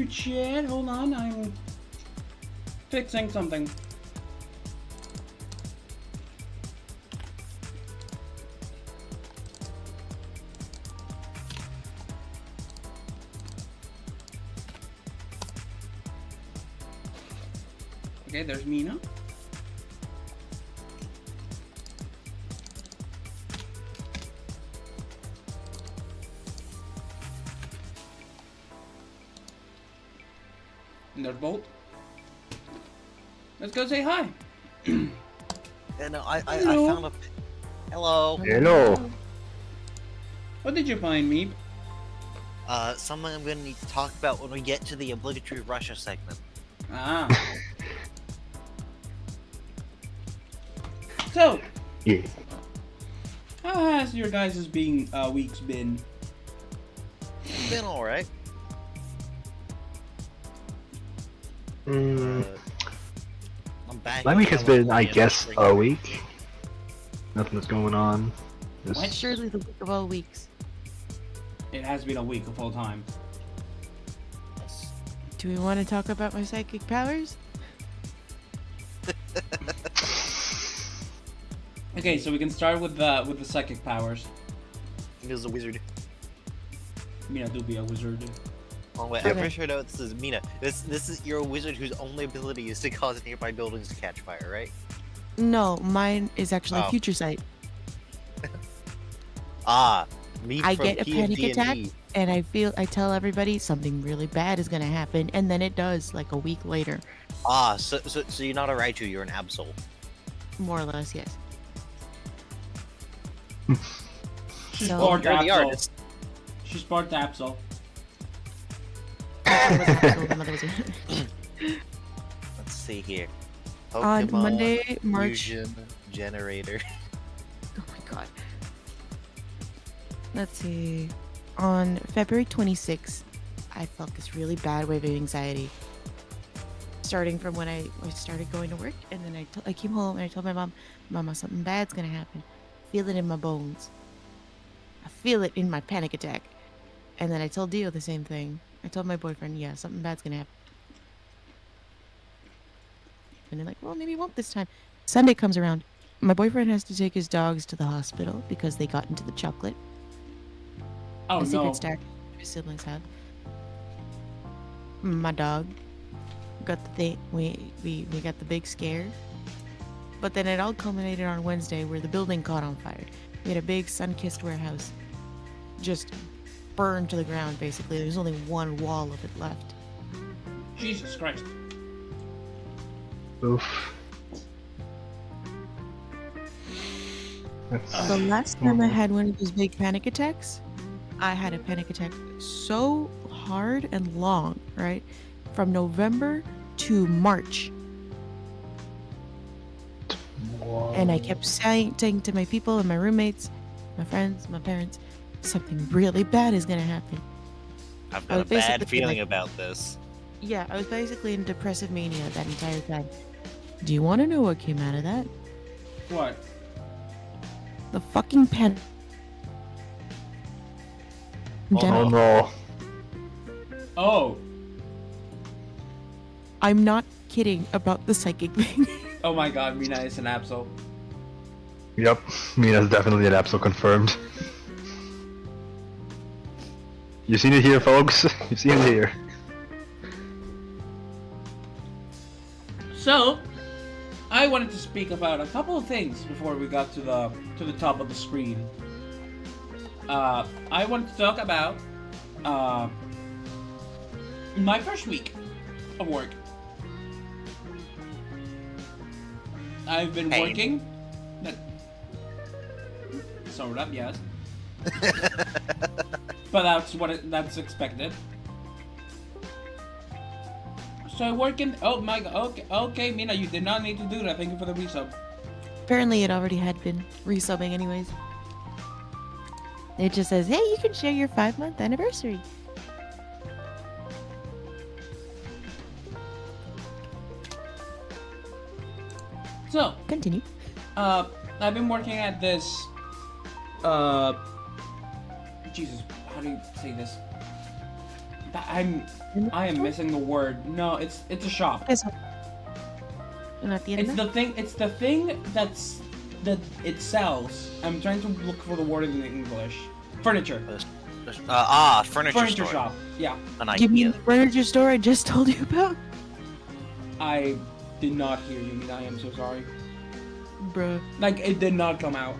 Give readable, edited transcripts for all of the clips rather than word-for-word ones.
here, Chad. Hold on, I'm fixing something. Okay, there's Mina. And there's Bolt. Let's go say hi. Yeah, no, I Hello. found a... Hello. Hello. What did you find, Meep? Something I'm gonna need to talk about when we get to the obligatory Russia segment. Ah. So, Yeah. how has your guys' weeks been? It's been alright. Mm, I'm back. my in week has been, I California, guess, spring a break. week. Nothing's going on. Just- What? Surely the week of all weeks. It has been a week of full time. Yes. Do we want to talk about my psychic powers? Okay, so we can start with the psychic powers. He was a wizard. Mina do be a wizard. Oh wait, Okay. I'm pretty sure no, this is Mina. This is you're a wizard whose only ability is to cause nearby buildings to catch fire, right? No, mine is actually Oh. future sight. Ah, me I from get a panic P&D. attack, and I tell everybody something really bad is gonna happen, and then it does, like a week later. Ah, so you're not a Raichu, you're an Absol. More or less, yes. She's So- part You're the Absol. artist. She's part Absol. I was Absol, the mother was a- Let's see here. On Pokemon Monday, March. Fusion Generator. Oh my god. Let's see. On February 26th, I felt this really bad wave of anxiety. Starting from when I started going to work, and then I came home and I told my mom, Mama, something bad's gonna happen. Feel it in my bones. I feel it in my panic attack. And then I told Dio the same thing. I told my boyfriend, yeah, something bad's gonna happen. And they're like, well, maybe it won't this time. Sunday comes around. My boyfriend has to take his dogs to the hospital because they got into the chocolate. Oh The secret no. star his siblings have. My dog got the thing. We got the big scare. But then it all culminated on Wednesday where the building caught on fire. We had a big sun-kissed warehouse just burned to the ground, basically. There's only one wall of it left. Jesus Christ. Oof. That's The last time I had one of those big panic attacks, I had a panic attack so hard and long, right? From November to March. And I kept saying to my people and my roommates, my friends, my parents, something really bad is gonna happen. I've I got a was basically bad feeling like- about this. Yeah, I was basically in depressive mania that entire time. Do you want to know what came out of that? What? The fucking pen. Oh, Oh no. Oh. I'm not kidding about the psychic thing. Oh my god, Mina is an Absol. Yep. Mina's definitely an Absol confirmed. You've seen it here, folks. You've seen it here. So, I wanted to speak about a couple of things before we got to the top of the screen. I wanted to talk about my first week of work. I've been Pain. working. Sort of, yes. But that's expected. So I work in. Oh my god. Okay, Mina, you did not need to do that. Thank you for the resub. Apparently, it already had been resubbing, anyways. It just says, "Hey, you can share your 5-month anniversary." So, Continue. I've been working at this. Jesus, how do you say this? I am missing the word. No, it's a shop. Una tienda. It's the thing that it sells. I'm trying to look for the word in English. Furniture. Furniture Furniture store. shop. Yeah. An Give me IKEA. the furniture store I just told you about, I did not hear you, Mina. I am so sorry. bruh. Like, it did not come out.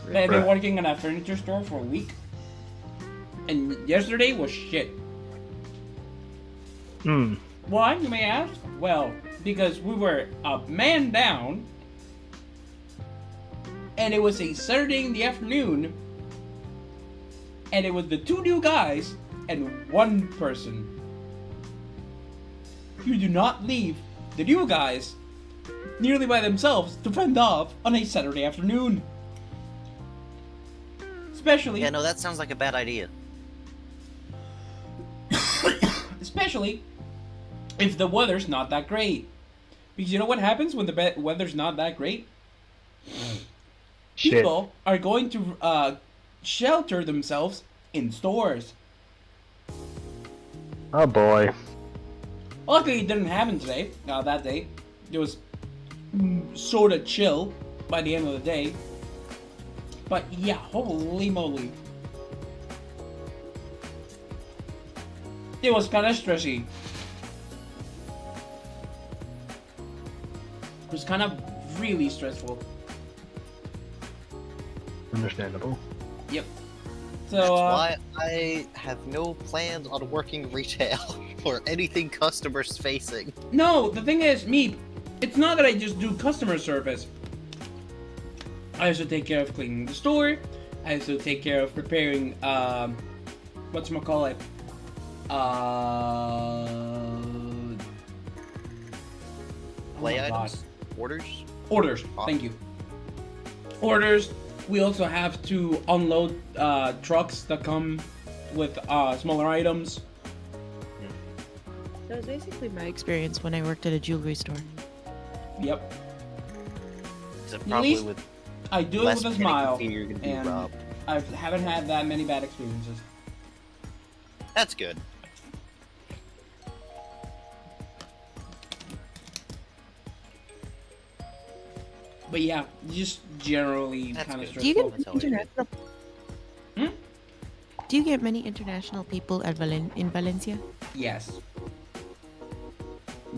I've been Bruh. working in a furniture store for a week. And yesterday was shit. Hmm. Why, you may ask? Well, because we were a man down, and it was a Saturday in the afternoon, and it was the 2 new guys and 1 person. You do not leave the new guys nearly by themselves to fend off on a Saturday afternoon. Especially, Yeah, no, that sounds like a bad idea. especially if the weather's not that great. Because you know what happens when the weather's not that great? Shit. People are going to shelter themselves in stores. Oh boy. Luckily, it didn't happen today. That day, it was sort of chill by the end of the day. But yeah, holy moly, it was kind of stressy. It was kind of really stressful. Understandable. Yep. So That's why I have no plans on working retail or anything customers facing. no, the thing is, me, it's not that I just do customer service. I also take care of cleaning the store. I also take care of preparing, whatchamacallit, Play oh my items? Orders? Orders. Thank you. Orders. We also have to unload trucks that come with smaller items. That was basically my experience when I worked at a jewelry store. Yep. So At probably least with I do it less with a panic and smile, fear, you're gonna be and robbed. I haven't had that many bad experiences. That's good. But yeah, just generally That's kind of good. Do you stressful. get That's always good. international? Hmm? Do you get many international people at in Valencia? Yes.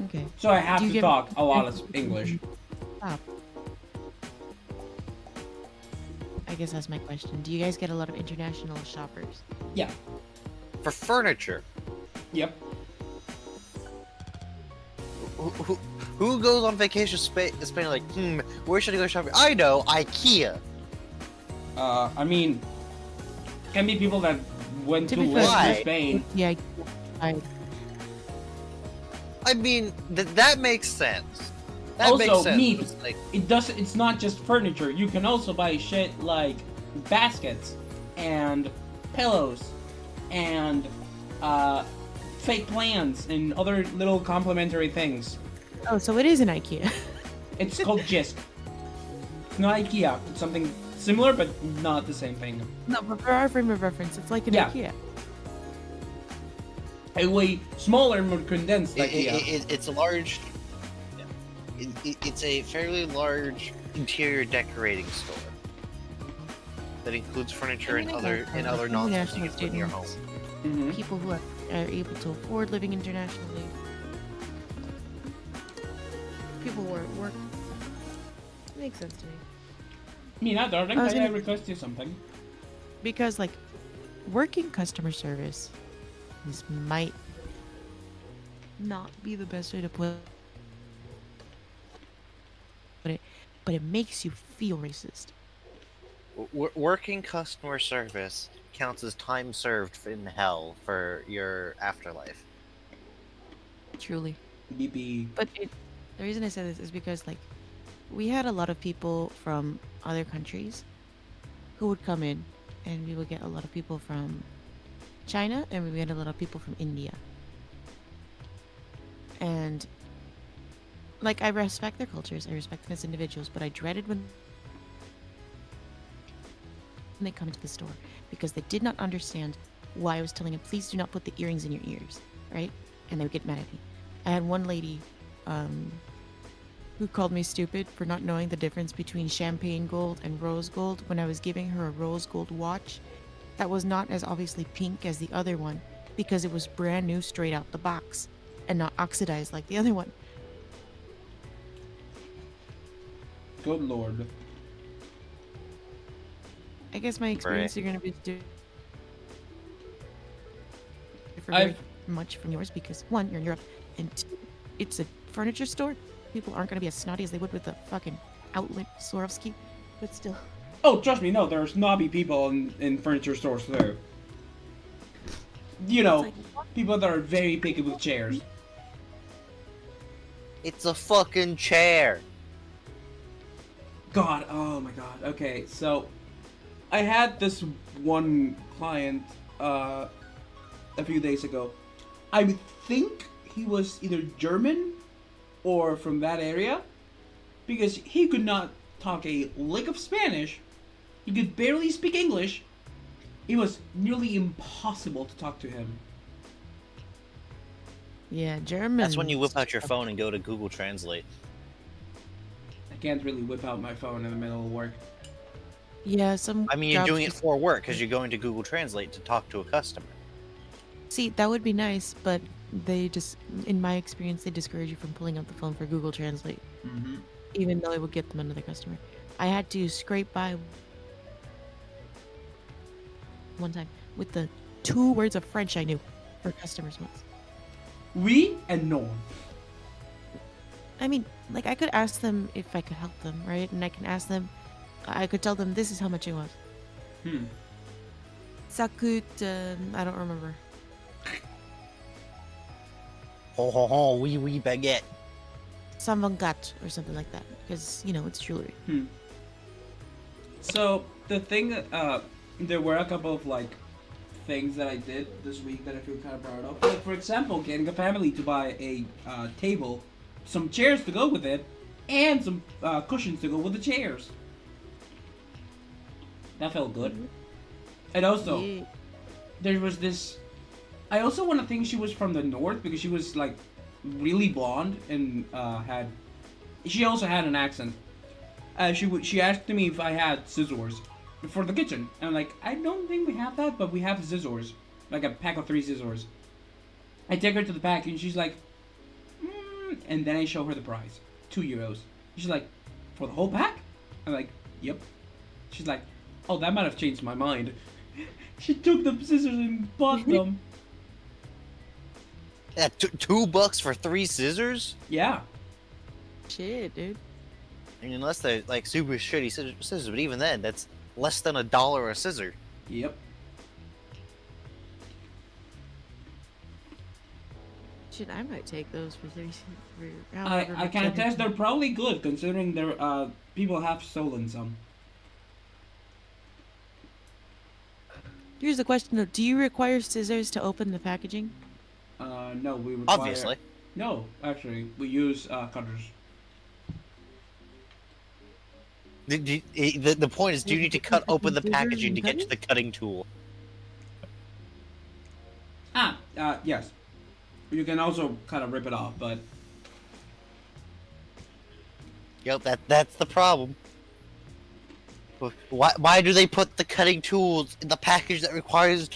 Okay. So I have Do you to get talk a lot of English. Stop. I guess that's my question. Do you guys get a lot of international shoppers? Yeah. For furniture, Yep. who goes on vacation to Spain like, where should I go shopping? I know, IKEA. I mean, can be people that went To to be live fair, in Spain. Yeah. I mean, that makes sense. That Also, makes sense. meat. It's like, It's not just furniture. You can also buy shit like baskets and pillows and fake plants and other little complimentary things. Oh, so it is an IKEA. It's called Jisk. It's not IKEA. It's something similar, but not the same thing. No, but for our frame of reference, it's like an Yeah. IKEA. A way smaller, more condensed IKEA. it's a large. It's a fairly large interior decorating store that includes furniture and other nonsense you can put in your home. Mhm. People who are able to afford living internationally. People who are at work. Makes sense to me. Mina, darling, I was can I gonna- request you something? Because like working customer service might not be the best way to put it, but it makes you feel racist. Working customer service counts as time served in hell for your afterlife. Truly. BB. But the reason I say this is because like we had a lot of people from other countries who would come in, and we would get a lot of people from China, and we would get a lot of people from India. And like I respect their cultures, I respect them as individuals, but I dreaded when they come into the store because they did not understand why I was telling them, please do not put the earrings in your ears, right? And they would get mad at me. I had one lady who called me stupid for not knowing the difference between champagne gold and rose gold when I was giving her a rose gold watch that was not as obviously pink as the other one because it was brand new straight out the box and not oxidized like the other one. Good lord. I guess my experience are going to be different very I've much from yours because one, you're in Europe, and two, it's a furniture store. People aren't going to be as snotty as they would with the fucking outlet Swarovski, but still. Oh, trust me, no, there are snobby people in furniture stores too. You know, It's people that are very picky with chairs. It's a fucking chair. God, oh my god. Okay, so I had this one client a few days ago. I would think he was either German or from that area because he could not talk a lick of Spanish. He could barely speak English. It was nearly impossible to talk to him. Yeah, German. That's when you whip out your phone and go to Google Translate. I can't really whip out my phone in the middle of work. Yeah, some. I mean, you're jobs doing it just- for work because you're going to Google Translate to talk to a customer. See, that would be nice, but they just, in my experience, they discourage you from pulling out the phone for Google Translate, Mm-hmm. even though it would get them another customer. I had to scrape by one time with the 2 words of French I knew for customers once. Oui and non. I mean, like, I could ask them if I could help them, right? And I can ask them, I could tell them this is how much it was. Ça coûte, I don't remember. Ho ho ho, wee wee baguette. 124 or something like that, because, you know, it's jewelry. So the thing that there were a couple of like things that I did this week that I feel kind of proud of. Like for example, getting a family to buy a table, some chairs to go with it, and some cushions to go with the chairs. That felt good. And also, Yeah. there was this. I also want to think she was from the north because she was like really blonde and had. She also had an accent. She asked me if I had scissors for the kitchen. And I'm like, I don't think we have that, but we have scissors, like a pack of 3 scissors. I take her to the pack and she's like, and then I show her the price, €2. She's like, for the whole pack? I'm like, yep. She's like, oh, that might have changed my mind. She took the scissors and bought them. Yeah, $2 for 3 scissors? Yeah. Shit, dude. I mean, unless they're like super shitty scissors, but even then, that's less than $1 a scissor. Yep. Shit, I might take those for 30 for I can attest they're probably good considering they're people have stolen some. Here's the question though, do you require scissors to open the packaging? No, we require. Obviously. No, actually, we use cutters. The point is, do you need to cut open the packaging to get to the cutting tool? Yes. You can also kind of rip it off, but Yep, that's the problem. Why do they put the cutting tools in the package that requires?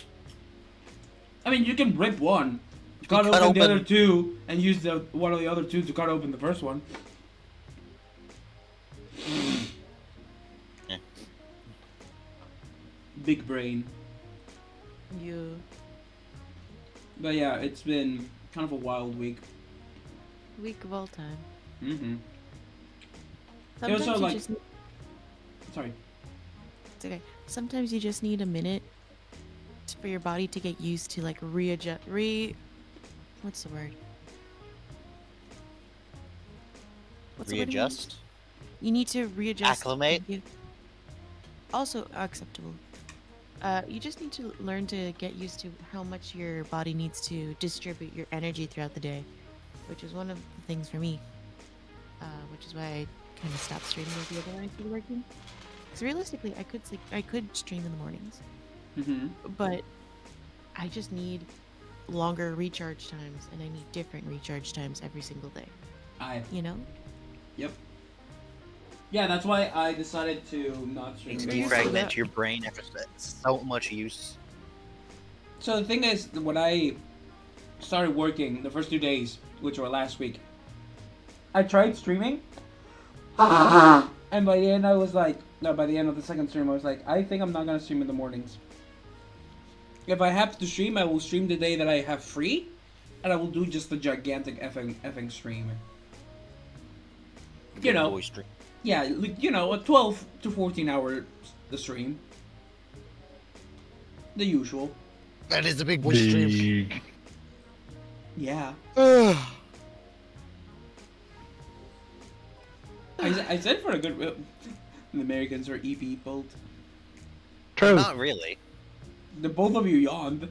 I mean, you can rip one, cut open the other two, and use the one of the other two to cut open the first one. Yeah. Big brain. You. But yeah, it's been kind of a wild week. Week of all time. Mm-hmm. Sometimes also, you like- just need, Sorry. it's okay. Sometimes you just need a minute for your body to get used to like what's the word? What's the word again? Readjust. You need to readjust. Acclimate? Also acceptable. You just need to learn to get used to how much your body needs to distribute your energy throughout the day, which is one of the things for me. Which is why I kind of stopped streaming the other night for working. Because realistically, I could stream in the mornings, Mm-hmm. but I just need longer recharge times, and I need different recharge times every single day. I. You know? Yep. Yeah, that's why I decided to not stream Needs in to the used to morning. defragment that. your brain after so much use. So the thing is, when I started working the first 2 days, which were last week, I tried streaming, and by the end I was like, no, by the end of the second stream I was like, I think I'm not gonna stream in the mornings. If I have to stream, I will stream the day that I have free, and I will do just a gigantic effing stream. The You big know, boy stream. yeah, a 12 to 14 hour the stream, the usual. That is the big boy stream. Big. Yeah, Not I said for a good. The Americans are e-peopled. True. really. The both of you yawned.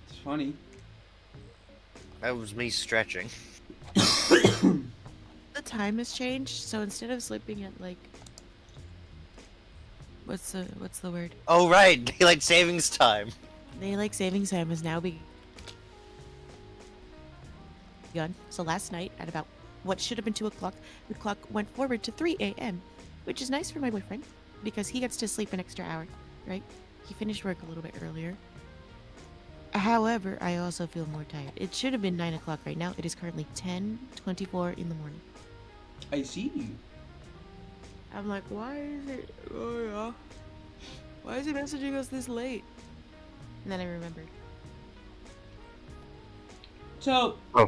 It's funny. That was me stretching. The time has changed, so instead of sleeping at like what's the word? Oh right, daylight savings time. Daylight savings time has now begun. So last night at about what should have been 2 o'clock, the clock went forward to 3 a.m., which is nice for my boyfriend because he gets to sleep an extra hour, right? He finished work a little bit earlier. However, I also feel more tired. It should have been 9 o'clock right now. It is currently 10:24 in the morning. I see you. I'm like, why is it? Oh yeah. Why is he messaging us this late? And then I remembered. So, Oh.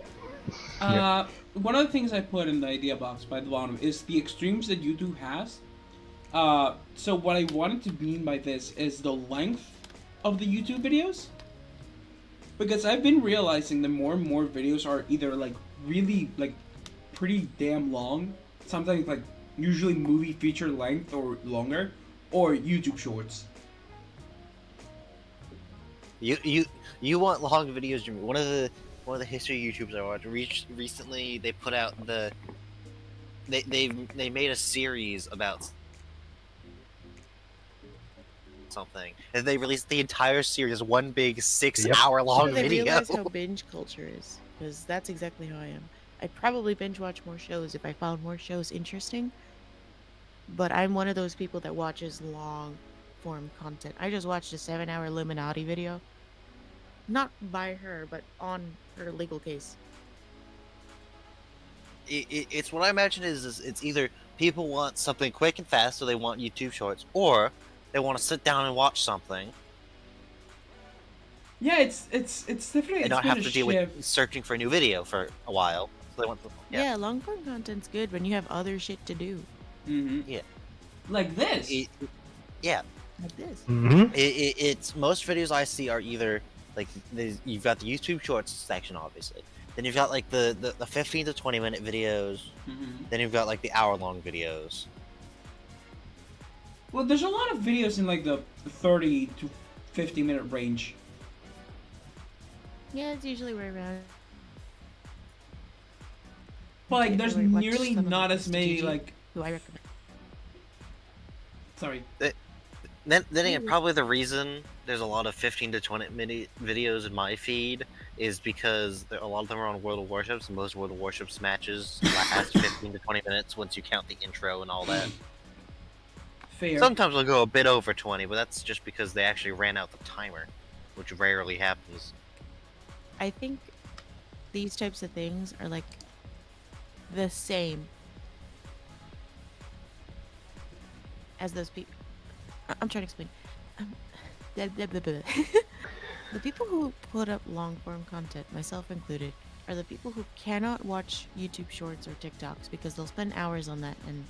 one of the things I put in the idea box by the bottom is the extremes that YouTube has. So what I wanted to mean by this is the length of the YouTube videos. Because I've been realizing that more and more videos are either like really like pretty damn long, sometimes like usually movie feature length or longer, or YouTube shorts. You want long videos, Jimmy? One of the history YouTubers I watched recently, they put out they made a series about something, and they released the entire series as one big 6-hour-long They video. realized how binge culture is, because that's exactly how I am. I'd probably binge watch more shows if I found more shows interesting, but I'm one of those people that watches long form content. I just watched a 7-hour Illuminati video. Not by her, but on her legal case. It's what I imagine is it's either people want something quick and fast, so they want YouTube Shorts, or they want to sit down and watch something Yeah, it's definitely and it's not been have a to deal shift. with searching for a new video for a while. So they want to, Yeah, long form content's good when you have other shit to do. Mm-hmm. Yeah. Like this. Yeah. Like this. Mm-hmm. It's most videos I see are either like you've got the YouTube Shorts section, obviously. Then you've got like the 15 to 20 minute videos. Mm-hmm. Then you've got like the hour-long videos. Well, there's a lot of videos in like the 30 to 50 minute range. Yeah, it's usually right around. But like, If I there's were to watch nearly some of not the as many GG, like. who I recommend. Sorry. Then again, Ooh. probably the reason there's a lot of 15 to 20 minute videos in my feed is because a lot of them are on World of Warships, and most World of Warships matches last 15 to 20 minutes once you count the intro and all that. Fair. Sometimes they'll go a bit over 20, but that's just because they actually ran out the timer, which rarely happens. I think these types of things are like the same as those people. I'm trying to explain. Blah, blah, blah, blah. The people who put up long form content, myself included, are the people who cannot watch YouTube Shorts or TikToks because they'll spend hours on that and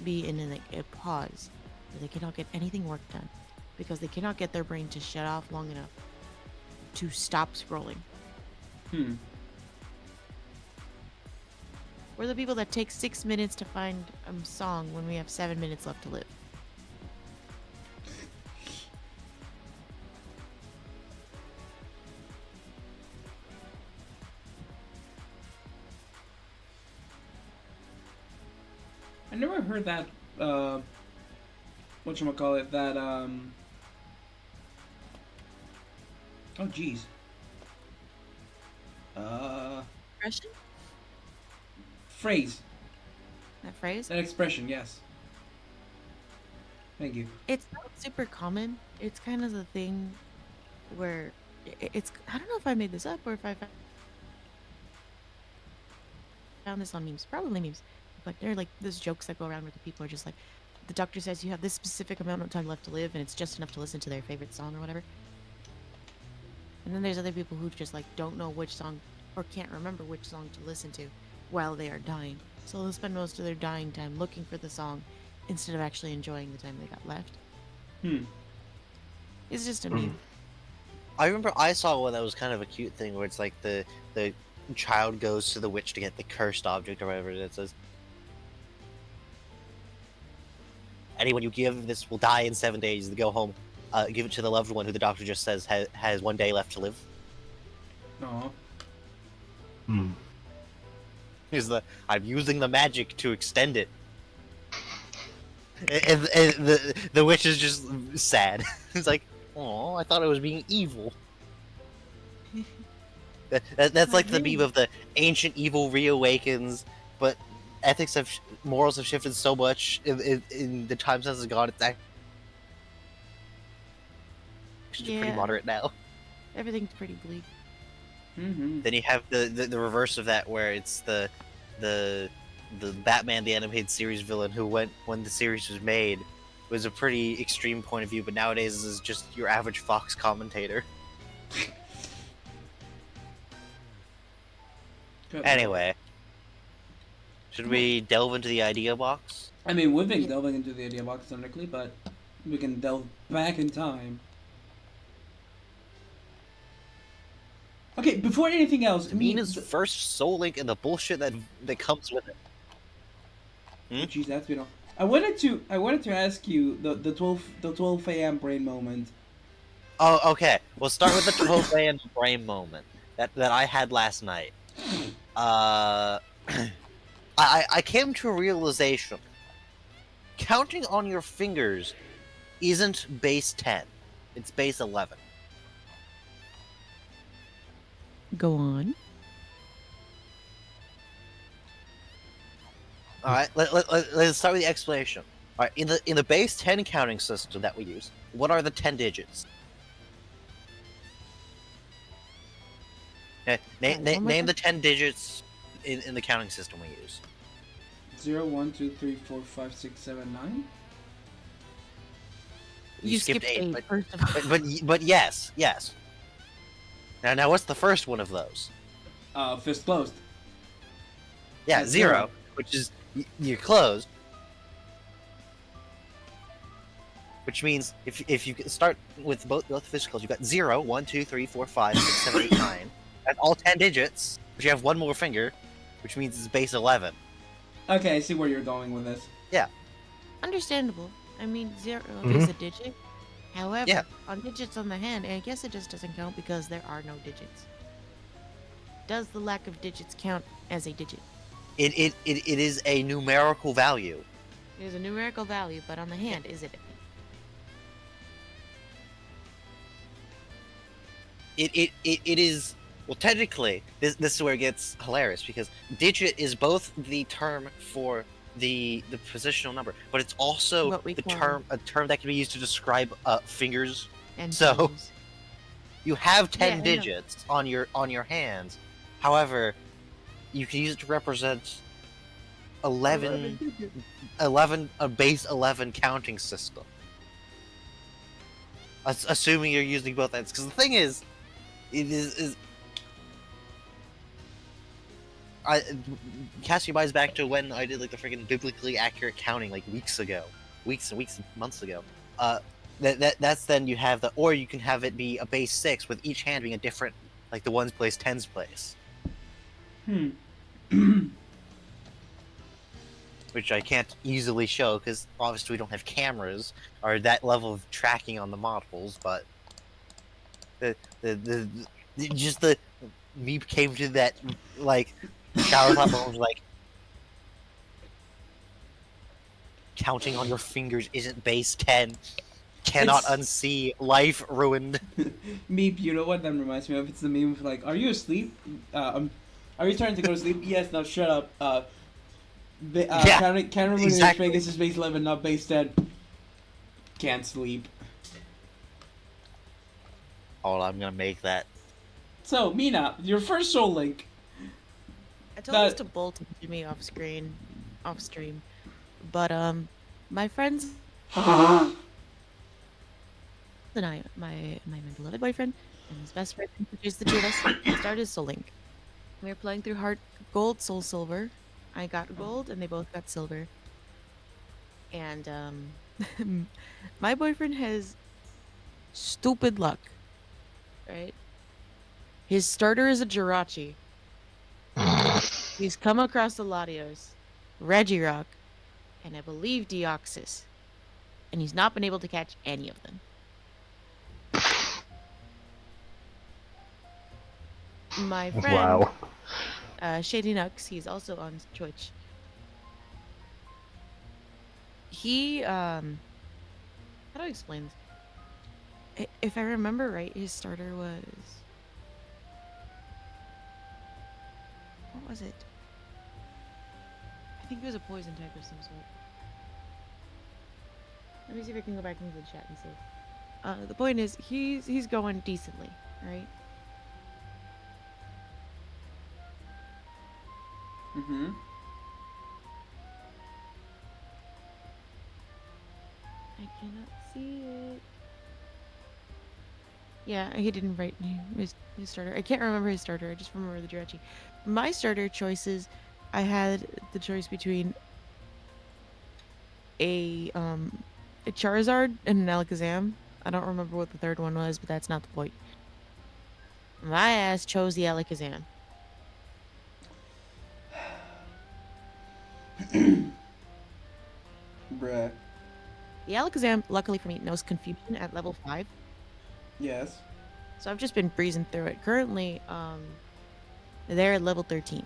be in like a pause where they cannot get anything work done because they cannot get their brain to shut off long enough to stop scrolling. We're the people that take 6 minutes to find a song when we have 7 minutes left to live. I never heard that. Whatchamacallit, that Oh, jeez. Uh, Expression? phrase. That phrase? That expression, yes. Thank you. It's not super common. It's kind of the thing where it's. I don't know if I made this up or if I found this on memes. Probably memes. But there are like those jokes that go around where the people are just like, the doctor says you have this specific amount of time left to live, and it's just enough to listen to their favorite song or whatever. And then there's other people who just like don't know which song or can't remember which song to listen to while they are dying. So they'll spend most of their dying time looking for the song instead of actually enjoying the time they got left. Hmm. It's just a meme. I remember I saw one that was kind of a cute thing where it's like the child goes to the witch to get the cursed object or whatever it says. Anyone you give this will die in 7 days. To go home, give it to the loved one who the doctor just says has 1 day left to live. Aw. Hmm. Is I'm using the magic to extend it. And the witch is just sad. It's like, oh, I thought I was being evil. That's like the meme of the ancient evil reawakens, but ethics morals have shifted so much in the time since it's gone. It's actually pretty moderate now. Everything's pretty bleak. Mm-hmm. Then you have the reverse of that, where it's the Batman the animated series villain who when the series was made was a pretty extreme point of view, but nowadays is just your average Fox commentator. Good. Anyway, should we delve into the idea box? I mean, we've been delving into the idea box technically, but we can delve back in time. Okay, before anything else, Mina's first Soul Link and the bullshit that comes with it. Oh, jeez, that's been. I wanted to ask you the 12 a.m. brain moment. Oh, okay. We'll start with the 12 a.m. brain moment that I had last night. I came to a realization. Counting on your fingers isn't base 10. It's base 11. Go on. All right, let's start with the explanation. All right, in the base 10 counting system that we use, what are the 10 digits? Okay, name the 10 digits in the counting system we use. 0, 1, 2, 3, 4, 5, 6, 7, 9. You skipped 8, first of all. but yes. Now what's the first one of those? Fist closed. Yeah, That's 0, which is you're closed. Which means if you start with both fists closed, you've got 0, 1, 2, 3, 4, 5, 6, 7, 8, 9. That's all 10 digits, but you have one more finger, which means it's base 11. Okay, I see where you're going with this. Yeah. Understandable. I mean, 0 Mhm. is a digit. However, Yeah. on digits on the hand, I guess it just doesn't count because there are no digits. Does the lack of digits count as a digit? It is a numerical value. It is a numerical value, but on the hand, is it? It is, well, technically this is where it gets hilarious, because digit is both the term for the positional number, but it's also What we the call- a term that can be used to describe fingers. And So- toes. You have Yeah, 10 I know. digits on your hands. However, you can use it to represent 11 a base 11 counting system. Assuming you're using both ends, because the thing is, cast your minds back to when I did like the freaking biblically accurate counting like weeks and months ago. That's then you have the, or you can have it be a base 6 with each hand being a different, like the ones place, tens place. Which I can't easily show because obviously we don't have cameras or that level of tracking on the models, but the me came to that like shower thought moment, like counting on your fingers isn't base 10. Cannot It's- unsee. Life ruined. Meep, you know what that reminds me of? It's the meme of like, are you asleep? Are you trying to go to sleep? Yes, now shut up. Yeah, Can't remember exactly. Vegas is base 11, not base 10. Can't sleep. Oh, I'm gonna make that. So, Mina, your first Soul Link. I told this That to Bolt and Jimmy off stream, but my friends and I, my beloved boyfriend and his best friend, which is the two of us, started Soul Link. We were playing through Heart Gold, Soul Silver. I got gold, and they both got silver. And my boyfriend has stupid luck, right? His starter is a Jirachi. He's come across the Latios, Regirock, and I believe Deoxys, and he's not been able to catch any of them. My friend, Wow. Shady Nux, he's also on Twitch. He, how do I explain this? If I remember right, his starter was... What was it? I think it was a poison type of some sort. Let me see if I can go back into the chat and see. The point is, he's going decently, right? Mm-hmm. I cannot see it. Yeah, he didn't write his starter. I can't remember his starter. I just remember the Jirachi. My starter choices, I had the choice between a Charizard and an Alakazam. I don't remember what the third one was, but that's not the point. My ass chose the Alakazam. Bruh. The Alakazam, luckily for me, knows Confusion at level 5. Yes. So I've just been breezing through it. Currently, they're at level 13,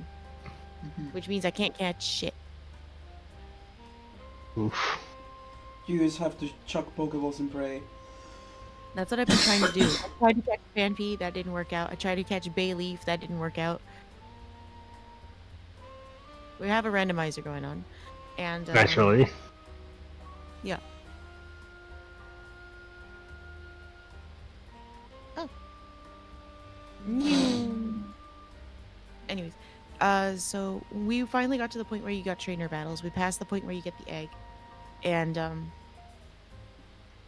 which means I can't catch shit. Oof. You guys have to chuck Pokeballs and pray. That's what I've been trying to do. I tried to catch Phanpy, that didn't work out. I tried to catch Bayleaf, that didn't work out. We have a randomizer going on, and Naturally. yeah. Oh. Anyways, so we finally got to the point where you got trainer battles. We passed the point where you get the egg, and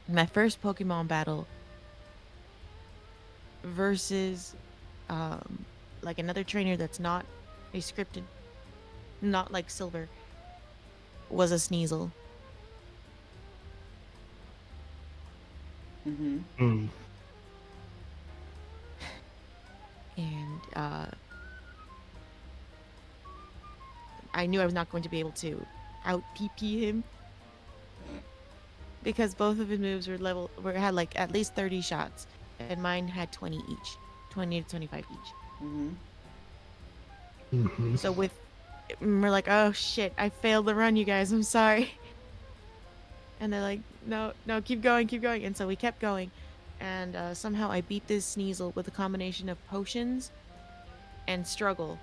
my first Pokemon battle versus like another trainer that's not a scripted, not like Silver, was a Sneasel. Mm-hmm. Mm. And I knew I was not going to be able to out PP him because both of his moves had like at least 30 shots, and mine had 20 each, 20 to 25 each. Mm-hmm. Mm-hmm. So we're like, oh shit, I failed the run, you guys. I'm sorry. And they're like, no, keep going, keep going. And so we kept going, and somehow I beat this Sneasel with a combination of potions and struggle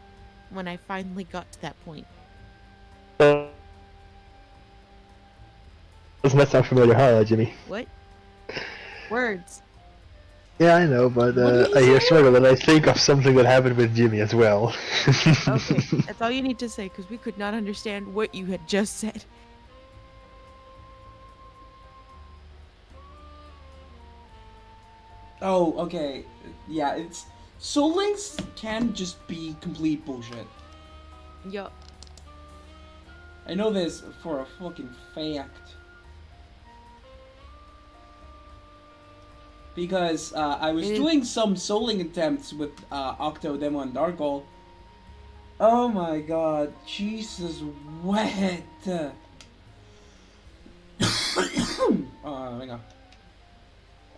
when I finally got to that point. Doesn't that sound familiar, huh, Jimmy? What? Words. Yeah, I know, but What did he I hear say? struggle and I think of something that happened with Jimmy as well. Okay, that's all you need to say, because we could not understand what you had just said. Oh, okay. Yeah, it's... Soul Links can just be complete bullshit. Yup. I know this for a fucking fact. Because I was doing some Soul Link attempts with Octo, Demo, and Darkle. Oh my god, Jesus wet! Oh my god.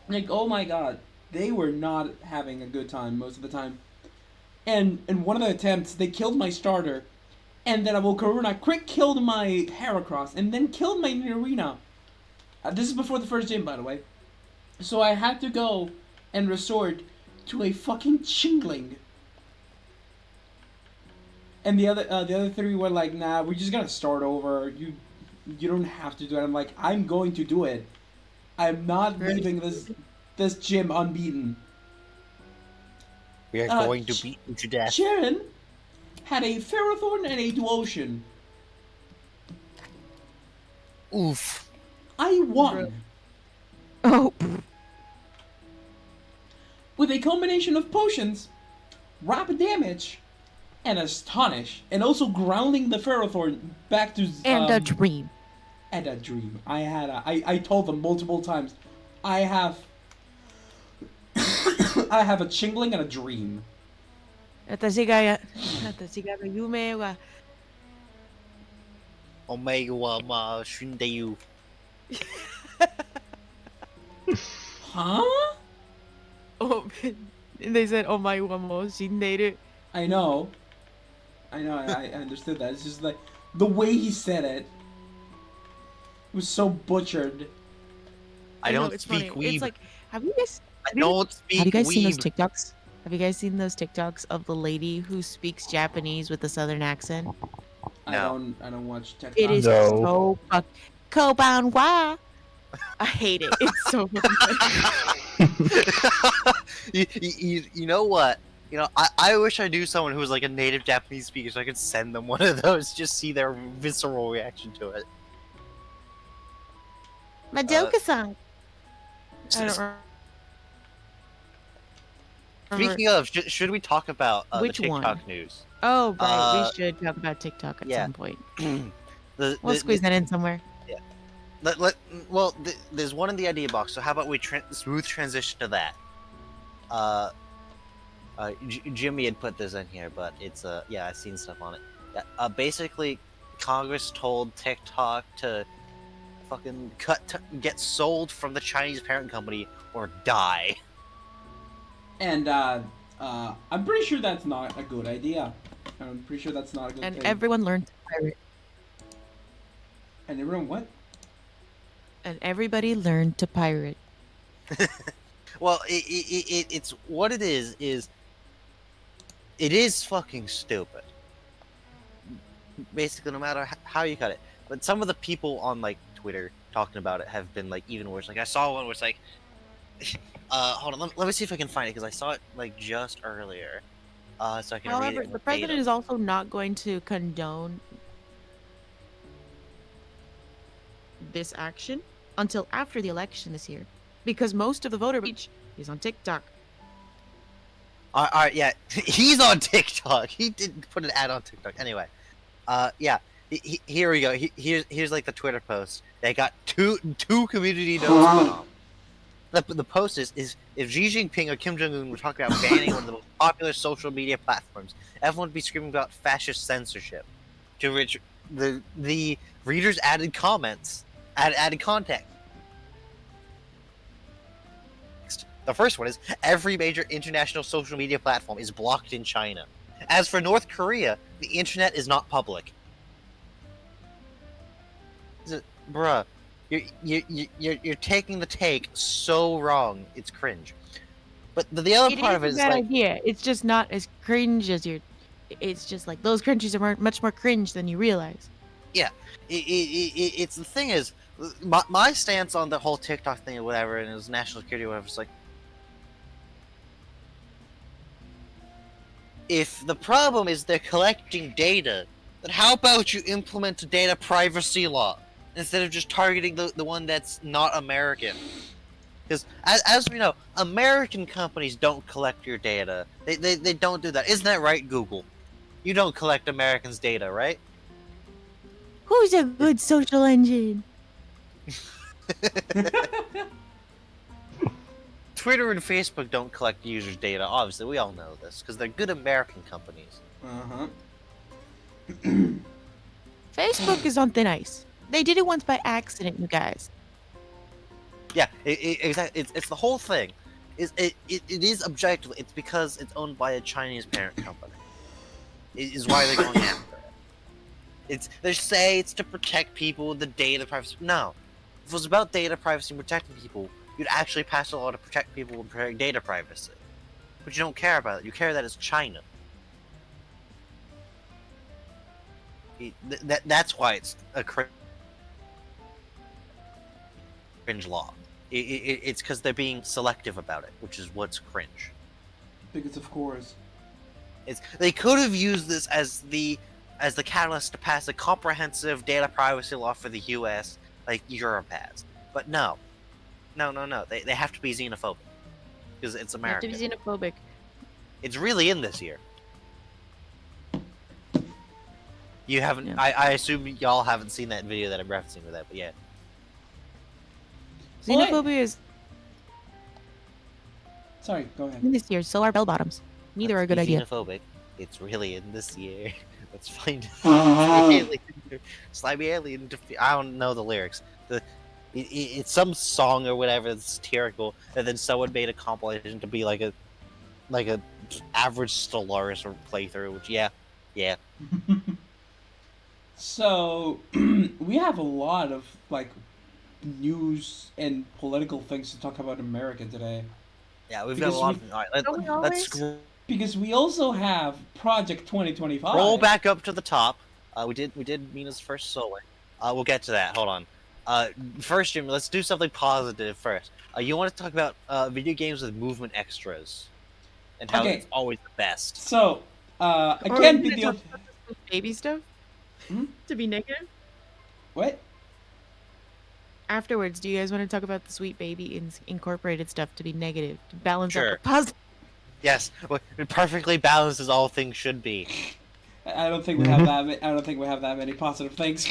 Like, oh my god, they were not having a good time most of the time. And in one of the attempts, they killed my starter. And then Awokaruna quick killed my Heracross, and then killed my Nirina. This is before the first gym, by the way. So I had to go and resort to a fucking chingling. And the other three were like, nah, we're just gonna start over. You don't have to do it. I'm like, I'm going to do it. I'm not Very leaving this gym unbeaten. We are Uh, going to beat you to death. Sharon had a Ferrothorn and a Duocean. Oof. I won Bro. Oh, with a combination of potions, rapid damage, and astonish, and also grounding the Ferrothorn back to and a dream. and a dream. I told them multiple times, I have I have a chingling and a dream. 私が夢は Omega wa ma shindeyu. Huh? Oh, and they said, "Oh my wa mo shindeiru." I know. I understood that. It's just like the way he said it was so butchered. I know, don't it's speak funny. weeb. It's like, have you guys I don't speak have you guys seen those weeb. TikToks? Have you guys seen those TikToks of the lady who speaks Japanese with a southern accent? No. I don't watch TikTok. It is No. so fuck. Kobanwa. I hate it. It's so fucking You know what? You know, I wish I knew someone who was like a native Japanese speaker so I could send them one of those, just see their visceral reaction to it. Madoka-san. I don't remember. Speaking of, should we talk about the Which TikTok one? news? Oh, right. We should talk about TikTok at yeah. some point. We'll Squeeze that in somewhere. There's one in the idea box, so how about we smooth transition to that? Jimmy had put this in here, but it's yeah, I've seen stuff on it. Yeah, basically, Congress told TikTok to fucking get sold from the Chinese parent company or die. And I'm pretty sure that's not a good idea. I'm pretty sure that's not a good And thing. everyone learned to pirate. And everyone what? And everybody learned to pirate. Well, it's what it is it is fucking stupid. Basically, no matter how you cut it. But some of the people on like Twitter talking about it have been like even worse. Like I saw one where it's like, hold on, let me see if I can find it because I saw it like just earlier. So I can read However, it. the president is also not going to condone this action until after the election this year, because most of the voter reach is on TikTok. Alright, yeah, he's on TikTok. He did put an ad on TikTok. Anyway, yeah, here we go. Here's like the Twitter post. They got two community notes put on. The post is if Xi Jinping or Kim Jong Un were talking about banning one of the most popular social media platforms, everyone would be screaming about fascist censorship. To which the readers added comments, added context. The first one is every major international social media platform is blocked in China. As for North Korea, the internet is not public. Bruh, you're taking the take so wrong. It's cringe. But the other part of it is a bad like, idea. It's just not as cringe as you're. It's just like those countries are much more cringe than you realize. yeah, it's the thing is, my stance on the whole TikTok thing or whatever, and it was national security or whatever. It's like, if the problem is they're collecting data, then how about you implement a data privacy law instead of just targeting the one that's not American? Because as we know, American companies don't collect your data. They don't do that. Isn't that right, Google? You don't collect Americans' data, right? Who's a good social engine? Twitter and Facebook don't collect users' data. Obviously, we all know this because they're good American companies. Uh-huh. Facebook is on thin ice. They did it once by accident, you guys. Yeah, exactly. It's the whole thing. It is objective. It's because it's owned by a Chinese parent company. Is why they're going after it. They say it's to protect people, the data privacy. No, if it was about data privacy and protecting people, you'd actually pass a law to protect people and protect data privacy. But you don't care about it. You care that it's China. That's why it's a cringe law. It's because they're being selective about it, which is what's cringe. Because of course. They could have used this as the catalyst to pass a comprehensive data privacy law for the U.S. like Europe has. But no. They have to be xenophobic because it's You have to American. be xenophobic. It's really in this year. You haven't. Yeah. I assume y'all haven't seen that video that I'm referencing with that, but yeah. Xenophobia is Sorry, go ahead. in this year. So are bell bottoms. Neither are a Let's good be idea. Xenophobic. It's really in this year. Let's find Uh-huh. slimy alien. I don't know the lyrics. It's some song or whatever that's satirical, and then someone made a compilation to be like a average Stellaris or playthrough. Which yeah. So we have a lot of like news and political things to talk about in America today. Yeah, we've Because got a lot we- of. All right, Don't we let's always? Because we also have Project 2025. scroll back up to the top. We did Mina's first solo. We'll get to that. Hold on. First, Jimmy, let's do something positive first. You want to talk about video games with movement extras and how Okay. it's always the best. So, I Or can't are be we the gonna only. talk about this baby stuff. Hmm? To be negative. What? Afterwards, do you guys want to talk about the sweet baby incorporated stuff to be negative to balance out Sure. the positive? Yes, it perfectly balanced as all things should be. I don't think we have that. I don't think we have that many positive things.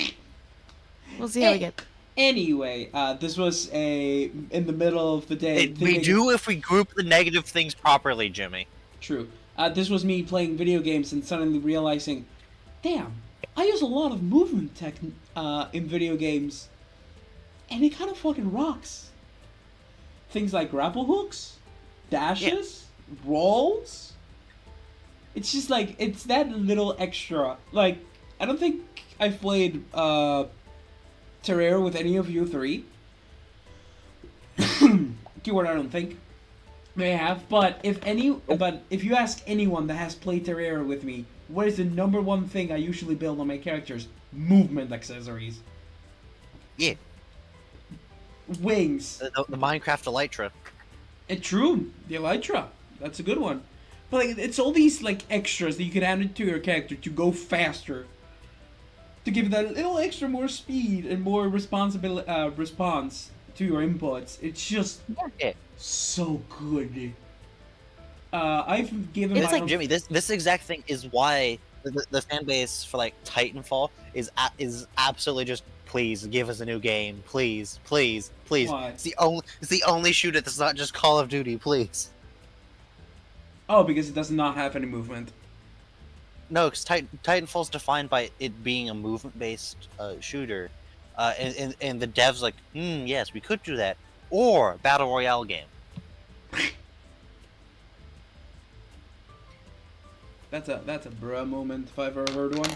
We'll see how we get. Anyway, this was in the middle of the day. We thinking- do if we group the negative things properly, Jimmy. True. This was me playing video games and suddenly realizing, damn, I use a lot of movement tech in video games, and it kind of fucking rocks. Things like grapple hooks, dashes, rolls. It's just like, it's that little extra. Like, I don't think I've played Terraria with any of you three. Keyword I don't think. May have, but if you ask anyone that has played Terraria with me, what is the number one thing I usually build on my characters? Movement accessories. Yeah, Wings. the Minecraft Elytra. True, the Elytra. That's a good one. But like, it's all these like extras that you can add into your character to go faster. To give that little extra more speed and more response to your inputs. It's just Yeah. so good. I've given It's my like- own- Jimmy, this exact thing is why the fan base for like Titanfall is absolutely just please give us a new game, please. Why? It's the only shooter that's not just Call of Duty, please. Oh, because it does not have any movement. No, because Titanfall's defined by it being a movement-based shooter, and the devs like, yes, we could do that, or battle royale game. That's a bruh moment if I've ever heard one.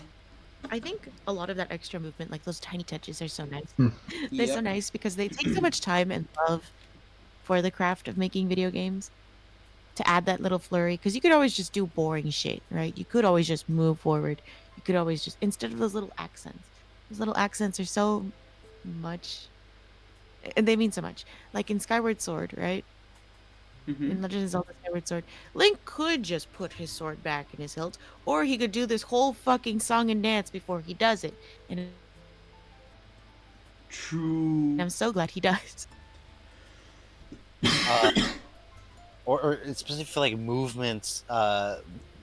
I think a lot of that extra movement, like those tiny touches, are so nice. Hmm. They're so Yep. nice because they take so much time and love for the craft of making video games to add that little flurry. Because you could always just do boring shit, right? You could always just move forward. You could always just, instead of those little accents are so much, and they mean so much. Like in Skyward Sword, right? Mhm. In Legend of Zelda Skyward Sword, Link could just put his sword back in his hilt, or he could do this whole fucking song and dance before he does it. And True. I'm so glad he does. Or especially for like movements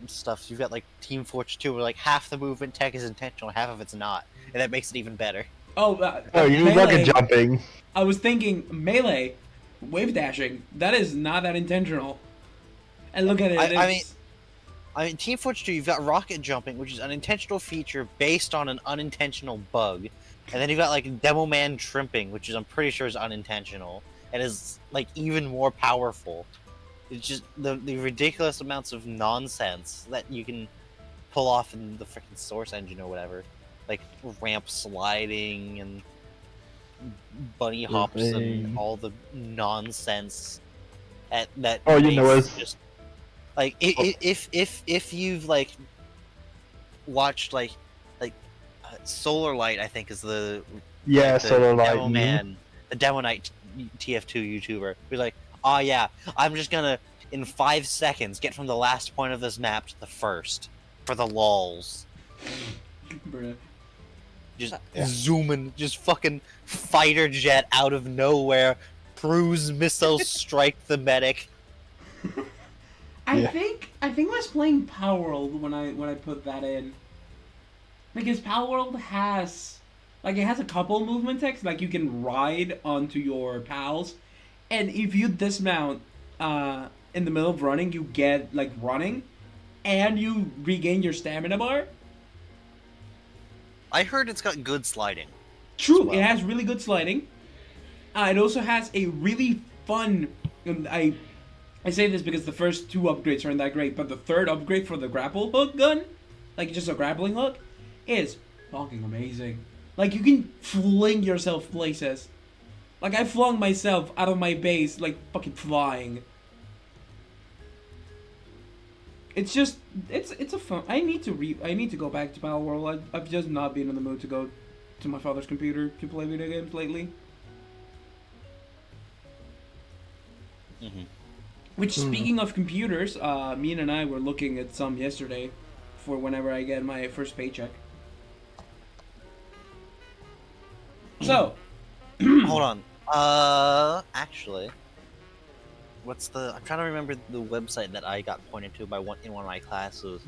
stuff, you've got like Team Fortress 2 where like half the movement tech is intentional, half of it's not, and that makes it even better. Oh, Oh, you melee. look at jumping. I was thinking melee, wave dashing. That is not that intentional. And look at it. I mean, Team Fortress 2, you've got rocket jumping, which is an intentional feature based on an unintentional bug, and then you've got like Demo Man trimping, which is I'm pretty sure is unintentional, and is like even more powerful. It's just the ridiculous amounts of nonsense that you can pull off in the freaking Source engine or whatever, like ramp sliding and bunny hops and Thing. all the nonsense that Oh, you know makes us. just like if you've like watched like Solar Light, I think is Yeah, the Solar Light. demo man, the Demo Knight TF2 YouTuber. Be like, oh yeah, I'm just gonna in 5 seconds get from the last point of this map to the first for the lols. Bruh. Just Yeah. zooming, just fucking fighter jet out of nowhere, cruise missile strike the medic. I Yeah. think I was playing Power World when I put that in. Because Power World has like it has a couple movement techs, like you can ride onto your pals, and if you dismount in the middle of running, you get like running, and you regain your stamina bar. I heard it's got good sliding. True, it well. has really good sliding. It also has a really fun. I say this because the first two upgrades aren't that great, but the third upgrade for the grapple hook gun, like just a grappling hook, is fucking amazing. Like you can fling yourself places. Like I flung myself out of my base like fucking flying. It's just it's a fun. I need to go back to Power World. I've just not been in the mood to go to my father's computer to play video games lately. Mm-hmm. Which, speaking of computers, me and I were looking at some yesterday for whenever I get my first paycheck. So, Hold on. Actually, what's the? I'm trying to remember the website that I got pointed to by one in one of my classes,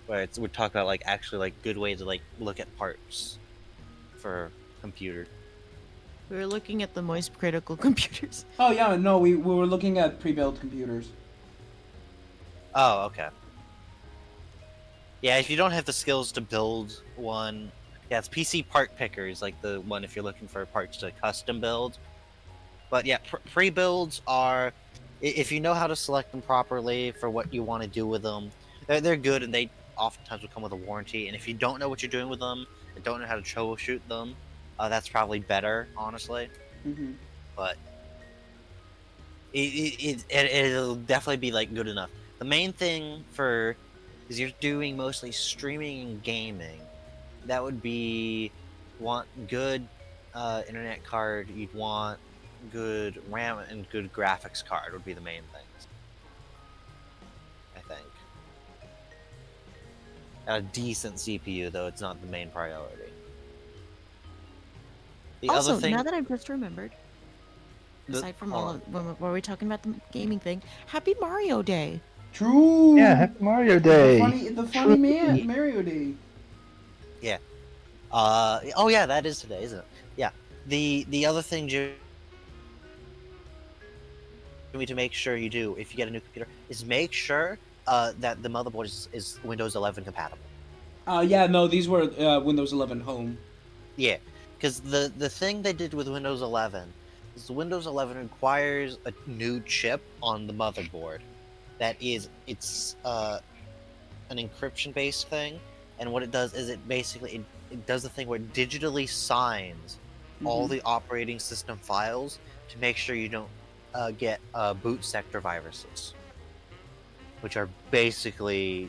where we talk about like actually like good ways to like look at parts for computer. We were looking at the Moist Critical computers. oh yeah, no, we were looking at pre-built computers. Oh, okay. Yeah, if you don't have the skills to build one, yeah, it's PC Part Picker is like the one if you're looking for parts to custom build. But yeah, pre-builds are, if you know how to select them properly for what you want to do with them, they're good and they oftentimes will come with a warranty. And if you don't know what you're doing with them and don't know how to troubleshoot them, that's probably better, honestly. Mm-hmm. But it'll definitely be like good enough. The main thing for is you're doing mostly streaming and gaming. That would be want good internet card. You'd want good RAM and good graphics card would be the main things. I think. A decent CPU though, it's not the main priority. The Also, other thing, now that I've just remembered, aside from all of when we're talking about the gaming thing, Happy Mario Day. True. Yeah, Happy Mario Day. The funny True. Mario Day. yeah. Oh yeah, that is today, isn't it? Yeah. The other thing, Jimmy, to make sure you do if you get a new computer is make sure that the motherboard is Windows 11 compatible. Yeah, no, these were Windows 11 Home. Yeah, because the thing they did with Windows 11 is Windows 11 requires a new chip on the motherboard. It's an encryption based thing, and what it does is it basically it does the thing where it digitally signs all the operating system files to make sure you don't get boot sector viruses, which are basically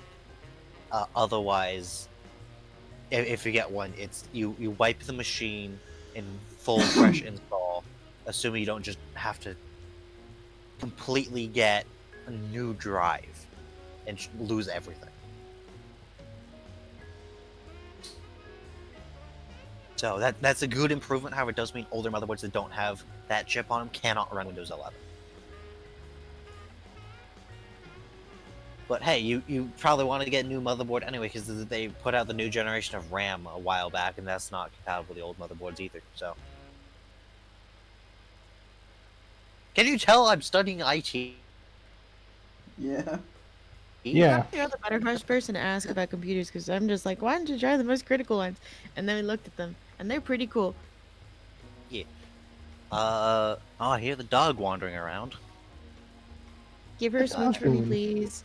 otherwise if you get one, it's you wipe the machine in full fresh install, assuming you don't just have to completely get a new drive and lose everything. So that's a good improvement. However, it does mean older motherboards that don't have that chip on them cannot run Windows 11. But hey, you probably want to get a new motherboard anyway because they put out the new generation of RAM a while back, and that's not compatible with the old motherboards either. So, can you tell I'm studying IT? Yeah. Yeah. You're the better person to ask about computers because I'm just like, why don't you try the Most Critical ones? And then we looked at them, and they're pretty cool. Yeah. Oh, I hear the dog wandering around. Give her a smooch for me, Awesome. please.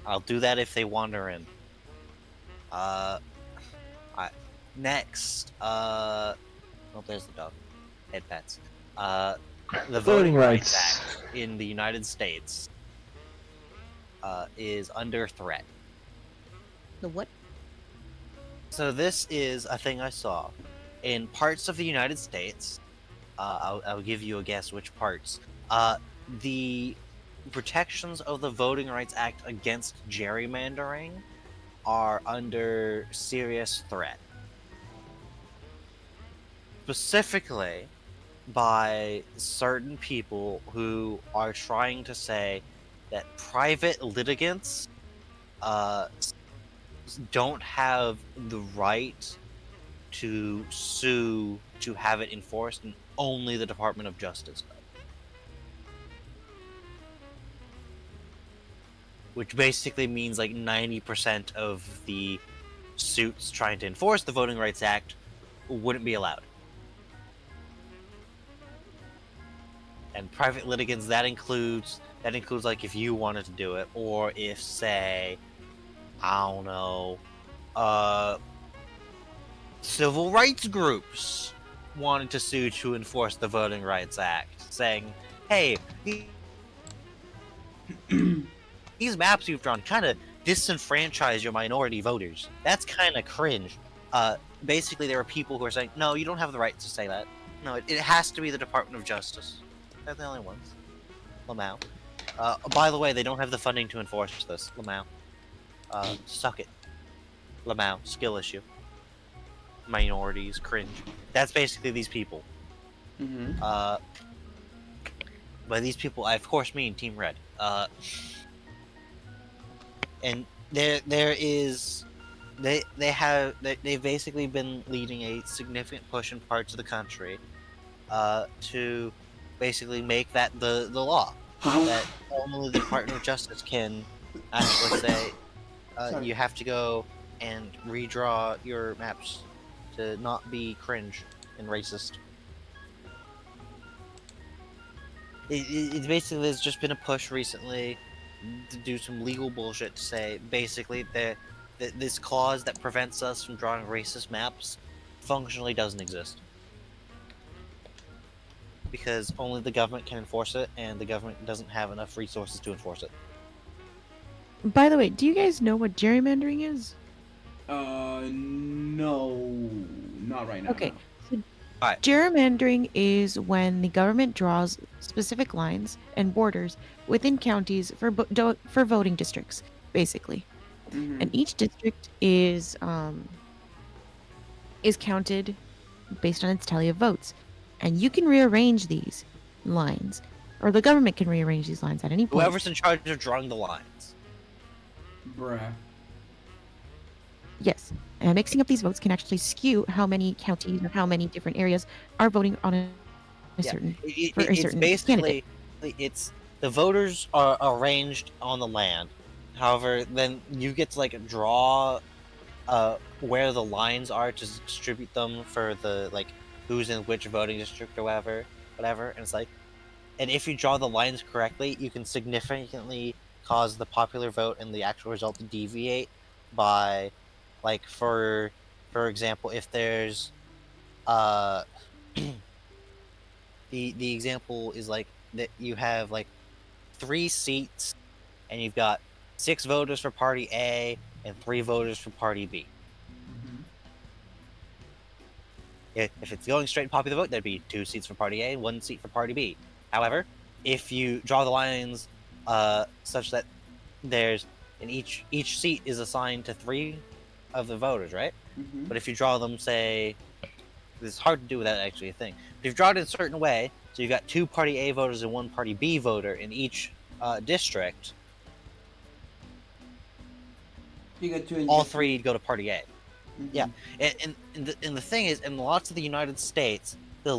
I'll do that if they wander in. I next. Oh, there's the dog. head pets. The Voting Voting Rights rights. Act in the United States is under threat. The what? So this is a thing I saw in parts of the United States. I'll give you a guess which parts. The protections of the Voting Rights Act against gerrymandering are under serious threat. Specifically by certain people who are trying to say that private litigants don't have the right to sue to have it enforced, and only the Department of Justice does. Which basically means like 90% of the suits trying to enforce the Voting Rights Act wouldn't be allowed. And private litigants, that includes like if you wanted to do it, or if, say, I don't know, civil rights groups wanted to sue to enforce the Voting Rights Act, saying, hey, these maps you've drawn kind of disenfranchise your minority voters. That's kind of cringe. Basically, there are people who are saying, no, you don't have the right to say that. No, it has to be the Department of Justice. They're the only ones. Lamau. By the way, they don't have the funding to enforce this. Lamau. Suck it. Lamau. Skill issue. Minorities. Cringe. That's basically these people. Mm-hmm. By these people, I of course mean Team Red. And there is... They've basically been leading a significant push in parts of the country to basically make that the law. That only the Department of Justice can actually say you have to go and redraw your maps to not be cringe and racist. It basically there's just been a push recently to do some legal bullshit to say basically that this clause that prevents us from drawing racist maps functionally doesn't exist. Because only the government can enforce it, and the government doesn't have enough resources to enforce it. By the way, do you guys know what gerrymandering is? No, not right now. Okay. no. So Alright. gerrymandering is when the government draws specific lines and borders within counties for voting districts, basically. Mhm. And each district is counted based on its tally of votes. And you can rearrange these lines, or the government can rearrange these lines at any point. Whoever's in charge of drawing the lines. Bruh. Yes. And mixing up these votes can actually skew how many counties or how many different areas are voting on a certain for a It's certain basically candidate. it's the voters are arranged on the land. However, then you get to like draw where the lines are to distribute them for the like who's in which voting district or whatever, and it's like, and if you draw the lines correctly, you can significantly cause the popular vote and the actual result to deviate by, like, for example, if there's the example is like that you have like 3 seats and you've got 6 voters for party A and 3 voters for party B. Mhm. If it's going straight popular vote, there'd be 2 seats for party A and 1 seat for party B. However, if you draw the lines such that there's in each seat is assigned to 3 of the voters, right? Mhm. But if you draw them, say, it's hard to do without actually a thing. But if you draw it in a certain way, so you've got 2 party A voters and 1 party B voter in each district, You get to all 3 go to party A. Mhm. Yeah, and the thing is, in lots of the United States, the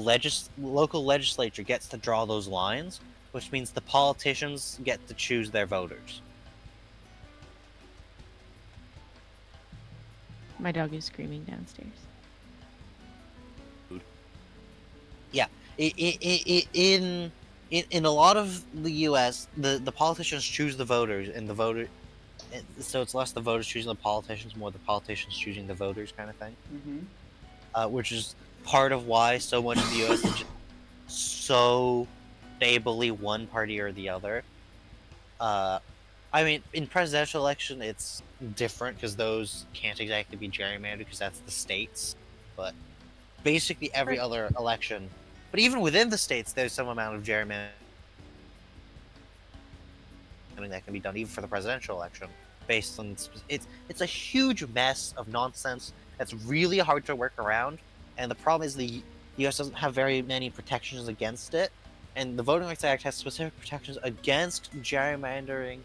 local legislature gets to draw those lines, which means the politicians get to choose their voters. My dog is screaming downstairs. Yeah, in a lot of the U.S., the politicians choose the voters, and so it's less the voters choosing the politicians, more the politicians choosing the voters, kind of thing. Mhm. Which is part of why so much of the U.S. is just so stably one party or the other. I mean, in presidential election, it's different because those can't exactly be gerrymandered because that's the states. But basically, every Right. other election, but even within the states, there's some amount of gerrymandering that can be done, even for the presidential election, based on it's a huge mess of nonsense that's really hard to work around. And the problem is the U.S. doesn't have very many protections against it, and the Voting Rights Act has specific protections against gerrymandering,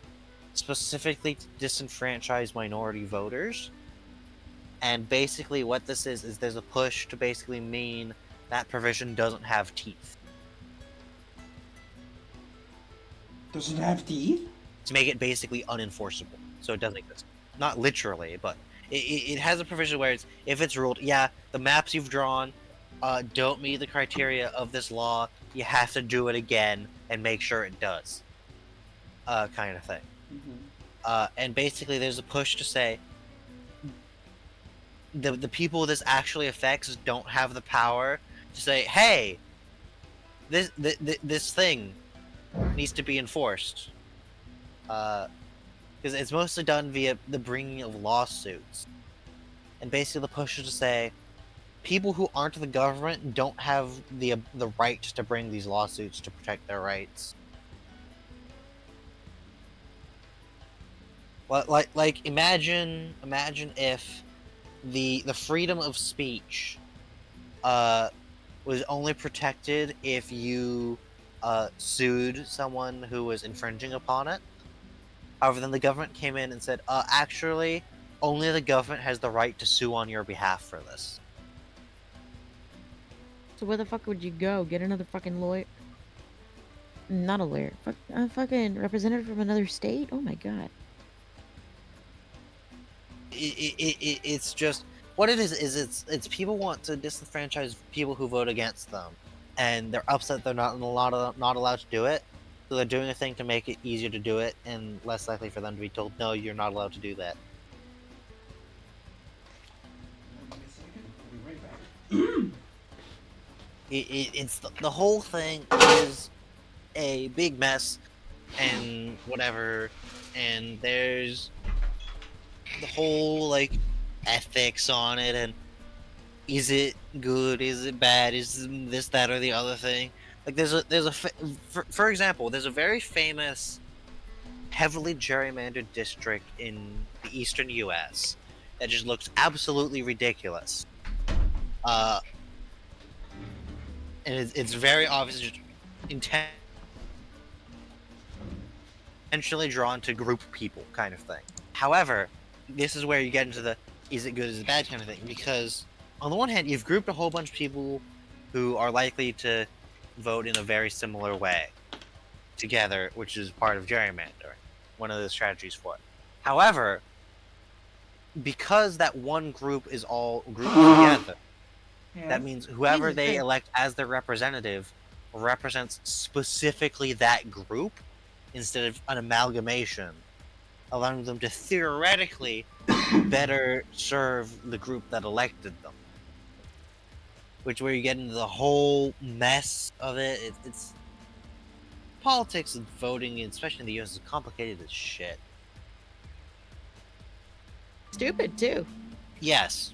specifically to disenfranchise minority voters. And basically, what this is there's a push to basically mean that provision doesn't have teeth. Does it have teeth? To make it basically unenforceable, so it doesn't exist. Not literally, but it has a provision where it's, if it's ruled, yeah, the maps you've drawn don't meet the criteria of this law, you have to do it again and make sure it does. Kind of thing. And basically, there's a push to say the people this actually affects don't have the power to say, hey, this thing needs to be enforced. Because it's mostly done via the bringing of lawsuits. And basically the push is to say, people who aren't the government don't have the right to bring these lawsuits to protect their rights. Well, like imagine if the freedom of speech was only protected if you sued someone who was infringing upon it. However, then the government came in and said, actually, only the government has the right to sue on your behalf for this. So where the fuck would you go? Get another fucking lawyer? Not a lawyer. A fucking representative from another state? Oh my god. It's just, what it is it's people want to disenfranchise people who vote against them, and they're upset they're not allowed to do it. So they're doing a thing to make it easier to do it and less likely for them to be told, no, you're not allowed to do that. It's the whole thing is a big mess and whatever, and there's the whole like ethics on it, and is it good, is it bad, is this, that, or the other thing. Like for example, there's a very famous heavily gerrymandered district in the eastern US that just looks absolutely ridiculous. And it's very obvious, just intentionally drawn to group people kind of thing. However, this is where you get into the is it good, is it bad kind of thing, because on the one hand, you've grouped a whole bunch of people who are likely to vote in a very similar way together, which is part of gerrymandering, one of the strategies for it. However, because that one group is all grouped together, that means whoever Jesus they Christ. elect as their representative represents specifically that group instead of an amalgamation, allowing them to theoretically better serve the group that elected them. Which, where you get into the whole mess of it, it's politics and voting, especially in the US, is complicated as shit. Stupid too. Yes.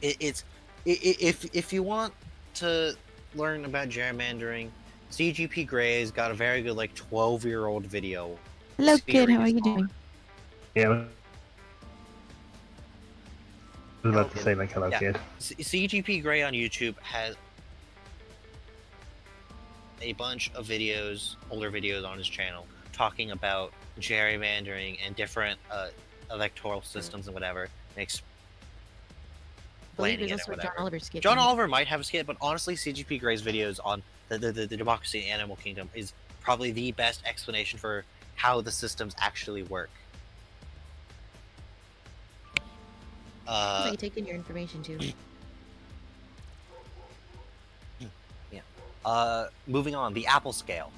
If you want to learn about gerrymandering, CGP Gray's got a very good 12-year-old video. Hello kid, how are series you doing? Yeah. I was about to Hello, say, like, hello, Yeah. kid. CGP Gray on YouTube has a bunch of videos, older videos on his channel, talking about gerrymandering and different electoral systems and whatever, and I believe explaining there's it also and a John whatever. Oliver skit. John on it. Oliver might have a skit, but honestly, CGP Gray's videos on the democracy and animal kingdom is probably the best explanation for how the systems actually work. Sounds like you take in your information too. Moving on, the Apple scale.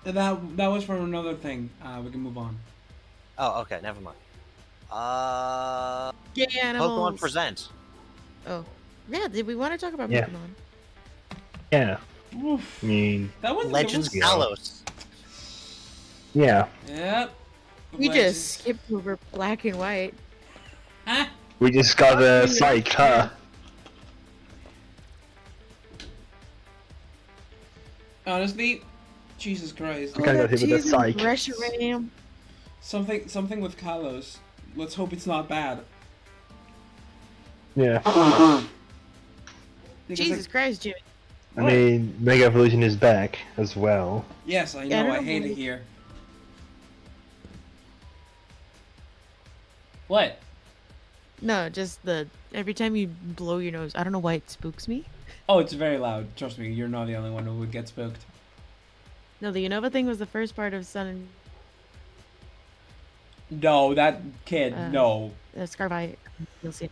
That was for another thing. We can move on. Oh, okay, never mind. Gay Pokemon animals. Present. Oh, yeah. Did we want to talk about Yeah. Pokemon? Yeah. Oof. I mean, That was Legends Yeah. Talos. yeah. Yep. We Legends. just skipped over black and white. Huh? We just got psyched, huh? Honestly, Jesus Christ. We kinda got hit with that psych. Reshiram. Something with Kalos. Let's hope it's not bad. Yeah. Because Jesus Christ, Jimmy. I mean, Mega Evolution is back as well. Yes, I Yeah, I know. don't I know hate why- it here. What? No, just every time you blow your nose, I don't know why it spooks me. Oh, it's very loud. Trust me, you're not the only one who would get spooked. No, the Unova thing was the first part of Sun No, that kid. No. and Scarby. You'll see.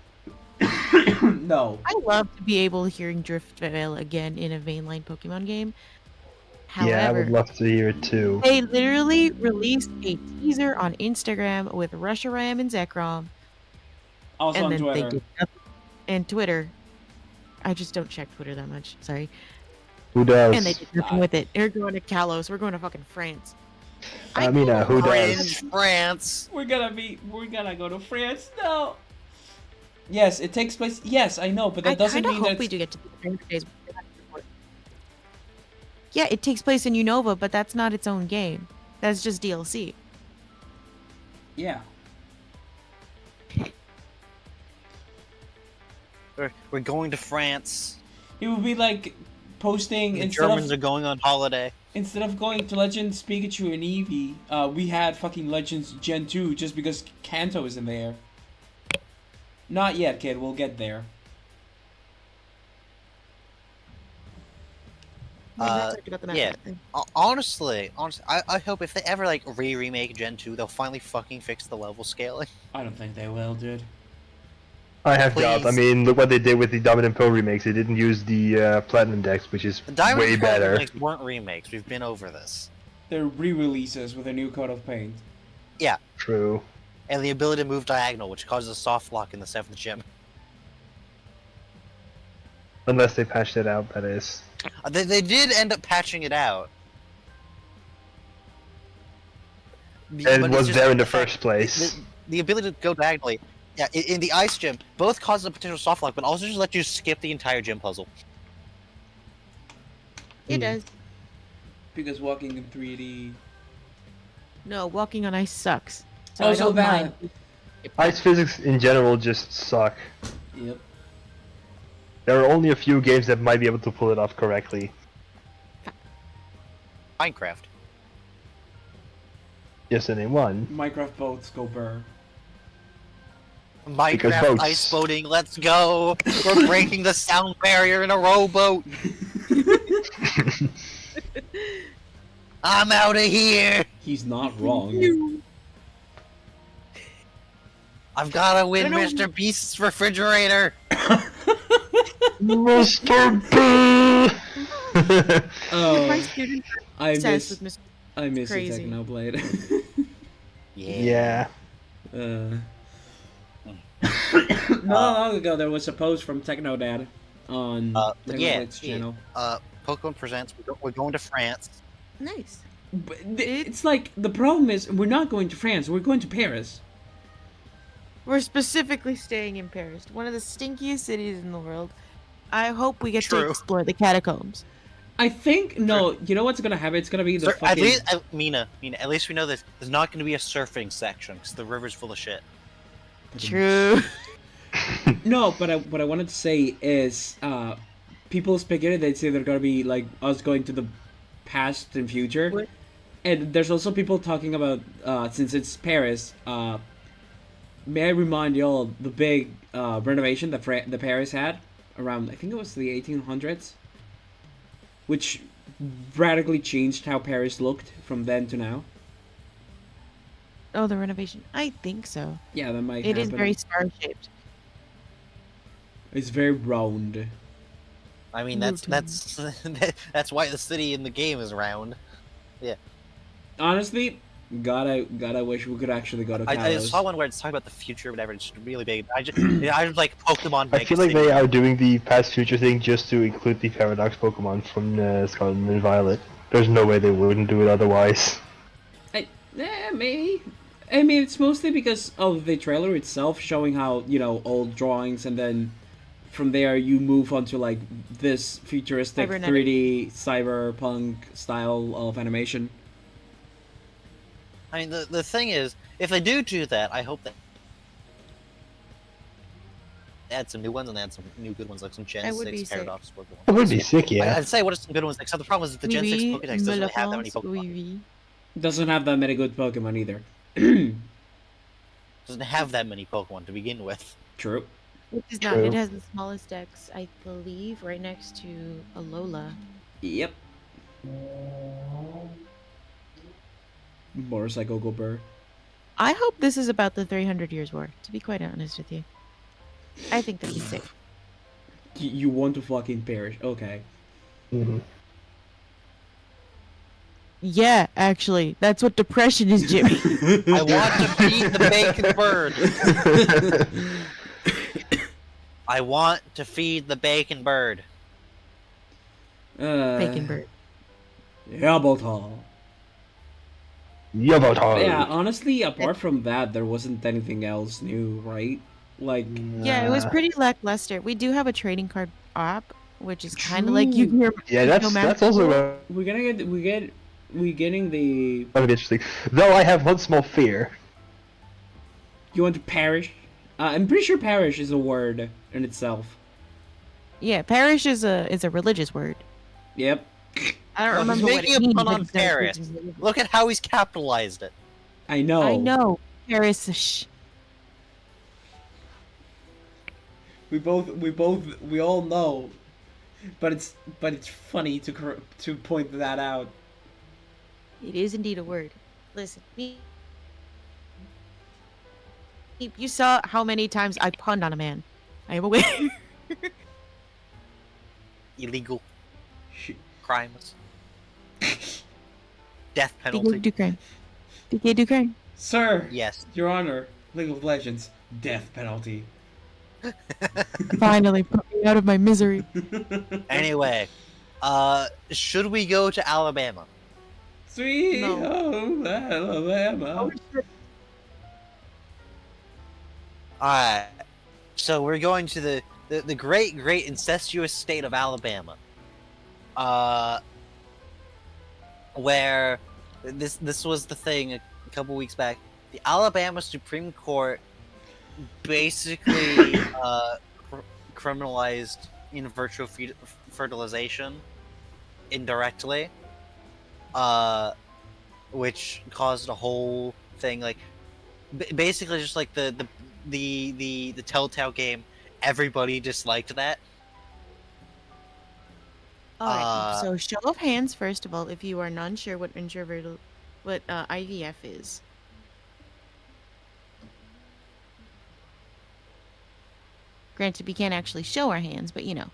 No. I love to be able to hearing Driftveil again in a mainline Pokemon game. Yeah, I would However, love to hear it too. they literally released a teaser on Instagram with Reshiram and Zekrom, Also and on then they Twitter. did nothing. And Twitter. I just don't check Twitter that much. Sorry. Who does? And they did nothing with it. They're going to Kalos. We're going to fucking France. I mean, who Orange does? France. We're gonna go to France. No. Yes, it takes place. Yes, I know, but that doesn't I mean hope that we it's... do get to the Stranger Days. Yeah, it takes place in Unova, but that's not its own game. That's just DLC. Yeah. We're going to France. It would be like posting The instead Germans of are going on holiday. going to Legends Pikachu and Eevee, we had fucking Legends Gen 2 just because Kanto is in there. Not yet, kid. We'll get there. Yeah. Honestly, I hope if they ever like remake Gen 2, they'll finally fucking fix the level scaling. I don't think they will, dude. I have doubts. I Please. mean, look what they did with the Diamond and Pearl remakes. They didn't use the Platinum Dex, which is The Diamond way and Pearl better. remakes weren't remakes. We've been over this. They're re-releases with a new coat of paint. True. And the ability to move diagonal, which causes a soft lock in the 7th gym. Unless they patched it out, that is. They did end up patching it out. And But it it's was just there in the fact- first place. The ability to go diagonally, yeah, in the Ice Gym, both causes a potential soft lock, but also just let you skip the entire gym puzzle. It does. Because walking in 3D... No, walking on ice sucks. So I Also don't that. mind. Ice physics in general just suck. Yep. There are only a few games that might be able to pull it off correctly. Minecraft. Just to name one. Minecraft boats go burr. Minecraft boats. ice boating, let's go! We're breaking the sound barrier in a rowboat! I'm out of here! He's not wrong. I've gotta win I don't Mr. Beast's refrigerator! Mr. B! My Oh, student I obsessed miss with Mr. I miss the crazy. Technoblade. Yeah. Not long ago, there was a post from Technodad on yeah, Technoblade's channel. Pokemon Presents, we're going to France. Nice. But it's like, the problem is, we're not going to France, we're going to Paris. We're specifically staying in Paris, one of the stinkiest cities in the world. I hope we get to True. explore the catacombs. I think, no, you know what's gonna happen? It's gonna be the At fucking... least, Mina, at least we know this. There's not going to be a surfing section, because the river's full of shit. True. No, but what I wanted to say is, people speculated they'd say they're gonna be, like, us going to the past and future. What? And there's also people talking about, since it's Paris, may I remind y'all the big renovation that the Paris had around, I think it was the 1800s, which radically changed how Paris looked from then to now. Oh, the renovation. I think so. Yeah, that might It happen. is very star-shaped. It's very round. I mean, that's why the city in the game is round. Honestly, God, I wish we could actually go to I Kalos. saw one where it's talking about the future, or whatever. It's really big. I just like Pokemon. I feel like they are doing the past future thing just to include the Paradox Pokemon from Scarlet and Violet. There's no way they wouldn't do it otherwise. Maybe. I mean, it's mostly because of the trailer itself showing how, old drawings, and then from there you move on to, like, this futuristic Cybernetic. 3D cyberpunk style of animation. I mean, the thing is, if they do that, I hope that they add some new ones and they add some new good ones, like some Gen That would be 6 sick. Paradox Pokemon. It would be sick, yeah. I'd say what are some good ones? Except the problem is that the Gen 6 Pokédex doesn't really have that many Pokemon. Doesn't have that many good Pokemon either. Doesn't have that many Pokemon to begin with. True. It does not. True. It has the smallest dex, I believe, right next to Alola. Yep. Motorcycle go burr. I hope this is about the 300 years war, to be quite honest with you. I think that'd be sick. You want to fucking perish. Okay. Mhm. Yeah, actually, that's what depression is, Jimmy. I want to feed the bacon bird. I want to feed the bacon bird. Bacon bird. Yabotal. Yavatar. Yeah, honestly, apart from that, there wasn't anything else new, right? Like, Yeah, it was pretty lackluster. We do have a trading card app, which is kind of like you True. hear. Yeah, that's also we're getting the. gonna be interesting. Though I have one small fear. You want to perish? I'm pretty sure parish is a word in itself. Yeah, parish is a religious word. Yep. I don't Well, he's remember what making it a means. pun but on it's not Paris. religious. Look at how he's capitalized it. I know. I know. Paris. Shh. We all know, but it's funny to point that out. It is indeed a word. Listen, you saw how many times I punned on a man. I am aware. Illegal Sh- crimes. Death DK penalty. do crime. DK do crime. Sir, Yes. Your Honor, League of Legends, death penalty. Finally put me out of my misery. Anyway, should we go to Alabama? Sweet No. home Alabama. Alright. So we're going to the great incestuous state of Alabama. Where this was the thing a couple weeks back. The Alabama Supreme Court basically criminalized in vitro fertilization indirectly, which caused a whole thing, like basically just like the Telltale game. Everybody disliked that. Alright, so show of hands first of all, if you are none sure what IVF is. Granted, we can't actually show our hands, but you know.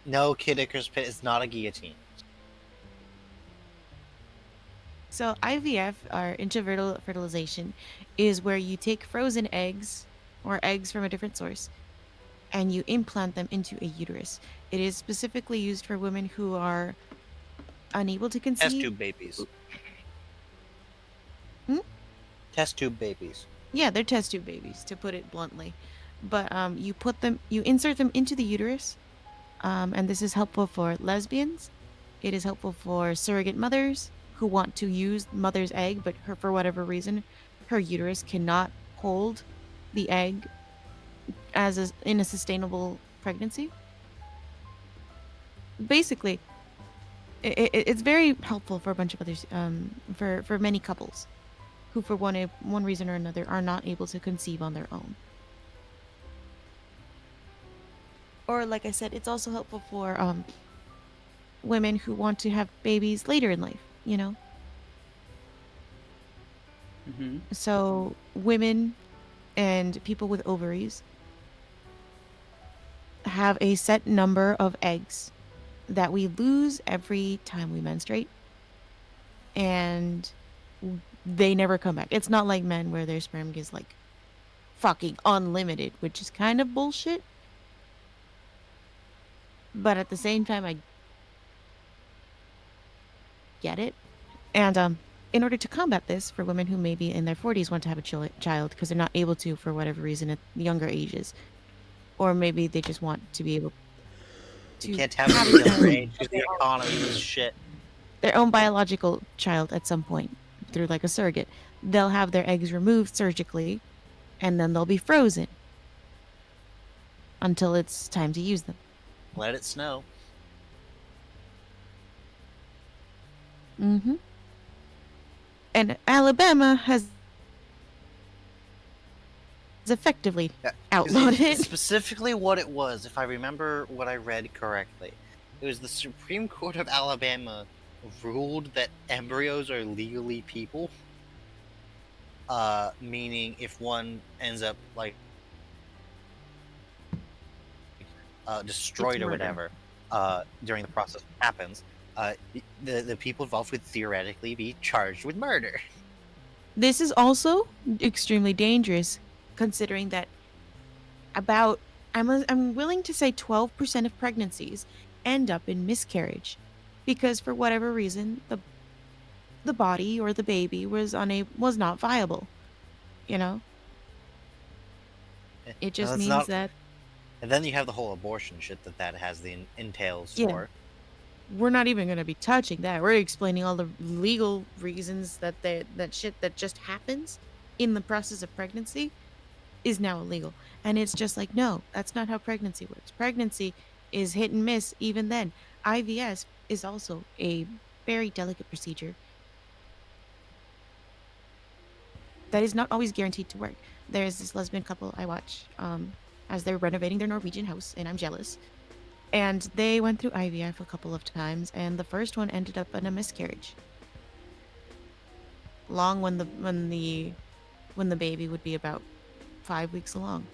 No, Kid Icarus Pit is not a guillotine. So IVF, or intravertebral fertilization, is where you take frozen eggs or eggs from a different source and you implant them into a uterus. It is specifically used for women who are unable to conceive. Test tube babies. Hmm? Test tube babies. Yeah, they're test tube babies, to put it bluntly. But you insert them into the uterus, and this is helpful for lesbians. It is helpful for surrogate mothers who want to use mother's egg, but for whatever reason, her uterus cannot hold the egg in a sustainable pregnancy. Basically, it's very helpful for a bunch of others, for many couples who, for one reason or another, are not able to conceive on their own. Or, like I said, it's also helpful for women who want to have babies later in life, you know? Mm-hmm. So, women and people with ovaries have a set number of eggs that we lose every time we menstruate, and they never come back. It's not like men where their sperm is like fucking unlimited, which is kind of bullshit. But at the same time, I get it. And in order to combat this, for women who maybe in their 40s want to have a child because they're not able to for whatever reason at younger ages, or maybe they just want to be able You to can't have have it a at a younger child age because the economy is shit. their own biological child at some point through like a surrogate. They'll have their eggs removed surgically and then they'll be frozen until it's time to use them. Let it snow. Mm-hmm. And Alabama has effectively Yeah, 'cause outlawed it. Specifically, what it was, if I remember what I read correctly, it was the Supreme Court of Alabama ruled that embryos are legally people. Meaning if one ends up like destroyed or whatever during the process happens, the people involved would theoretically be charged with murder. This is also extremely dangerous, considering that about I'm willing to say 12% of pregnancies end up in miscarriage, because for whatever reason the body or the baby was not viable. You know, it No, just that's means not. that And then you have the whole abortion shit that has the entails yeah, for. we're not even going to be touching that. We're explaining all the legal reasons that shit that just happens in the process of pregnancy is now illegal. And it's just like, no, that's not how pregnancy works. Pregnancy is hit and miss even then. IVS is also a very delicate procedure that is not always guaranteed to work. There's this lesbian couple I watch as they're renovating their Norwegian house, and I'm jealous. And they went through IVF a couple of times, and the first one ended up in a miscarriage. Long when the baby would be about 5 weeks along.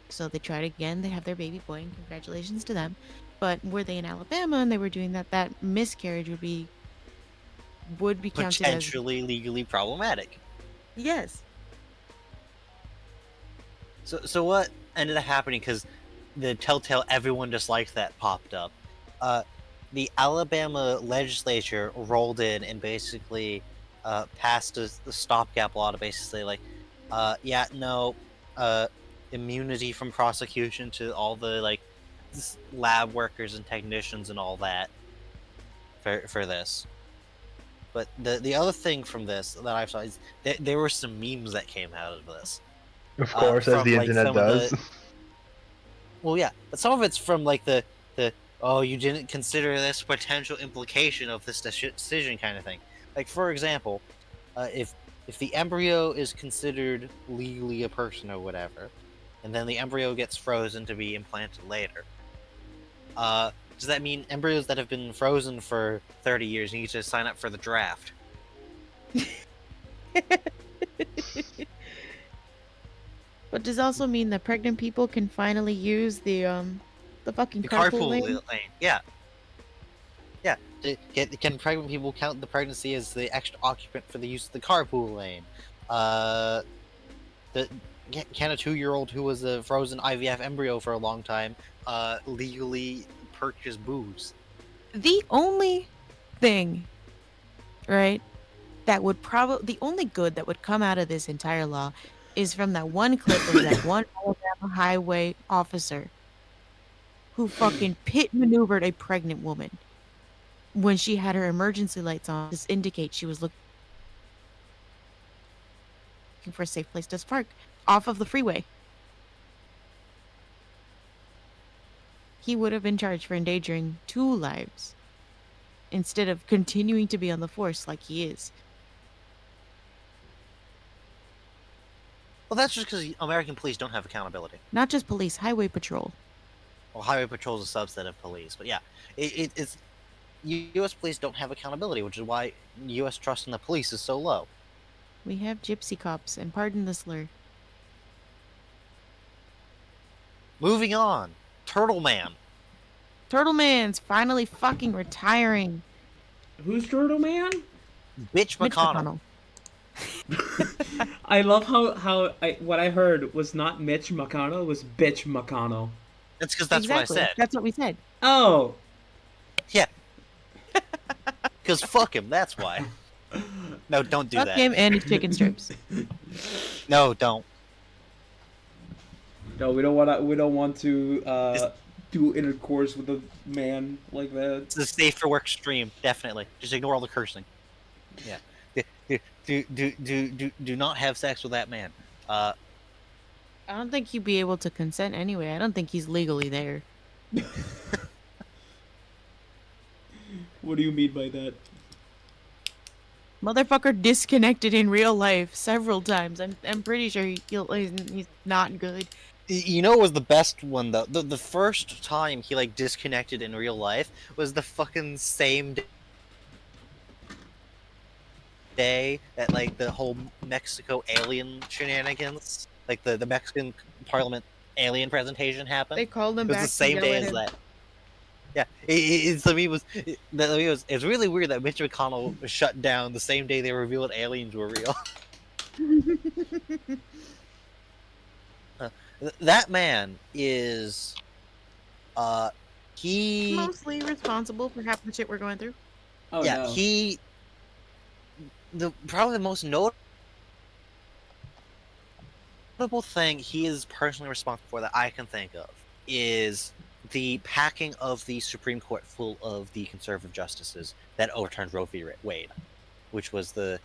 So they tried again. They have their baby boy, and congratulations to them. But were they in Alabama and they were doing that, that miscarriage would be counted as Potentially legally problematic. yes. So what ended up happening, because the telltale everyone disliked that popped up, the Alabama legislature rolled in and basically passed a stopgap law to basically like, immunity from prosecution to all the like lab workers and technicians and all that for this. But the other thing from this that I saw is there were some memes that came out of this. Of course, as From the like internet some does. of the well, yeah, but some of it's from like the oh, you didn't consider this potential implication of this decision kind of thing. Like for example, if the embryo is considered legally a person or whatever, and then the embryo gets frozen to be implanted later, does that mean embryos that have been frozen for 30 years need to sign up for the draft? But does also mean that pregnant people can finally use the fucking The carpool lane? lane, yeah. Yeah, can pregnant people count the pregnancy as the extra occupant for the use of the carpool lane? The, can a 2-year-old who was a frozen IVF embryo for a long time legally purchase booze? The only thing, right, that would probably the only good that would come out of this entire law is from that one clip of that one Alabama highway officer who fucking pit maneuvered a pregnant woman when she had her emergency lights on to indicate she was looking for a safe place to park off of the freeway. He would have been charged for endangering 2 lives instead of continuing to be on the force like he is. Well, that's just because American police don't have accountability. Not just police, highway patrol. Well, highway patrol is a subset of police, but yeah, it's U.S. police don't have accountability, which is why U.S. trust in the police is so low. We have gypsy cops, and pardon the slur. Moving on, Turtle Man. Turtle Man's finally fucking retiring. Who's Turtle Man? Bitch Mitch McConnell. McConnell. I love how what I heard was not Mitch McConnell, it was Bitch McConnell. That's because that's what I Exactly. said. That's what we said. Oh, Yeah. Because fuck him, that's why. No, don't do Fuck that. him and his chicken strips. No, don't. no, we don't want to do intercourse with a man like that. It's a safe for work stream, definitely. Just ignore all the cursing. Yeah. Do not have sex with that man. I don't think he'd be able to consent anyway. I don't think he's legally there. What do you mean by that? Motherfucker disconnected in real life several times. I'm pretty sure he's not good. You know what was the best one though? The first time he like disconnected in real life was the fucking same day that like the whole Mexico alien shenanigans, like the Mexican Parliament alien presentation happened. They called him It was back the same to day yell at as him. that. Yeah, it's really weird that Mitch McConnell was shut down the same day they revealed aliens were real. That man is, he Mostly responsible for half the shit we're going through. Oh yeah no. he probably the most notable thing he is personally responsible for that I can think of is the packing of the Supreme Court full of the conservative justices that overturned Roe v. Wade, which was the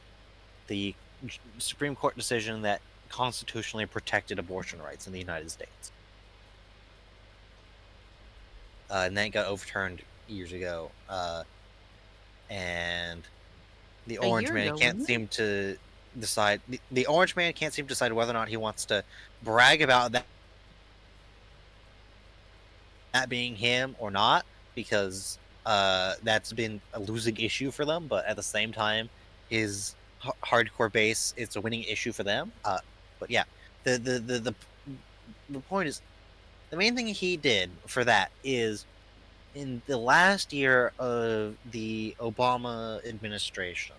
Supreme Court decision that constitutionally protected abortion rights in the United States. And that got overturned years ago. And the A Orange year Man ago, can't wasn't it? seem to decide. The Orange Man can't seem to decide whether or not he wants to brag about that being him or not, because that's been a losing issue for them. But at the same time, his hardcore base, it's a winning issue for them. But yeah, the point is, the main thing he did for that is, in the last year of the Obama administration,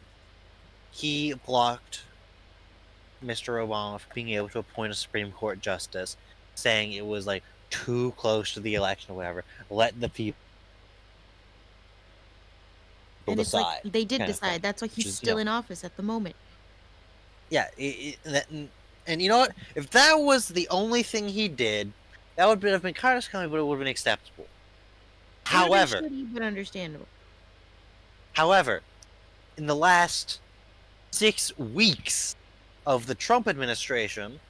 he blocked Mr. Obama from being able to appoint a Supreme Court justice, saying it was like too close to the election or whatever. Let the people And it's like decide. they did kind of thing. decide. That's why Which he's is, still in office at the moment. Yeah, and you know what? If that was the only thing he did, that would have been kind of scummy, but it would have been acceptable. It would have However, been shitty, but understandable. in the last 6 weeks of the Trump administration,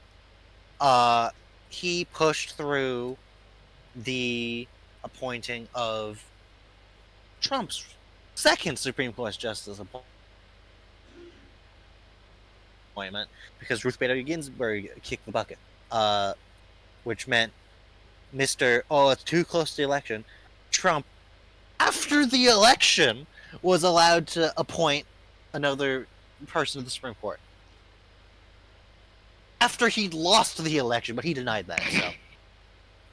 he pushed through the appointing of Trump's second Supreme Court justice appointment, because Ruth Bader Ginsburg kicked the bucket, which meant it's too close to the election. Trump, after the election, was allowed to appoint another person to the Supreme Court. After he'd lost the election, but he denied that, so.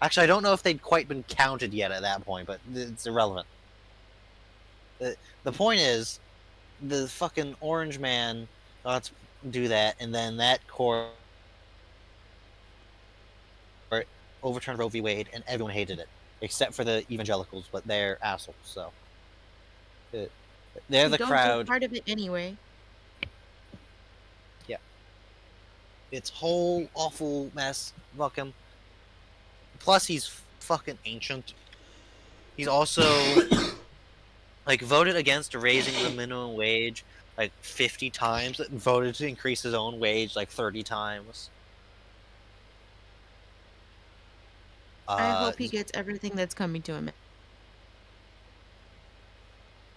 Actually, I don't know if they'd quite been counted yet at that point, but it's irrelevant. The point is, the fucking Orange Man got to do that, and then that court overturned Roe v. Wade, and everyone hated it, except for the evangelicals, but they're assholes, so. They're the Don't crowd. get part of it anyway. Yeah. It's whole awful mess. Fuck him. Plus, he's fucking ancient. He's also like voted against raising the minimum wage like 50 times, and voted to increase his own wage like 30 times. I hope he gets everything that's coming to him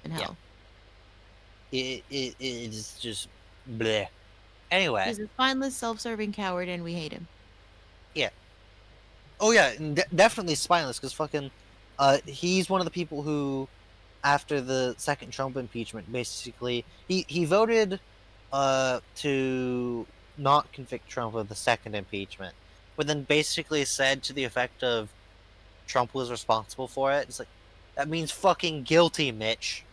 in hell. It is just bleh. Anyway. He's a spineless, self-serving coward, and we hate him. Yeah. Oh yeah, definitely spineless, because fucking, he's one of the people who, after the second Trump impeachment, basically, he voted, to not convict Trump of the second impeachment, but then basically said to the effect of, Trump was responsible for it. It's like, That means fucking guilty, Mitch.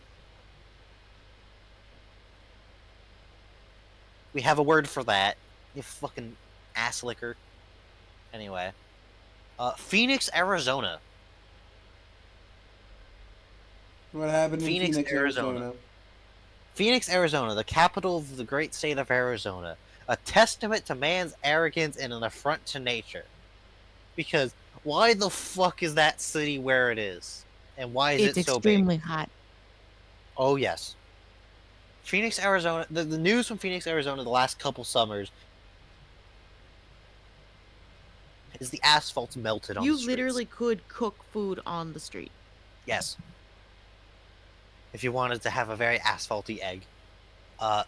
We have a word for that. You fucking ass licker. Anyway. Phoenix, Arizona. What happened in Phoenix, Phoenix, Arizona. Arizona? Phoenix, Arizona, the capital of the great state of Arizona. A testament to man's arrogance and an affront to nature. Because why the fuck is that city where it is? And why is It's it so big? extremely hot. Oh, yes. Phoenix, Arizona, the news from Phoenix, Arizona the last couple summers is the asphalt's melted on You the streets. literally could cook food on the street. Yes. If you wanted to have a very asphalty egg. I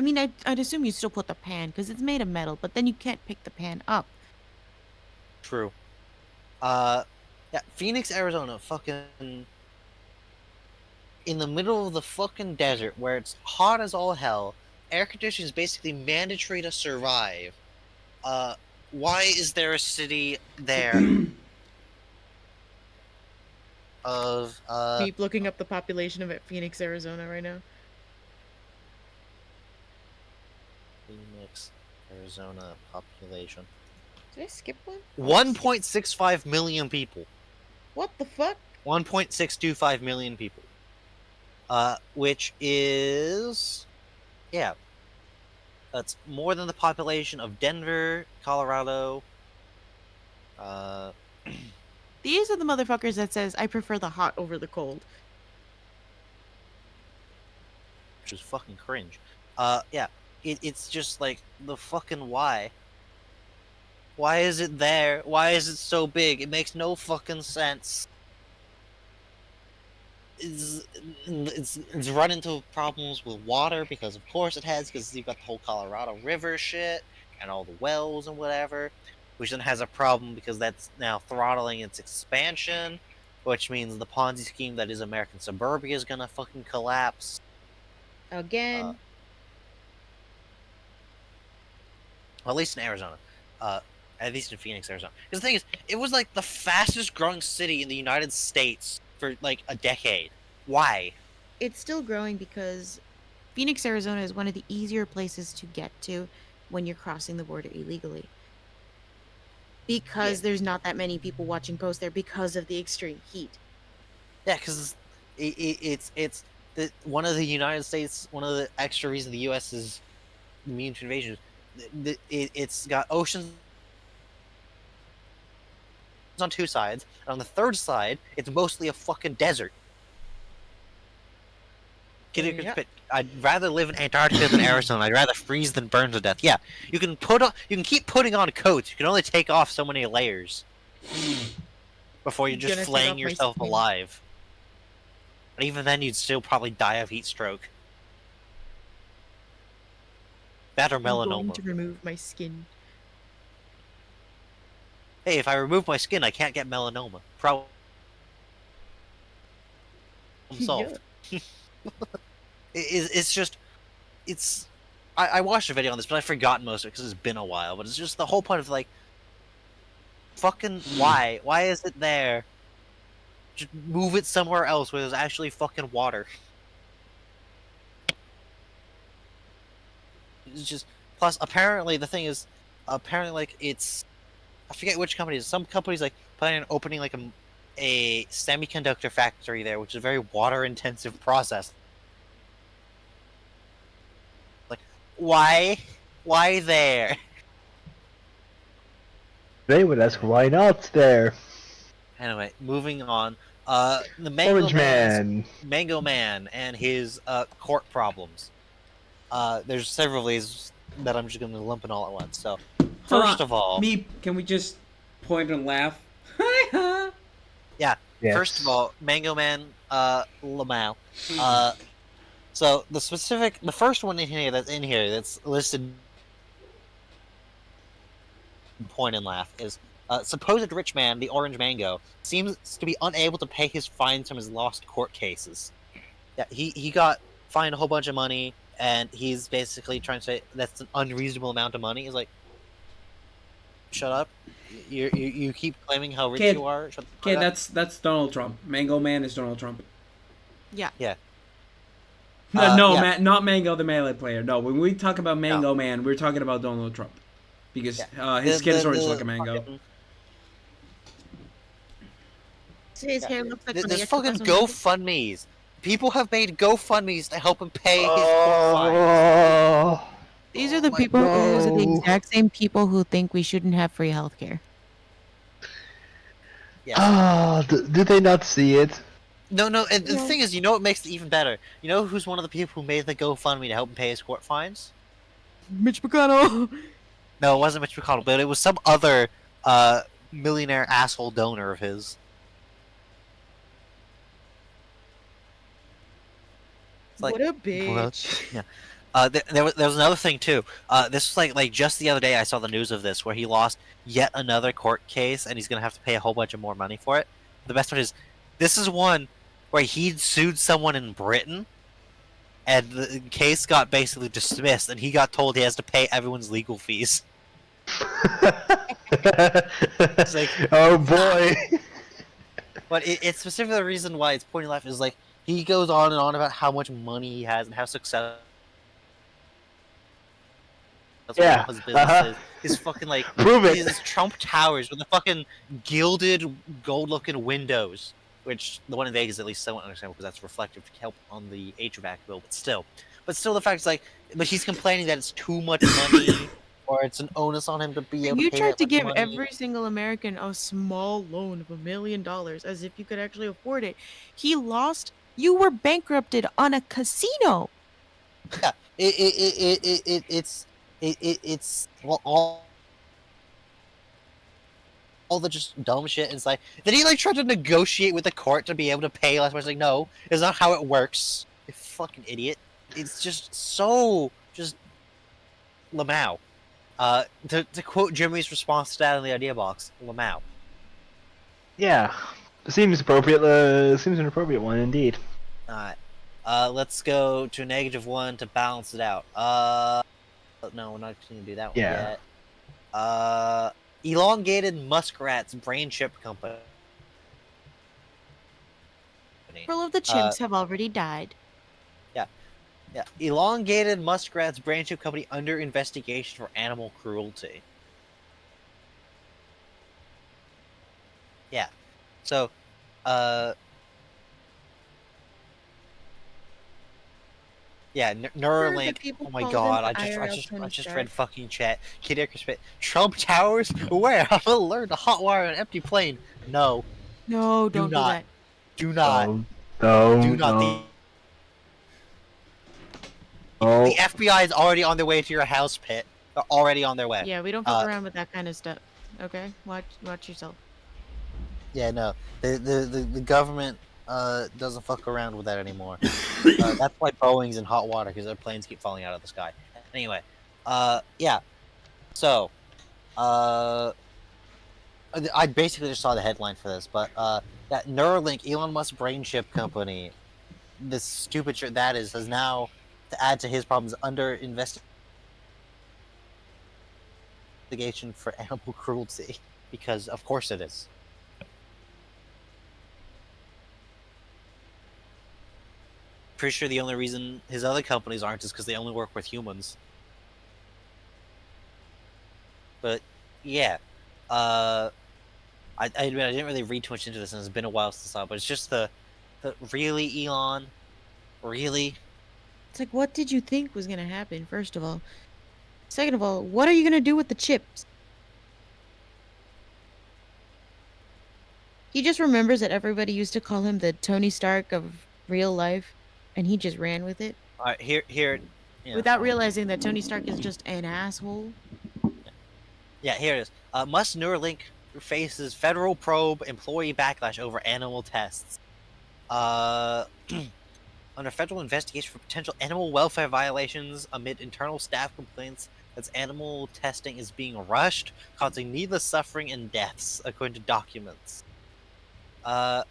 mean, I'd assume you still put the pan because it's made of metal, but then you can't pick the pan up. True. Yeah, Phoenix, Arizona, fucking in the middle of the fucking desert where it's hot as all hell. Air conditioning is basically mandatory to survive. Why is there a city there of Keep looking up the population of Phoenix, Arizona right now. Phoenix, Arizona population? Did I skip one? 1.65 million people. What the fuck? 1.625 million people. Which is, yeah, that's more than the population of Denver, Colorado. These are the motherfuckers that says I prefer the hot over the cold. Which is fucking cringe. Yeah, it's just like the fucking why. Why is it there? Why is it so big? It makes no fucking sense. It's run into problems with water because of course it has, because you've got the whole Colorado River shit and all the wells and whatever, which then has a problem because that's now throttling its expansion, which means the Ponzi scheme that is American suburbia is gonna fucking collapse. Again. Well, at least in Arizona. At least in Phoenix, Arizona. Because the thing is, it was like the fastest growing city in the United States for like a decade. Why? It's still growing because Phoenix, Arizona is one of the easier places to get to when you're crossing the border illegally. Because there's not that many people watching posts there because of the extreme heat. Yeah, because it's one of the United States, one of the extra reasons the U.S. is immune to invasion. It's got oceans on two sides, and on the third side, it's mostly a fucking desert. Yeah. I'd rather live in Antarctica than Arizona. I'd rather freeze than burn to death. Yeah, you can keep putting on coats. You can only take off so many layers before you're just Gonna take flaying off my yourself skin. alive. But even then, you'd still probably die of heat stroke. That or I'm going melanoma. to remove my skin. Hey, if I remove my skin, I can't get melanoma. Problem solved. It's just, it's. I watched a video on this, but I've forgotten most of it because it's been a while. But it's just the whole point of like, fucking why? Why is it there? Just move it somewhere else where there's actually fucking water. It's just, plus apparently the thing is, apparently like it's, I forget which company. Some companies like planning on opening like a semiconductor factory there, which is a very water intensive process. Like, why? Why there? They would ask why not there. Anyway, moving on. The Orange Man. Mango Man and his court problems. There's several of these that I'm just going to lump in all at once. So, first of all, can we just point and laugh? yeah. Yes. First of all, Mango Man, Lamau. So the first one in here that's listed. Point and laugh is supposed rich man, the Orange Mango, seems to be unable to pay his fines from his lost court cases. Yeah, he got fined a whole bunch of money, and he's basically trying to say that's an unreasonable amount of money. He's like, Shut up. You keep claiming how rich Okay, you are. Shut the okay, fuck up. that's Donald Trump. Mango Man is Donald Trump. Yeah. Yeah. No, Yeah. not Mango the Melee player. No, when we talk about No. Mango Man, we're talking about Donald Trump because Yeah. his skin sort of looks like The a mango. fucking, His yeah. hair looks like There's cuando ya fucking chupas un mango. GoFundmes. People have made GoFundmes to help him pay his court fines. Oh, These are Oh the my people. These are the no. exact same people who think we shouldn't have free healthcare. Yes. Ah, do they not see it? No, and the Yeah. thing is, you know what makes it even better? You know who's one of the people who made the GoFundMe to help him pay his court fines? Mitch McConnell. No, it wasn't Mitch McConnell, but it was some other uh millionaire asshole donor of his. It's like, What a what? bitch. Yeah. There was another thing too. This was like just the other day I saw the news of this where he lost yet another court case and he's gonna have to pay a whole bunch of more money for it. The best part is, this is one where he'd sued someone in Britain and the case got basically dismissed and he got told he has to pay everyone's legal fees. It's like, Oh boy. but it's specifically the reason why it's pointing life is like he goes on and on about how much money he has and how successful Yeah. his business is. His fucking like Prove it. his Trump Towers with the fucking gilded gold-looking windows, which the one in Vegas is at least somewhat understandable because that's reflective to help on the HVAC bill. But still, the fact is like, but he's complaining that it's too much money or it's an onus on him to be able You to pay tried that to much give money. every single American a small loan of $1 million as if you could actually afford it. He lost. You were bankrupted on a casino. Yeah, it's well, all the just dumb shit. It's like, then he like tried to negotiate with the court to be able to pay less. I was like, no, it's not how it works. You fucking idiot. It's just so just Lamau. To quote Jimmy's response to that in the idea box, Lamau. Yeah. Seems appropriate. Seems an appropriate one indeed. Alright. Let's go to -1 to balance it out. No, we're not going to do that one Yeah. yet. Elongated Muskrat's brain chip company. Several of the chimps have already died. Yeah, Elongated Muskrat's brain chip company under investigation for animal cruelty. Yeah. So, yeah, Neuralink. people Oh my called god, him I IRL just Tony read Stark. fucking chat. Kid Eric spit. Trump Towers? Where? I'm gonna learn to hotwire an empty plane. No, No, do don't do not. that. Do not. Do No. not. No. The FBI is already on their way to your house, Pit. They're already on their way. Yeah, we don't fuck around with that kind of stuff. Okay, watch yourself. Yeah, no. The government doesn't fuck around with that anymore. That's why Boeing's in hot water because their planes keep falling out of the sky. Anyway, yeah. So, I basically just saw the headline for this, but that Neuralink, Elon Musk's brain chip company, this stupid shit that is, has now, to add to his problems, under investigation for animal cruelty, because of course it is. Pretty sure the only reason his other companies aren't is because they only work with humans. But yeah, I admit I didn't really read too much into this, and it's been a while since I saw it. But it's just the really, Elon, really. It's like, what did you think was gonna happen? First of all, second of all, what are you gonna do with the chips? He just remembers that everybody used to call him the Tony Stark of real life, and he just ran with it All right, here, yeah, without realizing that Tony Stark is just an asshole. yeah, here it is. Musk Neuralink faces federal probe employee backlash over animal tests. Under federal investigation for potential animal welfare violations amid internal staff complaints that animal testing is being rushed, causing needless suffering and deaths, according to documents. Blah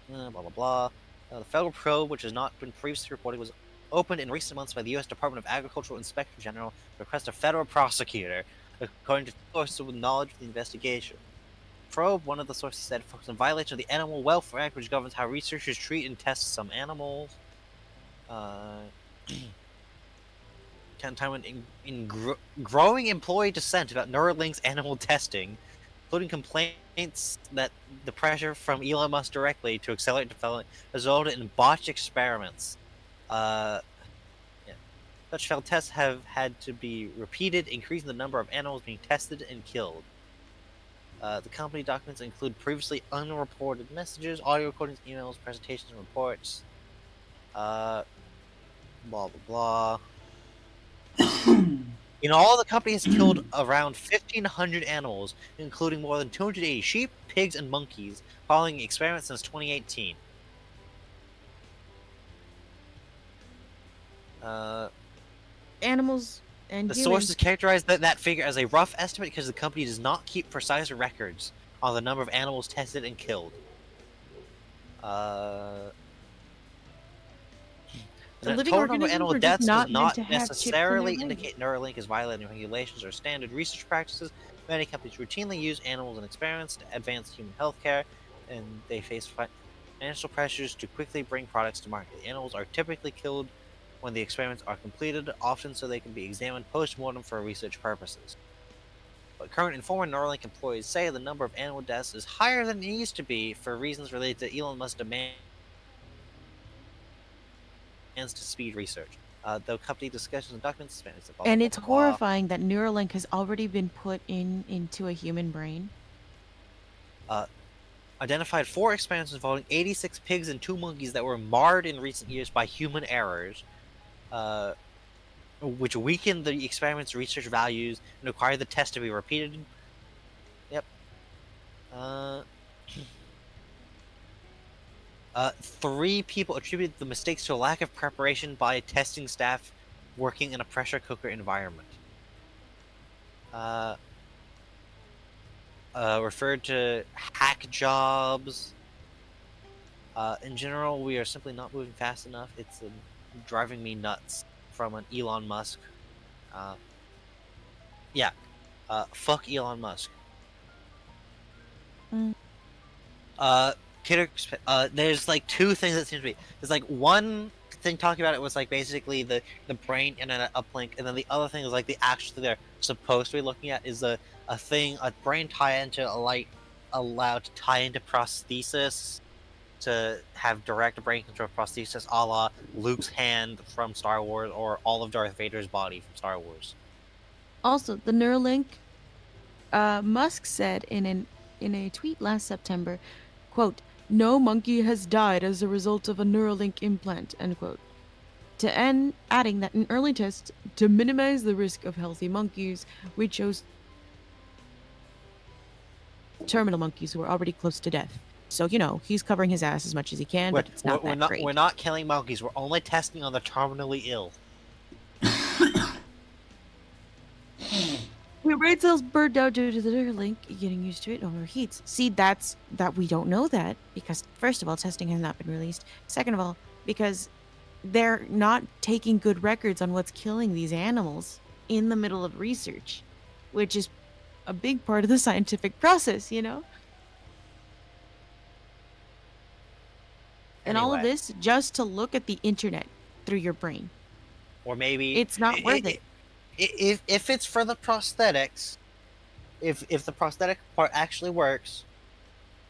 blah blah. The federal probe, which has not been previously reported, was opened in recent months by the U.S. Department of Agricultural Inspector General at the request of federal prosecutor, according to sources with knowledge of the investigation. Probe, one of the sources said, focused on violation of the Animal Welfare Act, which governs how researchers treat and test some animals. Time in growing employee dissent about Neuralink's animal testing, including complaints that the pressure from Elon Musk directly to accelerate development resulted in botched experiments. Yeah. Such failed tests have had to be repeated, increasing the number of animals being tested and killed. The company documents include previously unreported messages, audio recordings, emails, presentations, and reports. Blah blah blah. In all, the company has killed around 1,500 animals, including more than 280 sheep, pigs, and monkeys, following experiments since 2018. Animals and The humans. sources characterized that figure as a rough estimate because the company does not keep precise records on the number of animals tested and killed. The The living total number of organisms animal were just deaths does not meant not to have chips in necessarily their brains. indicate Neuralink is violating regulations or standard research practices. Many companies routinely use animals in experiments to advance human healthcare, and they face financial pressures to quickly bring products to market. The animals are typically killed when the experiments are completed, often so they can be examined post-mortem for research purposes. But current and former Neuralink employees say the number of animal deaths is higher than it needs to be for reasons related to Elon Musk's demands to speed research. Though company discussions and documents, blah, blah, And blah, it's blah, blah. horrifying that Neuralink has already been put into a human brain. Identified 4 experiments involving 86 pigs and 2 monkeys that were marred in recent years by human errors, which weakened the experiment's research values and required the test to be repeated. Yep. 3 people attributed the mistakes to a lack of preparation by testing staff working in a pressure cooker environment. Referred to hack jobs. In general, we are simply not moving fast enough. It's driving me nuts from an Elon Musk. Yeah. Fuck Elon Musk. Mm. There's like 2 things that seem to be. There's like one thing talking about it was like basically the brain internet uplink, and then the other thing is like the actual thing they're supposed to be looking at is a brain tie into allowed to tie into prosthesis to have direct brain control prosthesis, a la Luke's hand from Star Wars or all of Darth Vader's body from Star Wars. Also, the Neuralink, Musk said in a tweet last September, quote, "No monkey has died as a result of a Neuralink implant," end quote. Adding that in early tests, to minimize the risk of healthy monkeys, we chose terminal monkeys who were already close to death. So, he's covering his ass as much as he can, but it's not that great. We're not killing monkeys. We're only testing on the terminally ill. Your brain cells burned out due to the Neuralink. Getting used to it overheats. See, that we don't know that because, first of all, testing has not been released. Second of all, because they're not taking good records on what's killing these animals in the middle of research, which is a big part of the scientific process, And all of Anyway. this just to look at the internet through your brain. Or maybe It's not worth it. If it's for the prosthetics, if the prosthetic part actually works,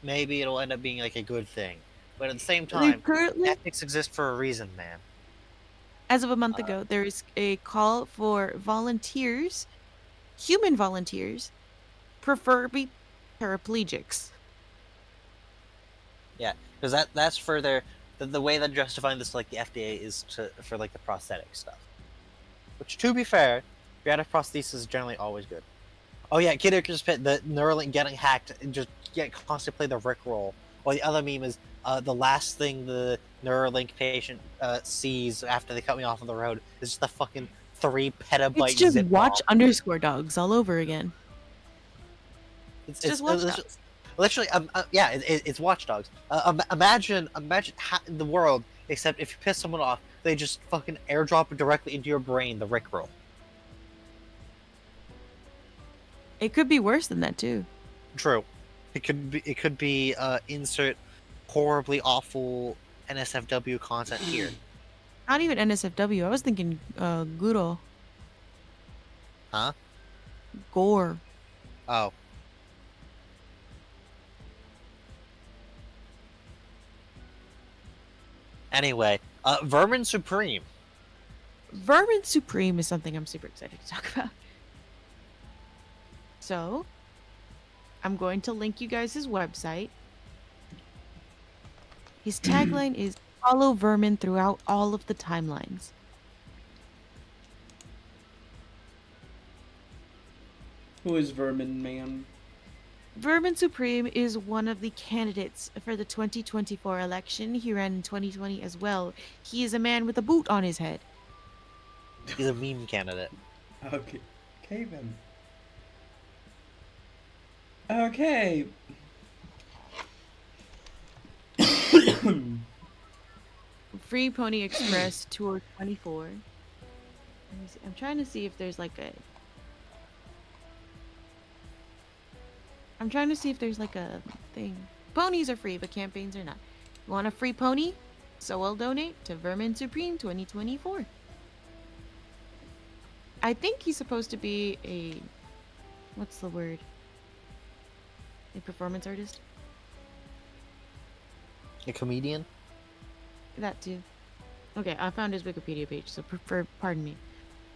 maybe it'll end up being like a good thing. But at the same time, Currently, ethics exist for a reason, man. as of a month ago, there is a call for volunteers, human volunteers, preferably paraplegics. Yeah, because that's for the way that justifying this like the FDA is for like the prosthetic stuff. Which, to be fair, creative prosthesis is generally always good. Oh yeah, Kid just put the Neuralink getting hacked and just constantly play the Rickroll. Or the other meme is the last thing the Neuralink patient sees after they cut me off on the road is just the fucking 3 petabyte It's just zip watch bomb. _dogs all over again. It's just Watch Dogs. Literally, it's Watch Dogs. Imagine the world, except if you piss someone off, they just fucking airdrop it directly into your brain, the Rickroll. It could be worse than that too. True. It could be insert horribly awful NSFW content here. Not even NSFW. I was thinking Guro. Huh? Gore. Oh. Anyway, Vermin Supreme. Vermin Supreme is something I'm super excited to talk about. So, I'm going to link you guys his website. His tagline is follow Vermin throughout all of the timelines. Who is Vermin Man? Vermin Supreme is one of the candidates for the 2024 election. He ran in 2020 as well. He is a man with a boot on his head. He's a meme candidate. Okay. Okay then. Okay. Free Pony Express Tour 24. Let me see. I'm trying to see if there's like a... I'm trying to see if there's like a thing. Ponies are free, but campaigns are not. You want a free pony? So I'll donate to Vermin Supreme 2024. I think he's supposed to be a... What's the word? A performance artist? A comedian? That too. Okay, I found his Wikipedia page, so pardon me.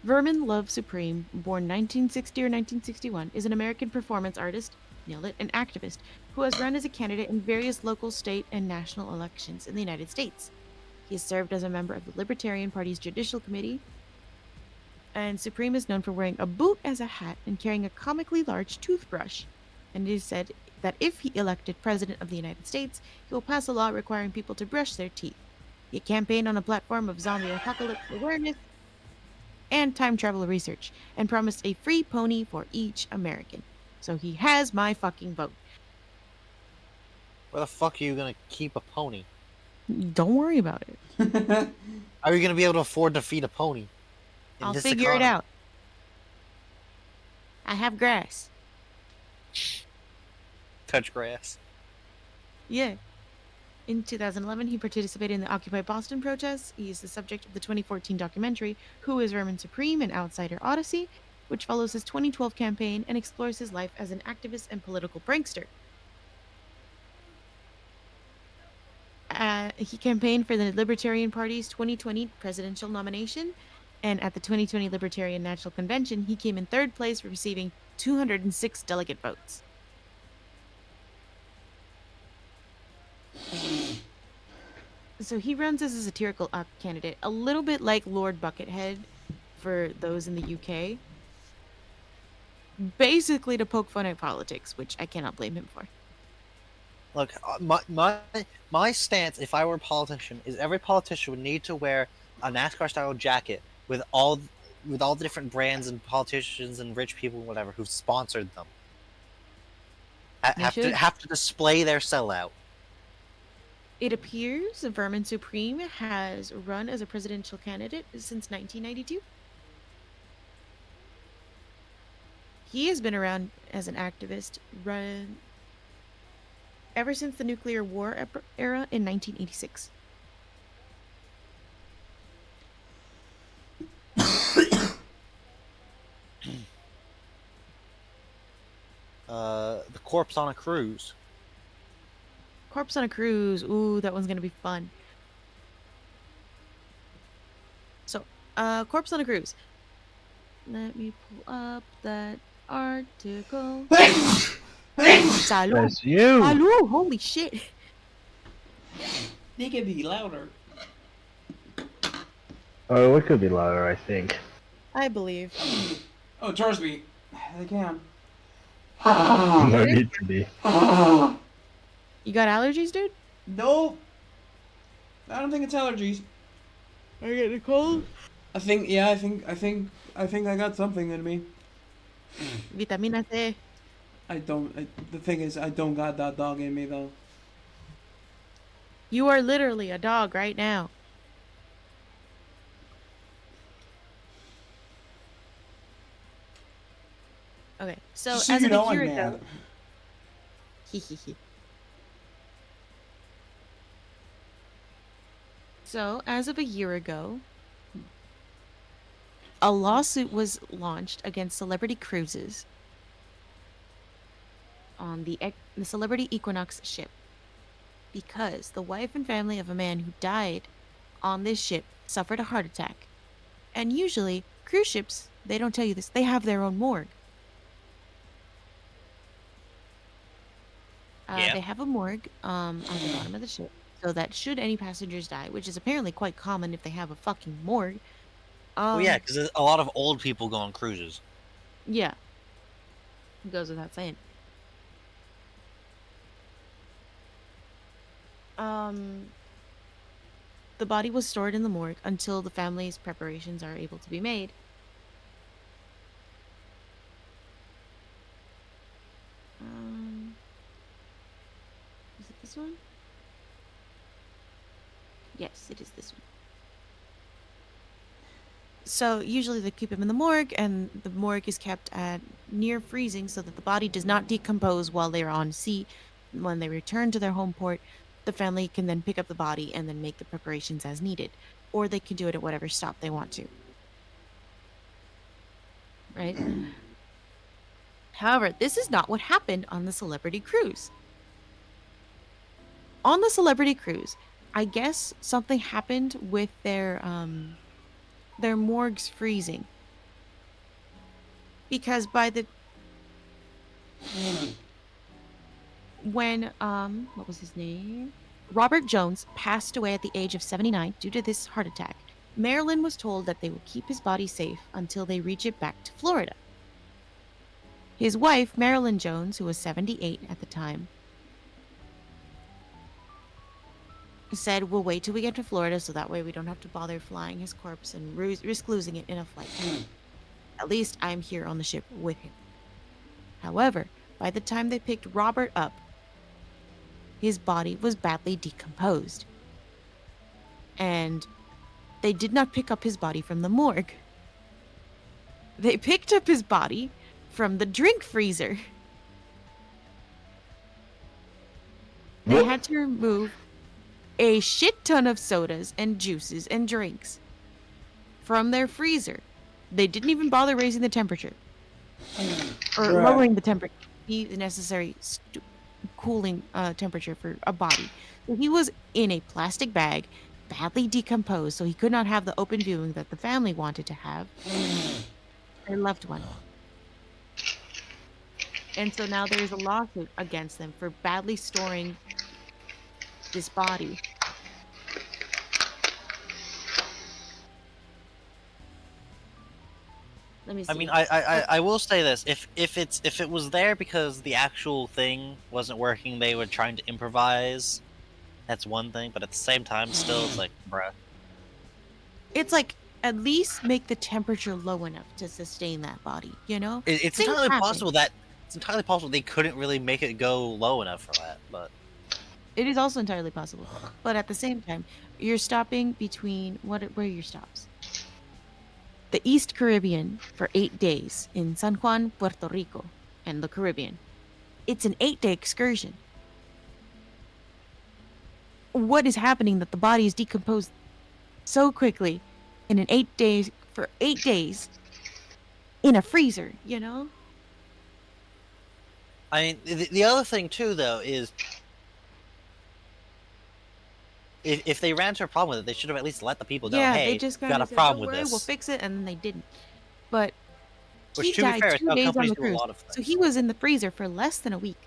Vermin Love Supreme, born 1960 or 1961, is an American performance artist, nailed it, an activist, who has run as a candidate in various local, state, and national elections in the United States. He has served as a member of the Libertarian Party's Judicial Committee, and Supreme is known for wearing a boot as a hat and carrying a comically large toothbrush. And it is said that if he elected President of the United States, he will pass a law requiring people to brush their teeth. He campaigned on a platform of zombie apocalypse awareness and time travel research, and promised a free pony for each American. So he has my fucking vote. Where the fuck are you gonna keep a pony? Don't worry about it. Are you gonna be able to afford to feed a pony? In I'll this figure it economy? out. I have grass. Touch grass. Yeah. In 2011, he participated in the Occupy Boston protests. He is the subject of the 2014 documentary Who is Vermin Supreme? An Outsider Odyssey, which follows his 2012 campaign and explores his life as an activist and political prankster. He campaigned for the Libertarian Party's 2020 presidential nomination, and at the 2020 Libertarian National Convention, he came in third place, receiving 206 delegate votes. So he runs as a satirical up candidate, a little bit like Lord Buckethead for those in the UK. Basically to poke fun at politics, which I cannot blame him for. Look, my stance, if I were a politician, is every politician would need to wear a NASCAR-style jacket with all the different brands and politicians and rich people and whatever who've sponsored them. Have to display their sellout. It appears Vermin Supreme has run as a presidential candidate since 1992. He has been around as an activist ever since the nuclear war era in 1986. The Corpse on a Cruise. Corpse on a Cruise. Ooh, that one's gonna be fun. So, Corpse on a Cruise. Let me pull up that article. Salud. That's you. Salud. Holy shit. They can be louder. Oh, it could be louder, I think. I believe. Oh, trust me, they can. No need to be. You got allergies, dude? Nope. I don't think it's allergies. Are you getting a cold? I think I got something in me. Vitamina C. The thing is, I don't got that dog in me though. You are literally a dog right now. Okay, so Just so as you of a know, year I'm ago, mad. so as of a year ago, a lawsuit was launched against Celebrity Cruises on the Celebrity Equinox ship because the wife and family of a man who died on this ship suffered a heart attack. And usually, cruise ships, they don't tell you this, they have their own morgue. Yeah. They have a morgue on the bottom of the ship, so that should any passengers die, which is apparently quite common if they have a fucking morgue. Well, yeah, Um, because a lot of old people go on cruises. yeah, goes without saying. Um, the body was stored in the morgue until the family's preparations are able to be made. Um, is it this one? Yes, it is this one. So usually they keep him in the morgue, and the morgue is kept at near freezing so that the body does not decompose while they're on sea. When they return to their home port, the family can then pick up the body and then make the preparations as needed, or they can do it at whatever stop they want to. Right? However, this is not what happened on the Celebrity Cruise. On the Celebrity Cruise, I guess something happened with their morgues freezing because by the when what was his name? Robert Jones passed away at the age of 79 due to this heart attack. Marilyn was told that they would keep his body safe until they reach it back to Florida. His wife, Marilyn Jones, who was 78 at the time, said, "We'll wait till we get to Florida so that way we don't have to bother flying his corpse and risk losing it in a flight. At least I'm here on the ship with him." However, by the time they picked Robert up, his body was badly decomposed. And they did not pick up his body from the morgue. They picked up his body from the drink freezer. They What? had to remove a shit ton of sodas and juices and drinks from their freezer. They didn't even bother raising the temperature or Bruh. lowering the temperature, the necessary cooling temperature for a body. So he was in a plastic bag, badly decomposed, so he could not have the open viewing that the family wanted to have. Their loved one. And so now there is a lawsuit against them for badly storing this body. Let me I mean, see. I will say this: if it was there because the actual thing wasn't working, they were trying to improvise. That's one thing, but at the same time, still, it's like, bruh. It's like at least make the temperature low enough to sustain that body, you know? It's Things entirely happen. possible that they couldn't really make it go low enough for that. But It is also entirely possible. But at the same time, you're stopping between where are your stops? The East Caribbean for 8 days in San Juan, Puerto Rico, and the Caribbean. It's an 8-day excursion. What is happening that the body is decomposed so quickly in an 8 days for 8 days in a freezer, you know? I mean, the other thing too, though, is if they ran into a problem with it, they should have at least let the people know, Yeah, they hey, just we kind got a of said, problem "Don't with worry, we'll this. fix it," and then they didn't. But he Which, to be died fair, is 2 how days on companies the do a cruise, lot of so things. he was in the freezer for less than a week.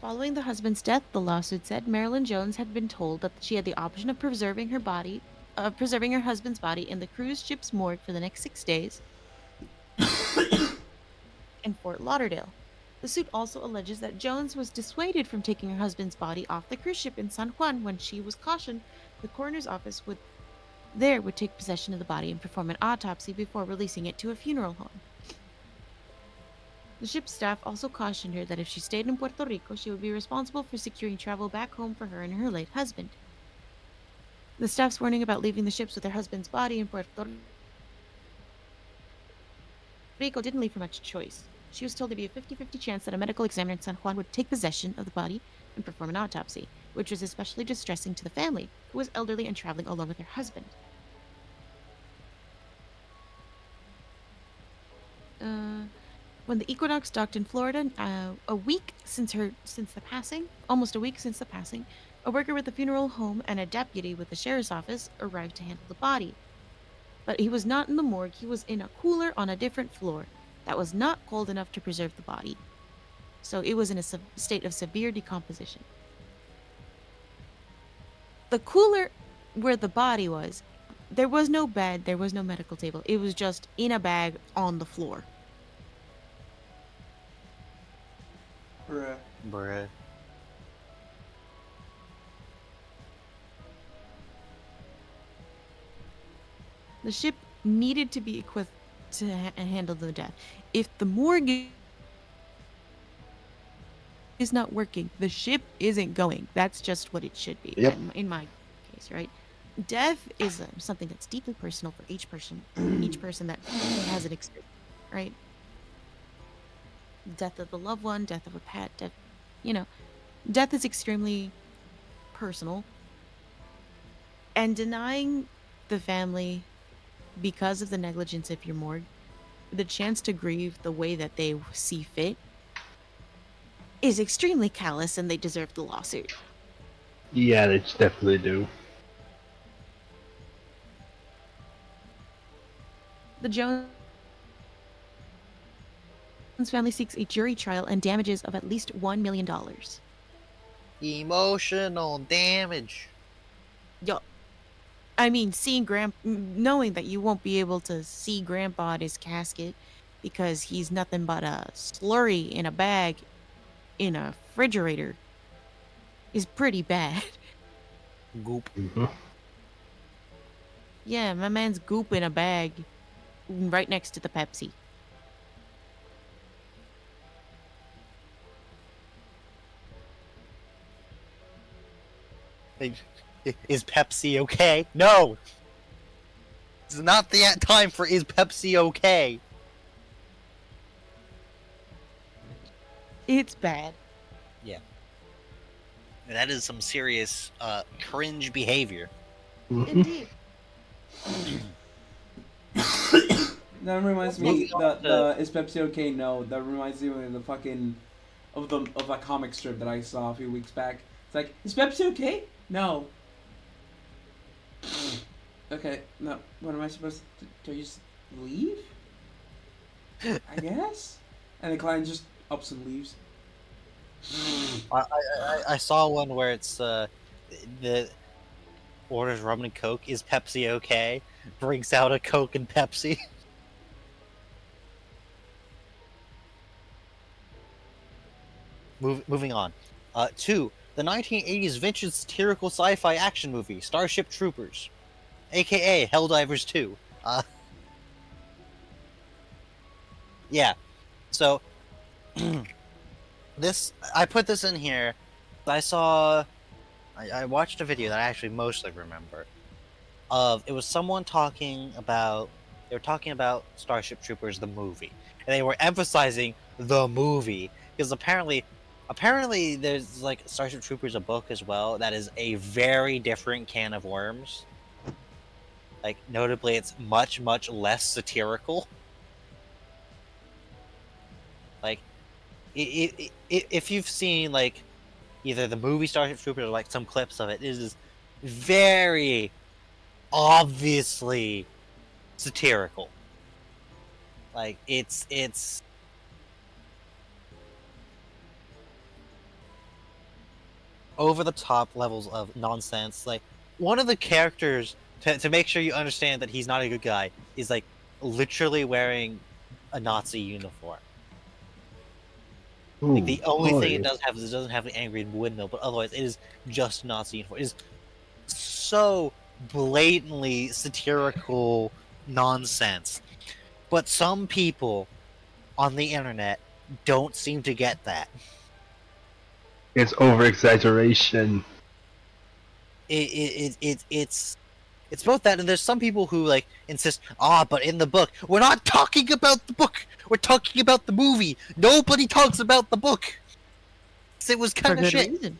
Following the husband's death, the lawsuit said Marilyn Jones had been told that she had the option of preserving her husband's body in the cruise ship's morgue for the next 6 days in Fort Lauderdale. The suit also alleges that Jones was dissuaded from taking her husband's body off the cruise ship in San Juan when she was cautioned the coroner's office would take possession of the body and perform an autopsy before releasing it to a funeral home. The ship's staff also cautioned her that if she stayed in Puerto Rico, she would be responsible for securing travel back home for her and her late husband. The staff's warning about leaving the ships with her husband's body in Puerto Rico didn't leave her much choice. She was told there'd be a 50-50 chance that a medical examiner in San Juan would take possession of the body and perform an autopsy, which was especially distressing to the family, who was elderly and traveling alone with her husband. When the Equinox docked in Florida, almost a week since the passing, a worker with the funeral home and a deputy with the sheriff's office arrived to handle the body. But he was not in the morgue, he was in a cooler on a different floor that was not cold enough to preserve the body. So it was in a state of severe decomposition. The cooler where the body was, there was no bed, there was no medical table. It was just in a bag on the floor. Bruh. The ship needed to be equipped to handle the death. If the morgue is not working, the ship isn't going. That's just what it should be. Yep. In my case, right? Death is something that's deeply personal for each person that has an experience, right? Death of a loved one, death of a pet, death is extremely personal. And denying the family, because of the negligence of your morgue, the chance to grieve the way that they see fit is extremely callous, and they deserve the lawsuit. Yeah, they definitely do. The Jones family seeks a jury trial and damages of at least $1 million. Emotional damage. Yo, I mean, knowing that you won't be able to see Grandpa at his casket because he's nothing but a slurry in a bag in a refrigerator is pretty bad. Goop. Mm-hmm. Yeah, my man's goop in a bag right next to the Pepsi. Is Pepsi okay? No! It's not the time for is Pepsi okay? It's bad. Yeah. That is some serious cringe behavior. Mm-hmm. Indeed. That reminds me, Moving on the is Pepsi okay? No, that reminds me of the fucking of a comic strip that I saw a few weeks back. It's like, is Pepsi okay? No. Okay, no. What am I supposed to do? I just leave? I guess. And the client just ups and leaves. I saw one where it's the orders rum and coke. Is Pepsi okay? Brings out a Coke and Pepsi. Moving on. 2. The 1980s vintage satirical sci-fi action movie Starship Troopers, aka Helldivers 2. Yeah. So I put this in here. I watched a video that I actually mostly remember. It was someone talking about Starship Troopers the movie, and they were emphasizing the movie because apparently there's like Starship Troopers a book as well that is a very different can of worms. Like notably, it's much less satirical. Like if you've seen like either the movie Starship Troopers or like some clips of it, it is very obviously satirical. Like it's over the top levels of nonsense. Like one of the characters to make sure you understand that he's not a good guy is like literally wearing a Nazi uniform. Ooh, Like the only thing it boy. does have is it doesn't have an angry windmill, but otherwise it is just Nazi uniform. It is so blatantly satirical nonsense. But some people on the internet don't seem to get that. It's over exaggeration. it's both that, and there's some people who like insist, but in the book, we're not talking about the book. We're talking about the movie. Nobody talks about the book. It was For kind of good shit. reason.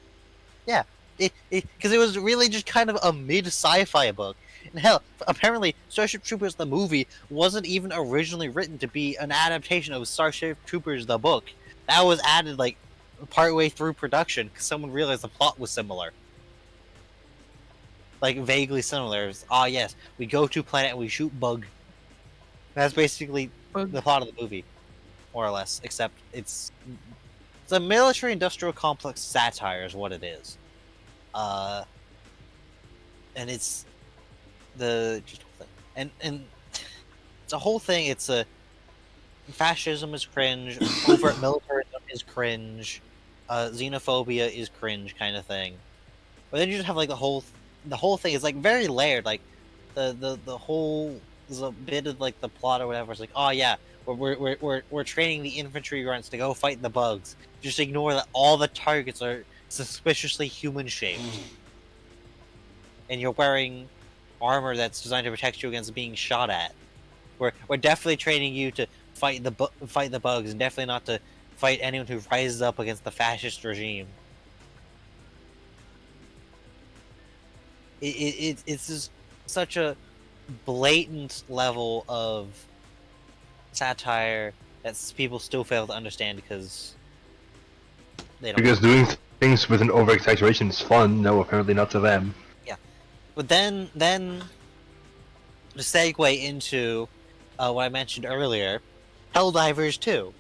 Yeah, because it was really just kind of a mid-sci-fi book. And hell, apparently, Starship Troopers the movie wasn't even originally written to be an adaptation of Starship Troopers the book. That was added like partway through production because someone realized the plot was similar, like vaguely similar. Yes, we go to planet and we shoot bug. That's basically Bug. the plot of the movie, more or less. Except it's a military-industrial complex satire, is what it is. And it's the just whole thing, and it's a whole thing. It's a fascism is cringe, overt militarism is cringe, xenophobia is cringe, kind of thing. But then you just have like the whole thing is like very layered. Like the whole there's a bit of like the plot or whatever. It's like, oh yeah, we're training the infantry grunts to go fight the bugs. Just ignore that all the targets are suspiciously human shaped, and you're wearing armor that's designed to protect you against being shot at. We're definitely training you to fight the bugs, and definitely not to fight anyone who rises up against the fascist regime. It's just such a blatant level of satire that people still fail to understand because they don't. Because doing things with an over exaggeration is fun. No, apparently not to them. Yeah, but then to segue into what I mentioned earlier, Helldivers 2,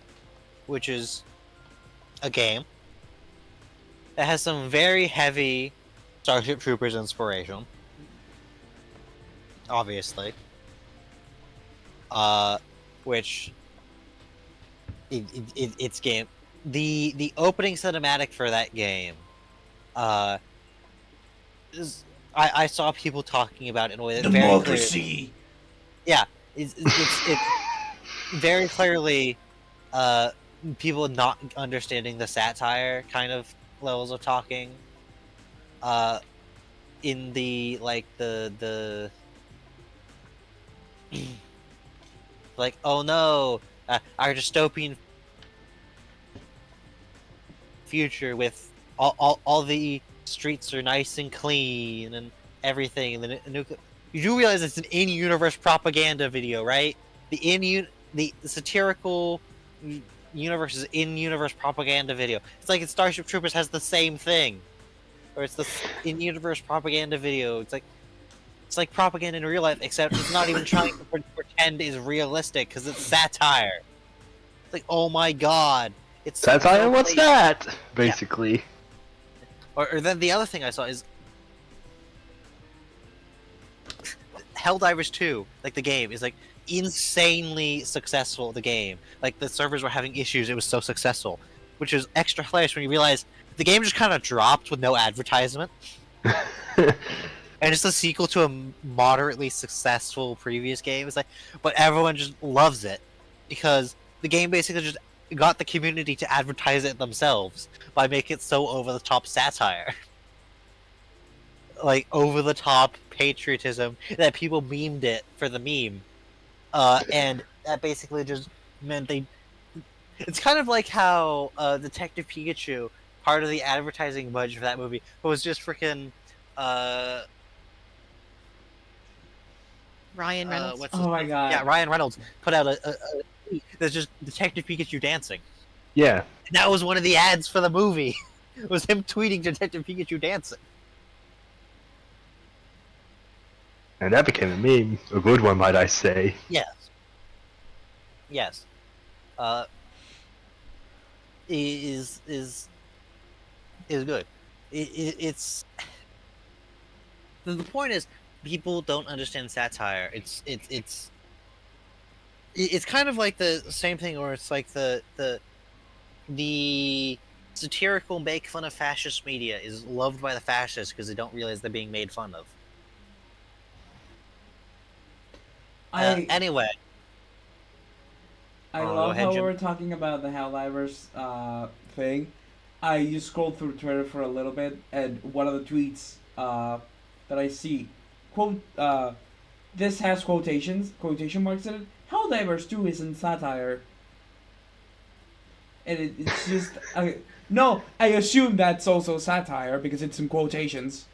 which is a game that has some very heavy Starship Troopers inspiration, obviously. Which it's game. The opening cinematic for that game, I saw people talking about it in a way that very clearly. Yeah, it's very clearly people not understanding the satire kind of levels of talking. In the like the like, oh no, our dystopian future with all the streets are nice and clean and everything, and you do realize it's an in-universe propaganda video, right? The satirical universe is in-universe propaganda video. It's like Starship Troopers has the same thing, or it's the in-universe propaganda video. It's like propaganda in real life, except it's not even trying to pretend is realistic because it's satire. It's like, oh my god, it's Satire? so What's blatant. that? Basically. Or then the other thing I saw is Helldivers 2, like the game, is like insanely successful. The game, like the servers were having issues, it was so successful, which is extra hilarious when you realize the game just kind of dropped with no advertisement. And it's a sequel to a moderately successful previous game. It's like, but everyone just loves it because the game basically just got the community to advertise it themselves by making it so over the top satire, like over the top patriotism that people memed it for the meme, and that basically just meant they. It's kind of like how Detective Pikachu, part of the advertising budget for that movie, was just freaking. Ryan Reynolds. What's his Oh my name? god. Yeah, Ryan Reynolds put out a tweet that's just Detective Pikachu dancing. Yeah. And that was one of the ads for the movie. It was him tweeting Detective Pikachu dancing. And that became a meme. A good one, might I say. Yes. Yes. Is good. It's the point is people don't understand satire. It's kind of like the same thing, or it's like the satirical make fun of fascist media is loved by the fascists because they don't realize they're being made fun of. Anyway, I go love ahead, how Jim. we were talking about the Helldivers thing. I just scrolled through Twitter for a little bit, and one of the tweets that I see. Quote. This has quotation marks in it. Helldivers 2 isn't satire, and it's just no. I assume that's also satire because it's in quotations.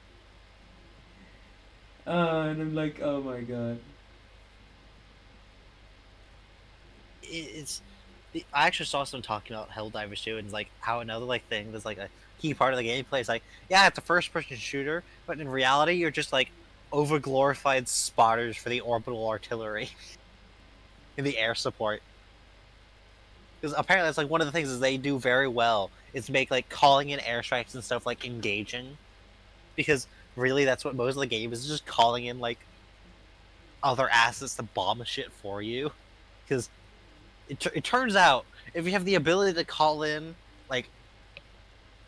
And I'm like, oh my god. It's I actually saw someone talking about Helldivers 2 and like how another like thing that's like a key part of the gameplay is like, yeah, it's a first person shooter, but in reality you're just like over glorified spotters for the orbital artillery in the air support. Because apparently that's like one of the things is they do very well is make like calling in airstrikes and stuff like engaging. Because really that's what most of the game is just calling in like other assets to bomb shit for you. Because it turns out if you have the ability to call in like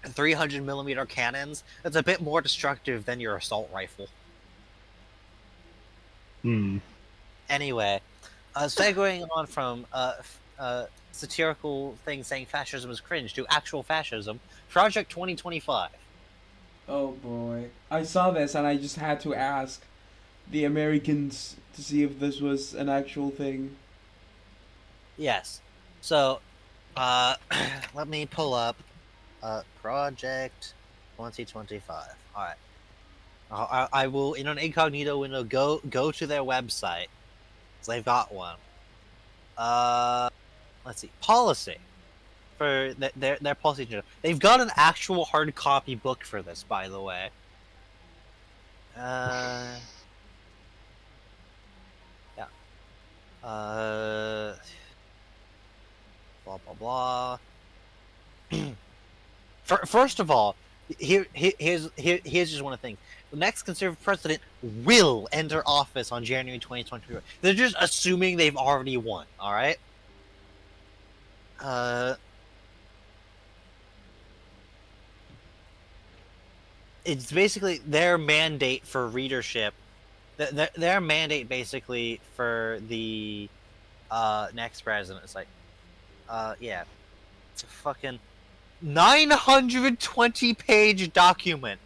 300mm cannons, that's a bit more destructive than your assault rifle. Hmm. Anyway, segueing on from satirical things saying fascism is cringe to actual fascism, Project 2025. Oh boy. I saw this and I just had to ask the Americans to see if this was an actual thing. Yes. So, let me pull up Project 2025. All right. I will, in an incognito window, go to their website. So they've got one. Let's see. Policy. For their policy. They've got an actual hard copy book for this, by the way. Yeah. Blah blah blah. First of all, here's just one of the things. The next conservative president will enter office on January 2024. They're just assuming they've already won. All right. It's basically their mandate for readership. Their mandate basically for the next president is like, yeah, it's a fucking 920-page document.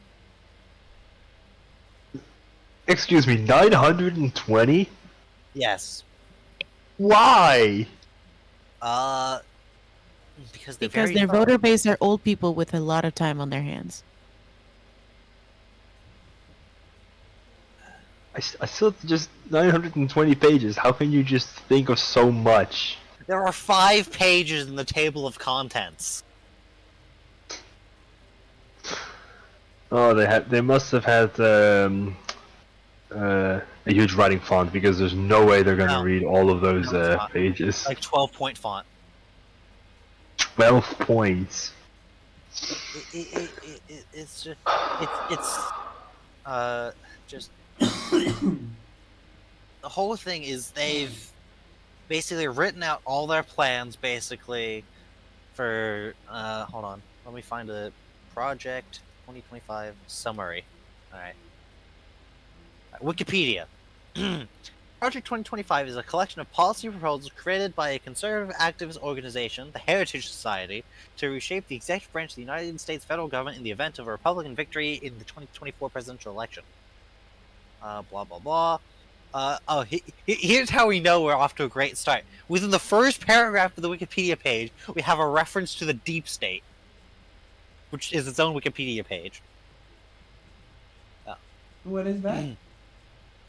Excuse me, 920? Yes. Why? Because Their voter base are old people with a lot of time on their hands. I still just 920 pages. How can you just think of so much? There are 5 pages in the table of contents. Oh, they must have had a huge writing font because there's no way they're gonna read all of those pages. Like 12-point font. 12 points. It's just the whole thing is they've basically written out all their plans basically for hold on, let me find a Project 2025 summary. All right. Wikipedia. Project 2025 is a collection of policy proposals created by a conservative activist organization, the Heritage Society, to reshape the executive branch of the United States federal government in the event of a Republican victory in the 2024 presidential election. Blah, blah, blah. Here's how we know we're off to a great start. Within the first paragraph of the Wikipedia page, we have a reference to the deep state, which is its own Wikipedia page. What is that?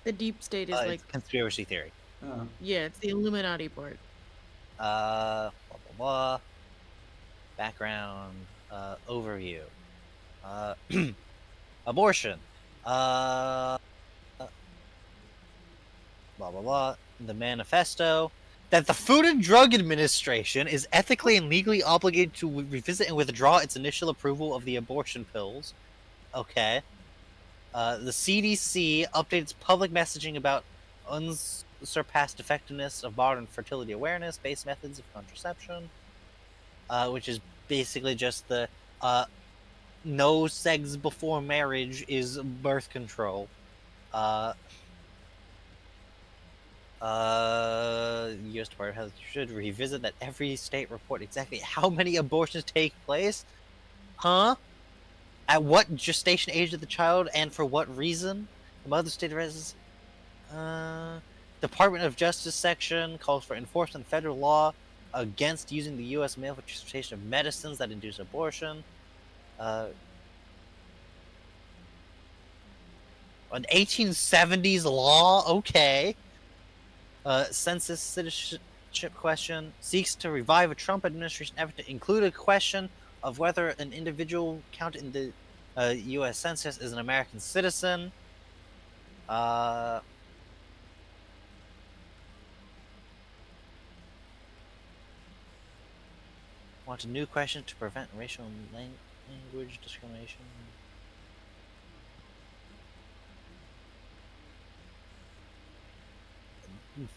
The deep state is like conspiracy theory. Oh. Yeah, it's the Illuminati part. Blah blah blah. Background. Overview. Abortion. Blah blah blah. The manifesto. That the Food and Drug Administration is ethically and legally obligated to revisit and withdraw its initial approval of the abortion pills. Okay. The CDC updates public messaging about unsurpassed effectiveness of modern fertility awareness-based methods of contraception, which is basically just the no sex before marriage is birth control. U.S. Department of Health should revisit that every state report exactly how many abortions take place. Huh? At what gestation age of the child and for what reason? Among the state Department of Justice section calls for enforcement of federal law against using the U.S. mail for transportation of medicines that induce abortion. An 1870s law, okay. Census citizenship question seeks to revive a Trump administration effort to include a question of whether an individual counted in the U.S. Census is an American citizen. Want a new question to prevent racial and language discrimination.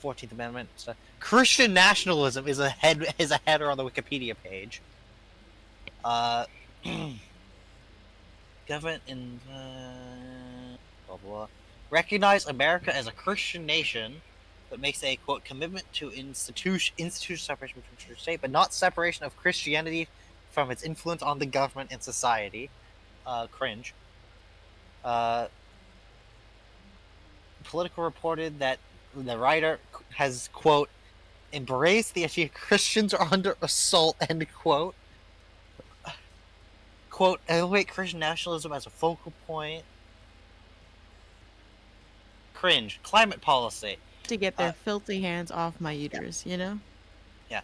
14th Amendment. Christian nationalism is a header on the Wikipedia page. Government in blah blah. Recognize America as a Christian nation, but makes a quote commitment to institutional separation between church and state, but not separation of Christianity from its influence on the government and society. Cringe. Political reported that the writer has quote embraced the idea Christians are under assault, end quote. Quote, elevate Christian nationalism as a focal point. Cringe. Climate policy. To get their filthy hands off my uterus, you know? Yeah.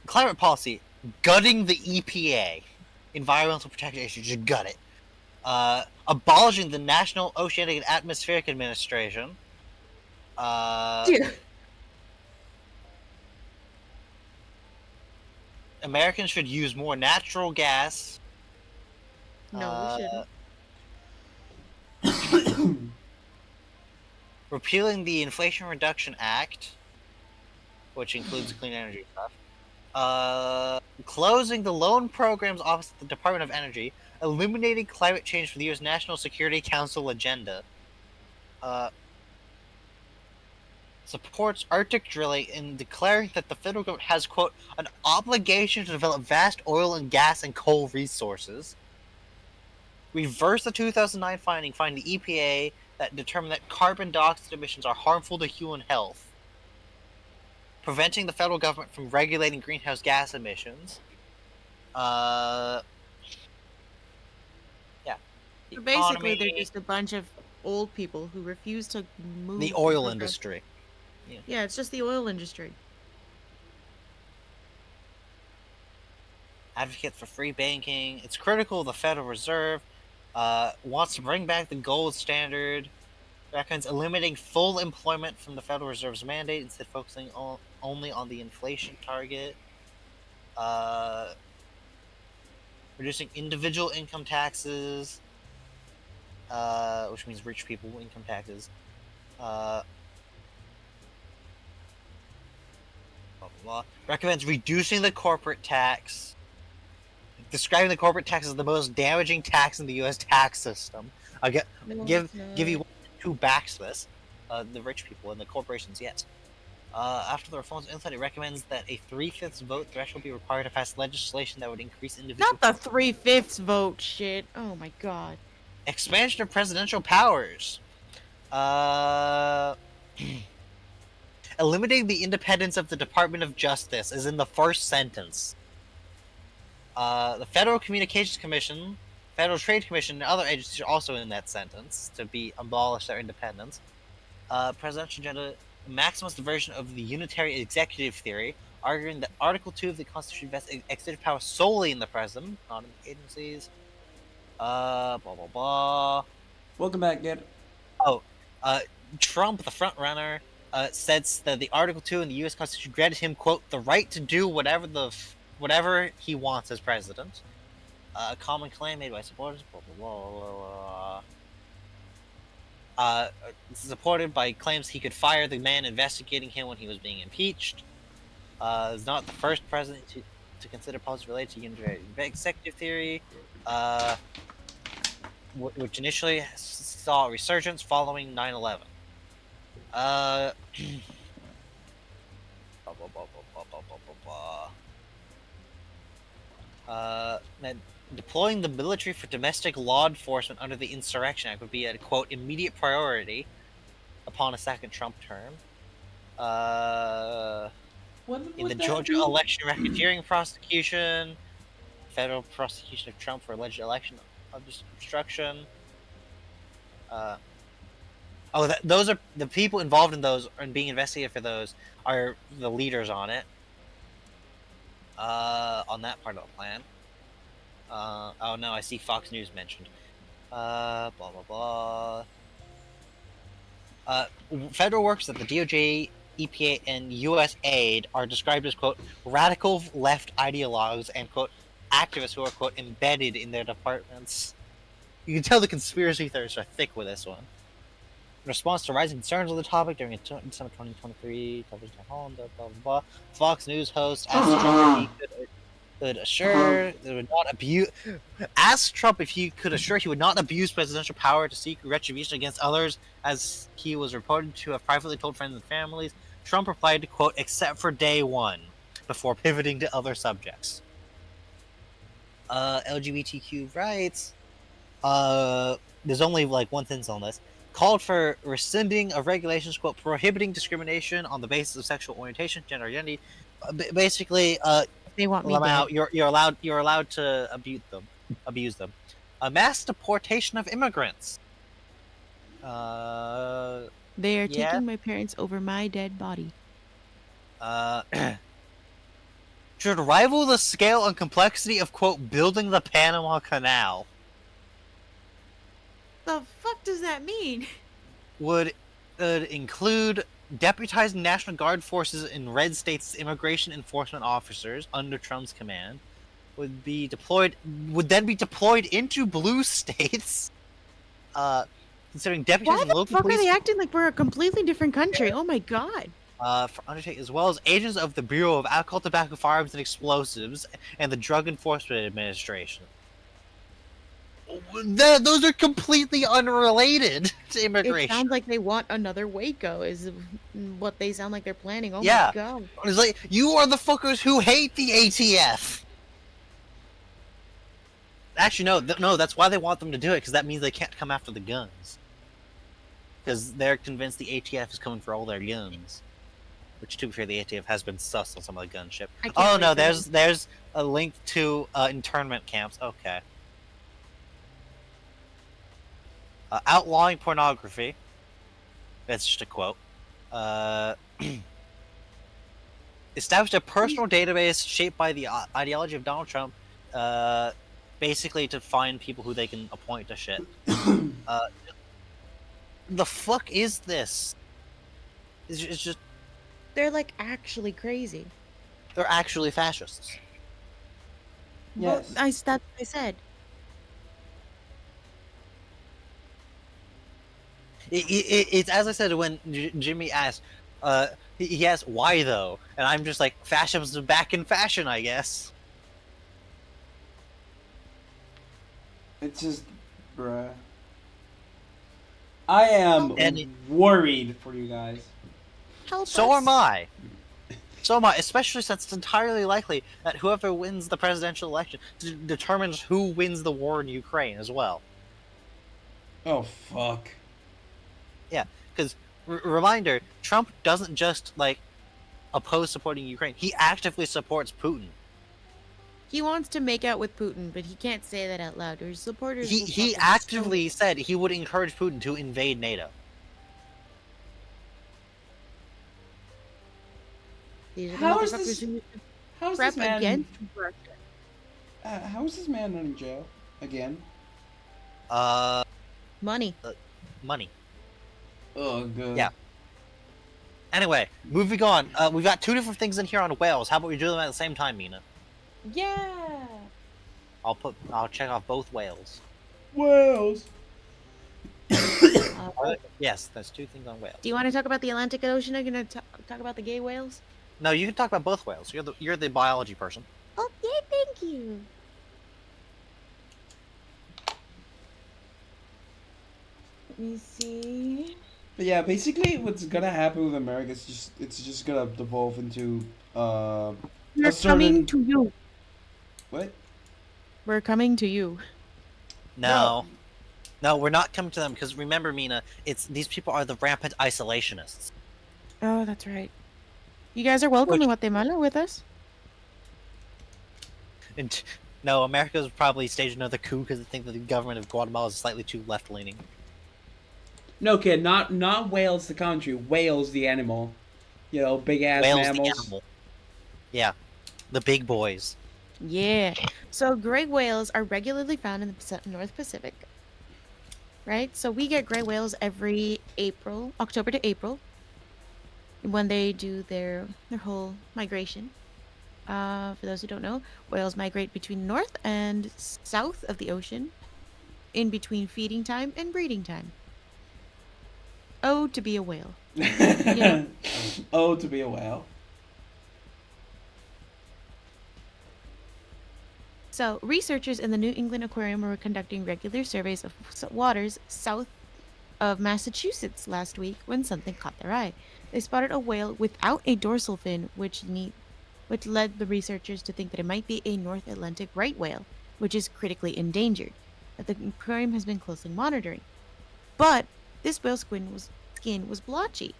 Climate policy. Gutting the EPA. Environmental Protection Agency. Just gut it. Abolishing the National Oceanic and Atmospheric Administration. Americans should use more natural gas. No, we shouldn't. Repealing the Inflation Reduction Act, which includes clean energy stuff. Closing the loan programs office at the Department of Energy. Eliminating climate change from the U.S. National Security Council agenda. Supports Arctic drilling in declaring that the federal government has, quote, an obligation to develop vast oil and gas and coal resources. Reverse the 2009 finding the EPA that determined that carbon dioxide emissions are harmful to human health. Preventing the federal government from regulating greenhouse gas emissions. Yeah. So basically, they're just a bunch of old people who refuse to move. The oil industry. Yeah, it's just the oil industry. Advocate for free banking. It's critical of the Federal Reserve. Wants to bring back the gold standard. Recommends eliminating full employment from the Federal Reserve's mandate, instead focusing only on the inflation target. Reducing individual income taxes, which means rich people income taxes. Recommends reducing the corporate tax. Describing the corporate tax as the most damaging tax in the U.S. tax system. I'll give you 2 backs to this. The rich people and the corporations, yes. After the reforms implemented, it recommends that a 3/5 vote threshold be required to pass legislation that would increase individual... Not the 3/5 vote shit. Oh my god. Expansion of presidential powers. Eliminating the independence of the Department of Justice is in the first sentence. The Federal Communications Commission, Federal Trade Commission, and other agencies are also in that sentence to be abolish their independence. Presidential agenda, maximalist version of the unitary executive theory, arguing that Article 2 of the Constitution vests executive power solely in the president, not in the agencies. Blah blah blah. Welcome back, Ged. Oh, Trump, the front runner, says that the Article 2 in the U.S. Constitution granted him, quote, the right to do whatever he wants as president. A common claim made by supporters, blah, blah, blah, blah, blah. Supported by claims he could fire the man investigating him when he was being impeached. Is not the first president to consider policies related to unitary executive theory, which initially saw a resurgence following 9/11. Blah, blah, blah, blah, blah, blah, blah, blah. Then deploying the military for domestic law enforcement under the Insurrection Act would be a quote immediate priority upon a second Trump term. What In the would that Georgia be? election racketeering prosecution, federal prosecution of Trump for alleged election obstruction. Those are the people involved in those and being investigated for those are the leaders on it. On that part of the plan. Oh no, I see Fox News mentioned. Blah blah blah. Federal workers at the DOJ, EPA, and U.S. aid are described as quote radical left ideologues and quote activists who are quote embedded in their departments. You can tell the conspiracy theorists are thick with this one. In response to rising concerns on the topic during a December 2023 television town hall, blah, blah, blah, Fox News host asked Trump if he could assure that would not abuse. Asked Trump if he could assure he would not abuse presidential power to seek retribution against others, as he was reported to have privately told friends and families. Trump replied to quote, "Except for day one," before pivoting to other subjects. LGBTQ rights. There's only like one thing on this. Called for rescinding of regulations, quote, prohibiting discrimination on the basis of sexual orientation, gender identity. Basically, They want me Lamau, dead. you're allowed to abuse them. A mass deportation of immigrants. They are Yeah. taking my parents over my dead body. Should rival the scale and complexity of quote building the Panama Canal. The fuck does that mean? Would include deputizing National Guard forces in red states as immigration enforcement officers under Trump's command. Would then be deployed into blue states. Considering deputies Why and the local fuck police are they acting like we're a completely different country? Oh my god. for undertaking, as well as agents of the Bureau of Alcohol, Tobacco, Firearms, and Explosives and the Drug Enforcement Administration. Those are completely unrelated to It immigration. sounds like they want another Waco, is what they sound like they're planning. Oh Yeah. my god. It's like, you are the fuckers who hate the ATF. Actually, no, that's why they want them to do it, because that means they can't come after the guns. Because they're convinced the ATF is coming for all their guns. Which, to be fair, the ATF has been sus on some of the gun ship. I can't Oh wait no, for them. there's a link to internment camps. Okay. Outlawing pornography. That's just a quote. Established a personal database shaped by the ideology of Donald Trump, basically to find people who they can appoint to shit. The fuck is this? It's just They're like actually crazy. they're actually fascists. Yes. Well, that's what I said. It's as I said when Jimmy asked, he asked why though, and I'm just like, fascism's back in fashion, I guess. It's just, bruh. I am worried for you guys. Help So us. am I. So am I, especially since it's entirely likely that whoever wins the presidential election determines who wins the war in Ukraine as well. Oh, fuck. Yeah, because, reminder, Trump doesn't just, like, oppose supporting Ukraine. He actively supports Putin. He wants to make out with Putin, but he can't say that out loud. Or his supporters. will He fucking actively said he would encourage Putin to invade NATO. These are the How is motherfuckers this- who used to How's prep this man? against Russia. How is this man in jail again? Money. Money. Oh, good. Yeah. Anyway, moving on. We've got two different things in here on whales. How about we do them at the same time, Mina? Yeah. I'll check off both whales. Whales. Yes, there's two things on whales. Do you want to talk about the Atlantic Ocean? Are you going to talk about the gay whales? No, you can talk about both whales. You're the biology person. Okay, thank you. Let me see. But yeah, basically, what's gonna happen with America is it's gonna devolve into We're certain- coming to you. what? We're coming to you. No. No, we're not coming to them because remember, Mina, these people are the rampant isolationists. Oh, that's right. You guys are welcome in Guatemala with us. And no, America's probably staged another coup because they think that the government of Guatemala is slightly too left-leaning. No, kid, not whales the country, whales the animal. You know, big ass Whales, the mammals. animal. Yeah, the big boys. Yeah. So gray whales are regularly found in the North Pacific, right? So we get gray whales every April, October to April, when they do their whole migration. For those who don't know, whales migrate between north and south of the ocean, in between feeding time and breeding time. Oh, to be a whale. know. Oh, to be a whale. So, researchers in the New England Aquarium were conducting regular surveys of waters south of Massachusetts last week when something caught their eye. They spotted a whale without a dorsal fin, which led the researchers to think that it might be a North Atlantic right whale, which is critically endangered, that the aquarium has been closely monitoring. But this whale's skin was blotchy.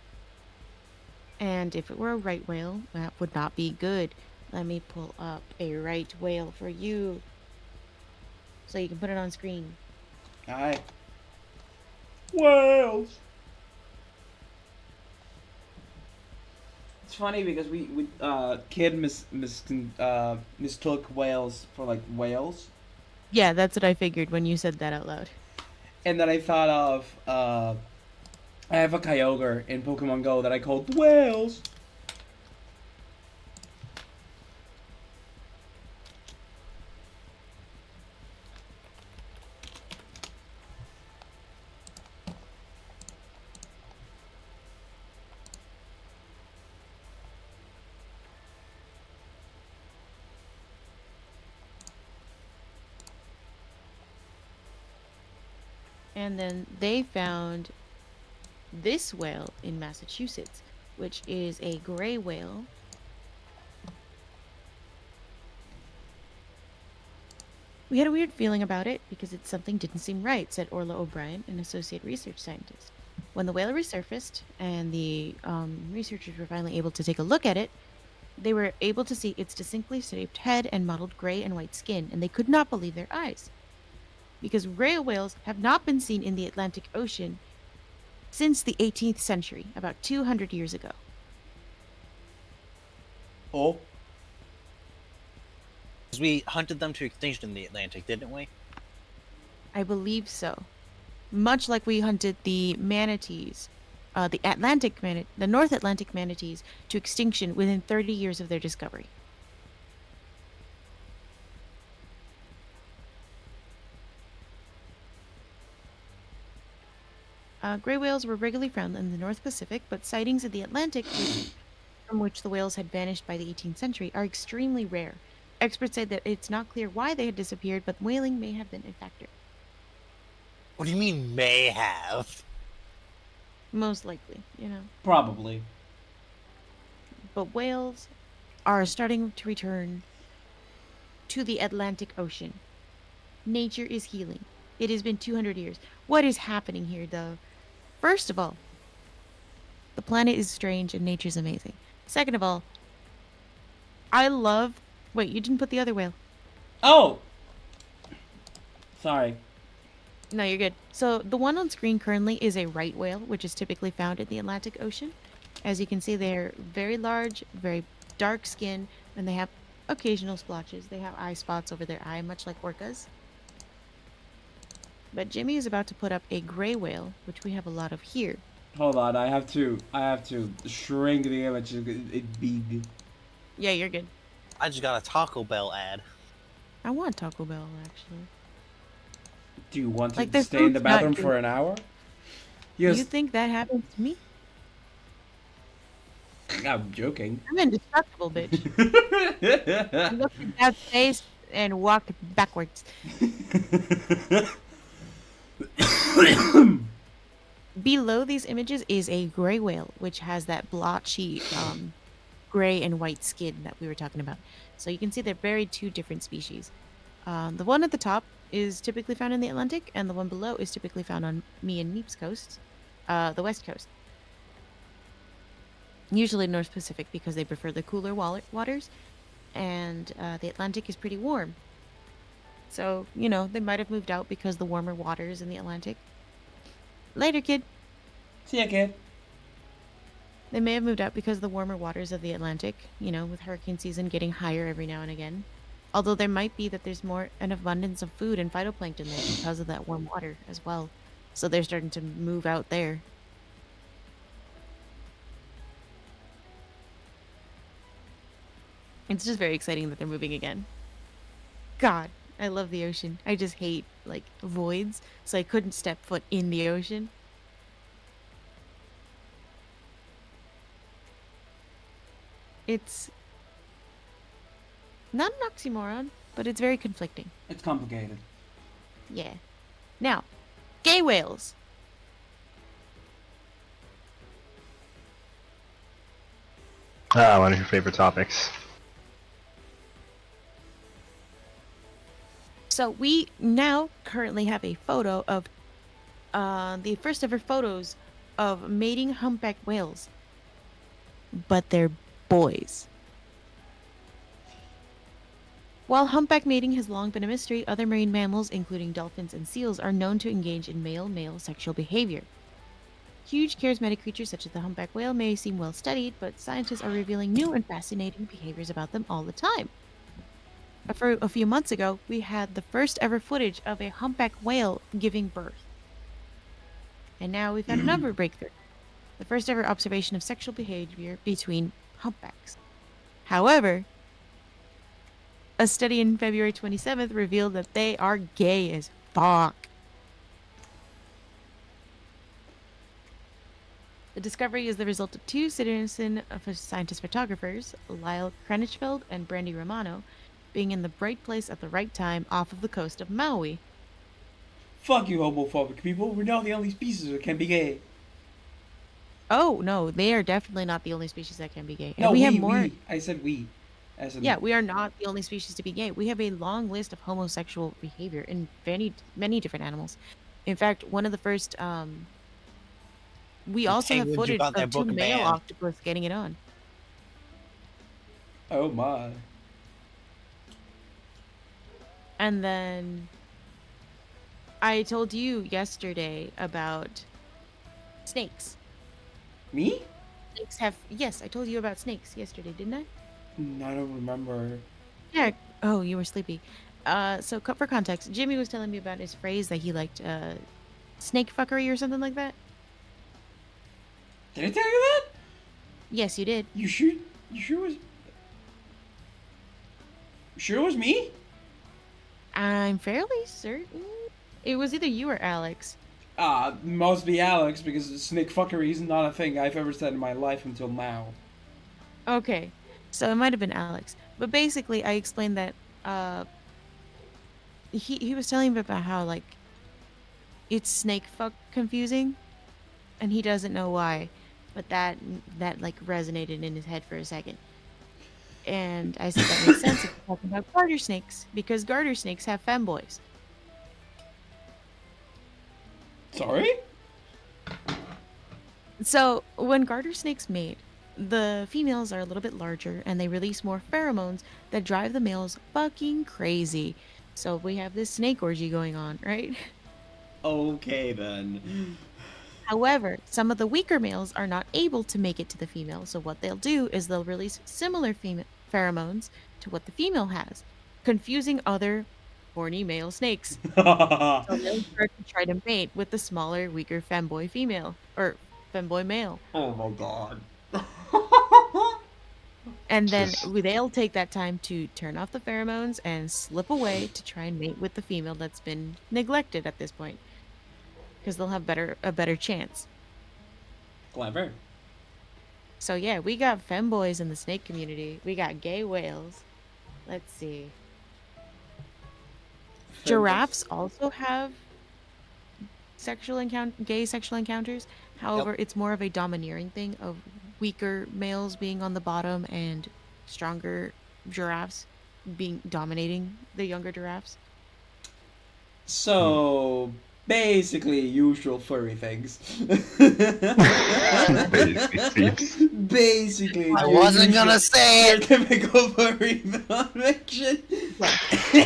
And if it were a right whale, that would not be good. Let me pull up a right whale for you so you can put it on screen. Aye. Whales. It's funny because we kid mistook whales for like whales, Yeah, that's what I figured when you said that out loud. and then I thought of I have a Kyogre in Pokemon Go that I called whales. And then they found this whale in Massachusetts, which is a gray whale. We had a weird feeling about it because something didn't seem right, said Orla O'Brien, an associate research scientist. When the whale resurfaced and the researchers were finally able to take a look at it, they were able to see its distinctly shaped head and mottled gray and white skin, and they could not believe their eyes. Because gray whales have not been seen in the Atlantic Ocean since the 18th century, about 200 years ago. Oh. Because we hunted them to extinction in the Atlantic, didn't we? I believe so. Much like we hunted the manatees, the North Atlantic manatees to extinction within 30 years of their discovery. Gray whales were regularly found in the North Pacific, but sightings in the Atlantic, from which the whales had vanished by the 18th century, are extremely rare. Experts say that it's not clear why they had disappeared, but whaling may have been a factor. What do you mean, may have? Most likely, Probably. But whales are starting to return to the Atlantic Ocean. Nature is healing. It has been 200 years. What is happening here, though? First of all, the planet is strange and nature's amazing. Second of all, I love... Wait, you didn't put the other whale. Oh! Sorry. No, you're good. So the one on screen currently is a right whale, which is typically found in the Atlantic Ocean. As you can see, they're very large, very dark skin, and they have occasional splotches. They have eye spots over their eye, much like orcas. But Jimmy is about to put up a gray whale, which we have a lot of here. Hold on, I have to shrink the image. It's big. Yeah, you're good. I just got a Taco Bell ad. I want Taco Bell, actually. Do you want to Like, their stay in the food's not bathroom good. for an hour? You think that happens to me? I'm joking. I'm indestructible, bitch. I looked at that face and walked backwards. Below these images is a gray whale, which has that blotchy gray and white skin that we were talking about. So you can see they're very two different species. The one at the top is typically found in the Atlantic, and the one below is typically found on me and Meep's coast, the west coast. Usually North Pacific because they prefer the cooler waters, and the Atlantic is pretty warm. So, they might have moved out because the warmer waters in the Atlantic. Later, kid. See ya, kid. They may have moved out because the warmer waters of the Atlantic, with hurricane season getting higher every now and again. Although there might be that there's more an abundance of food and phytoplankton there because of that warm water as well. So they're starting to move out there. It's just very exciting that they're moving again. God, I love the ocean. I just hate, voids, so I couldn't step foot in the ocean. It's not an oxymoron, but it's very conflicting. It's complicated. Yeah. Now, gay whales. One of your favorite topics. So we now currently have a photo of the first ever photos of mating humpback whales, but they're boys. While humpback mating has long been a mystery, other marine mammals, including dolphins and seals, are known to engage in male-male sexual behavior. Huge, charismatic creatures such as the humpback whale may seem well studied, but scientists are revealing new and fascinating behaviors about them all the time. A few months ago, we had the first ever footage of a humpback whale giving birth. And now we've had another breakthrough. The first ever observation of sexual behavior between humpbacks. However, a study in February 27th revealed that they are gay as fuck. The discovery is the result of two citizen scientist photographers, Lyle Kranichfeld and Brandy Romano, being in the right place at the right time off of the coast of Maui. Fuck you, homophobic people. We're not the only species that can be gay. Oh, no, they are definitely not the only species that can be gay. And No, we have more. We. I said we. As in... Yeah, we are not the only species to be gay. We have a long list of homosexual behavior in many different animals. In fact, one of the first, we also have footage of two male octopus getting it on. Oh my. And then I told you yesterday about snakes. Me? Snakes have... Yes, I told you about snakes yesterday, didn't I? I don't remember. Yeah. Oh, you were sleepy. So for context, Jimmy was telling me about his phrase that he liked, snake fuckery or something like that. Did I tell you that? Yes, you did. You sure? You sure was? Sure it was me? I'm fairly certain. It was either you or Alex. Must be Alex, because snake fuckery is not a thing I've ever said in my life until now. Okay. So it might have been Alex. But basically, I explained that, he was telling me about how, it's snake fuck confusing, and he doesn't know why, but that resonated in his head for a second. And I said that makes sense if you're talking about garter snakes, because garter snakes have femboys. Sorry? So when garter snakes mate, the females are a little bit larger and they release more pheromones that drive the males fucking crazy. So we have this snake orgy going on, right? Okay then. However, some of the weaker males are not able to make it to the female, so what they'll do is they'll release similar pheromones to what the female has, confusing other horny male snakes. So they'll start to try to mate with the smaller, weaker femboy female, or femboy male. Oh my god. And then they'll take that time to turn off the pheromones and slip away to try and mate with the female that's been neglected at this point. Because they'll have a better chance. Clever. So yeah, we got femboys in the snake community. We got gay whales. Let's see. Giraffes also have gay sexual encounters. However, it's more of a domineering thing of weaker males being on the bottom and stronger giraffes being dominating the younger giraffes. So basically, usual furry things. Basically, seems. Basically, I your wasn't usual- gonna say your it. typical furry fiction.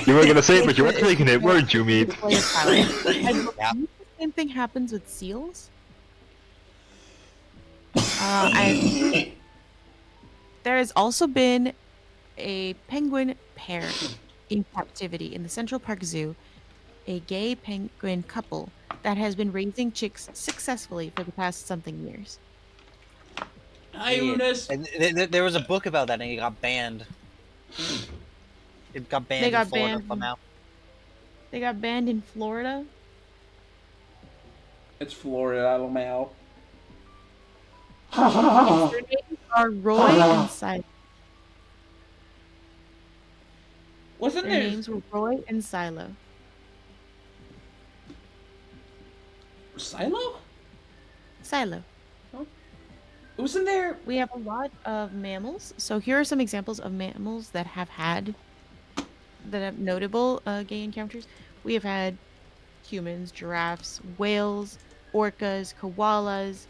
You were gonna say it, but you were It's taking it, weren't you, it's Meep? display of power. I believe Yeah. the same thing happens with seals. And there has also been a penguin pair in captivity in the Central Park Zoo, a gay penguin couple that has been raising chicks successfully for the past something years. Hi, Yeah. Unis. And there was a book about that, and it got banned. It got They banned in got Florida banned. somehow. They got banned in Florida. It's Florida, Alabama. Their names are Roy and Silo. Wasn't Their there names were Roy and Silo. Silo? Silo. Wasn't there? We have a lot of mammals. So here are some examples of mammals that have notable gay encounters. We have had humans, giraffes, whales, orcas, koalas,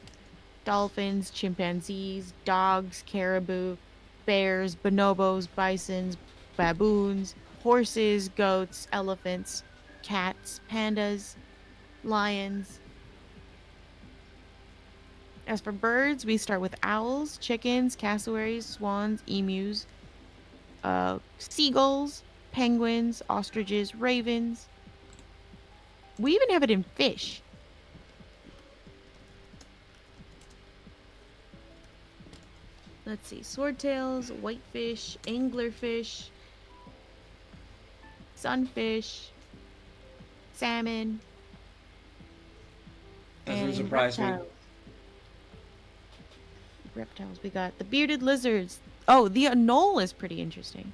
dolphins, chimpanzees, dogs, caribou, bears, bonobos, bisons, baboons, horses, goats, elephants, cats, pandas, lions. As for birds, we start with owls, chickens, cassowaries, swans, emus, seagulls, penguins, ostriches, ravens. We even have it in fish. Let's see, swordtails, whitefish, anglerfish, sunfish, salmon, Doesn't and surprise me. reptiles. We got the bearded lizards. Oh, the anole is pretty interesting.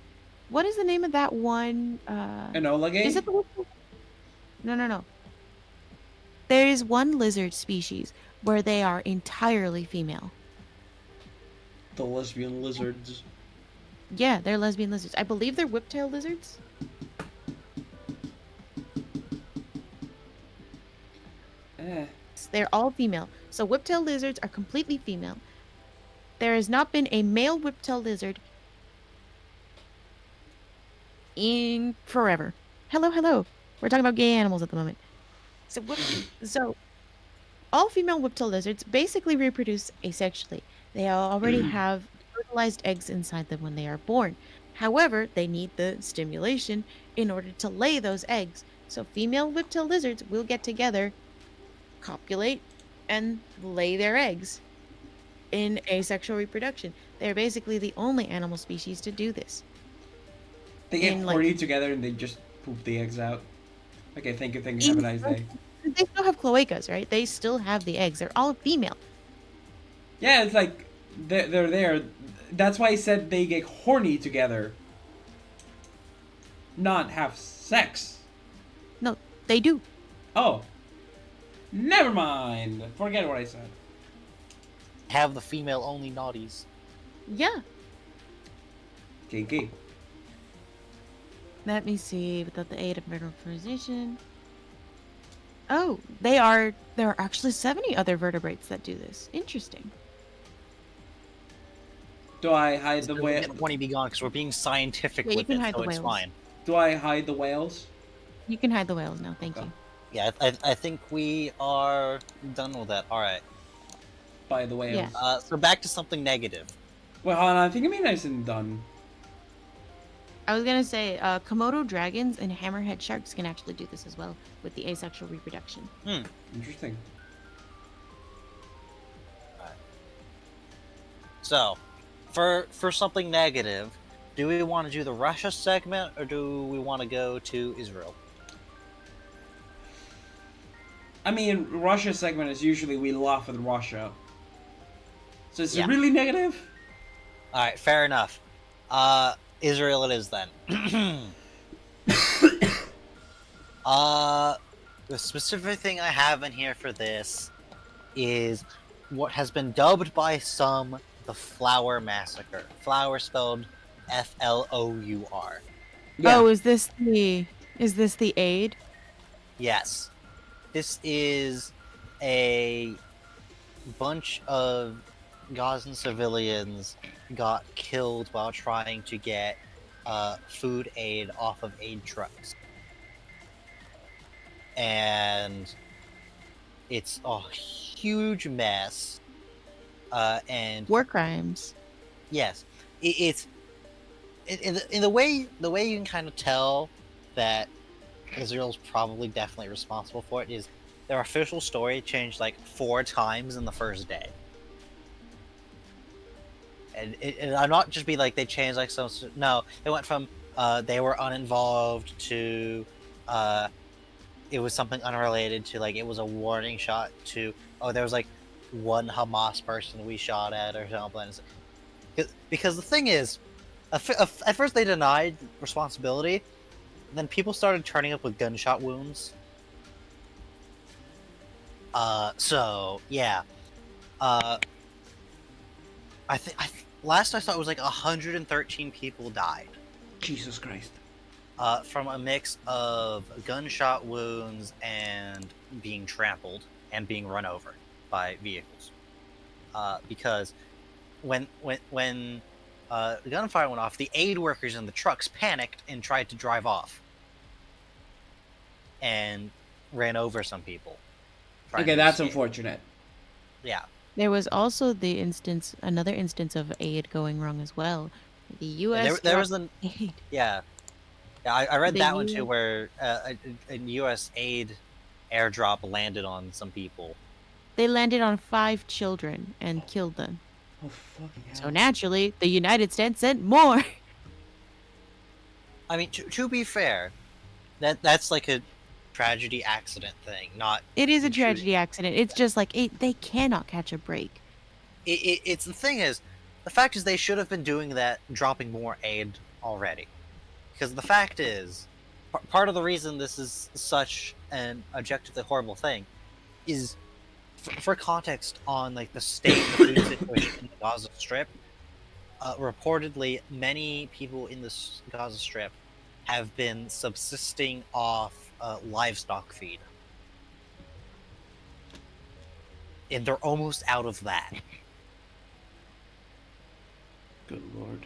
What is the name of that one? Enola Gay? Is it the one? No. There is one lizard species where they are entirely female. The lesbian lizards. Yeah, they're lesbian lizards. I believe they're whiptail lizards. Eh. They're all female. So whiptail lizards are completely female. There has not been a male whiptail lizard in forever. Hello. We're talking about gay animals at the moment. So all female whiptail lizards basically reproduce asexually. They already have fertilized eggs inside them when they are born. However, they need the stimulation in order to lay those eggs. So female whiptail lizards will get together, copulate, and lay their eggs in asexual reproduction. They're basically the only animal species to do this. They get In, like- horny together and they just poop the eggs out. Okay, thank you, have a nice day. They still have cloacas, right? They still have the eggs. They're all female. Yeah, it's like they're there. That's why I said they get horny together. Not have sex. No, they do. Oh. Never mind. Forget what I said. Have the female only naughties. Yeah. Kinky. Let me see. Without the aid of fertilization. Oh, there are actually 70 other vertebrates that do this. Interesting. Do I hide the Get whale? 20 be gone because we're being scientific Yeah, you with can it, hide so the it's whales. fine. Do I hide the whales? You can hide the whales now. Thank you. Yeah, I think we are done with that. All right. By the whales. Yeah. So back to something negative. Well, hold on. I think I mean nice and done. I was gonna say, Komodo dragons and hammerhead sharks can actually do this as well with the asexual reproduction. Interesting. So, for something negative, do we want to do the Russia segment or do we want to go to Israel? I mean, Russia segment is usually we laugh at Russia. So is Yeah. it really negative? All right, fair enough. Israel it is then. The specific thing I have in here for this is what has been dubbed by some the Flour Massacre. Flour spelled Flour. Yeah. Oh, is this the aid? Yes, this is a bunch of Gazan civilians got killed while trying to get food aid off of aid trucks, and it's a huge mess. And War crimes. yes, it's in the way you can kind of tell that Israel's probably definitely responsible for it is their official story changed like 4 times in the first day. And I'm not just be like they changed like some. No, they went from they were uninvolved to uh, it was something unrelated to like it was a warning shot to there was like one Hamas person we shot at or something. Because the thing is, at first they denied responsibility, then people started turning up with gunshot wounds. So yeah, uh, last I saw it was like 113 people died. Jesus Christ. From a mix of gunshot wounds and being trampled and being run over by vehicles. Because when the gunfire went off, the aid workers in the trucks panicked and tried to drive off and ran over some people. Trying Okay, to that's escape. unfortunate. Yeah. There was also another instance of aid going wrong as well. The There, U.S. there dropped was an aid. yeah. I read The that one too, U.S. where a U.S. aid airdrop landed on some people. They landed on 5 children and killed them. Oh, fucking So hell. naturally, the United States sent more. I mean, to be fair, that's like a tragedy accident thing, not It is a intrusion. tragedy accident. It's just like they cannot catch a break. It's the thing is, the fact is they should have been doing that, dropping more aid already. Because the fact is, part of the reason this is such an objectively horrible thing is, for context on like the state of the food situation in the Gaza Strip. Reportedly, many people in the Gaza Strip have been subsisting off livestock feed, and they're almost out of that. Good lord.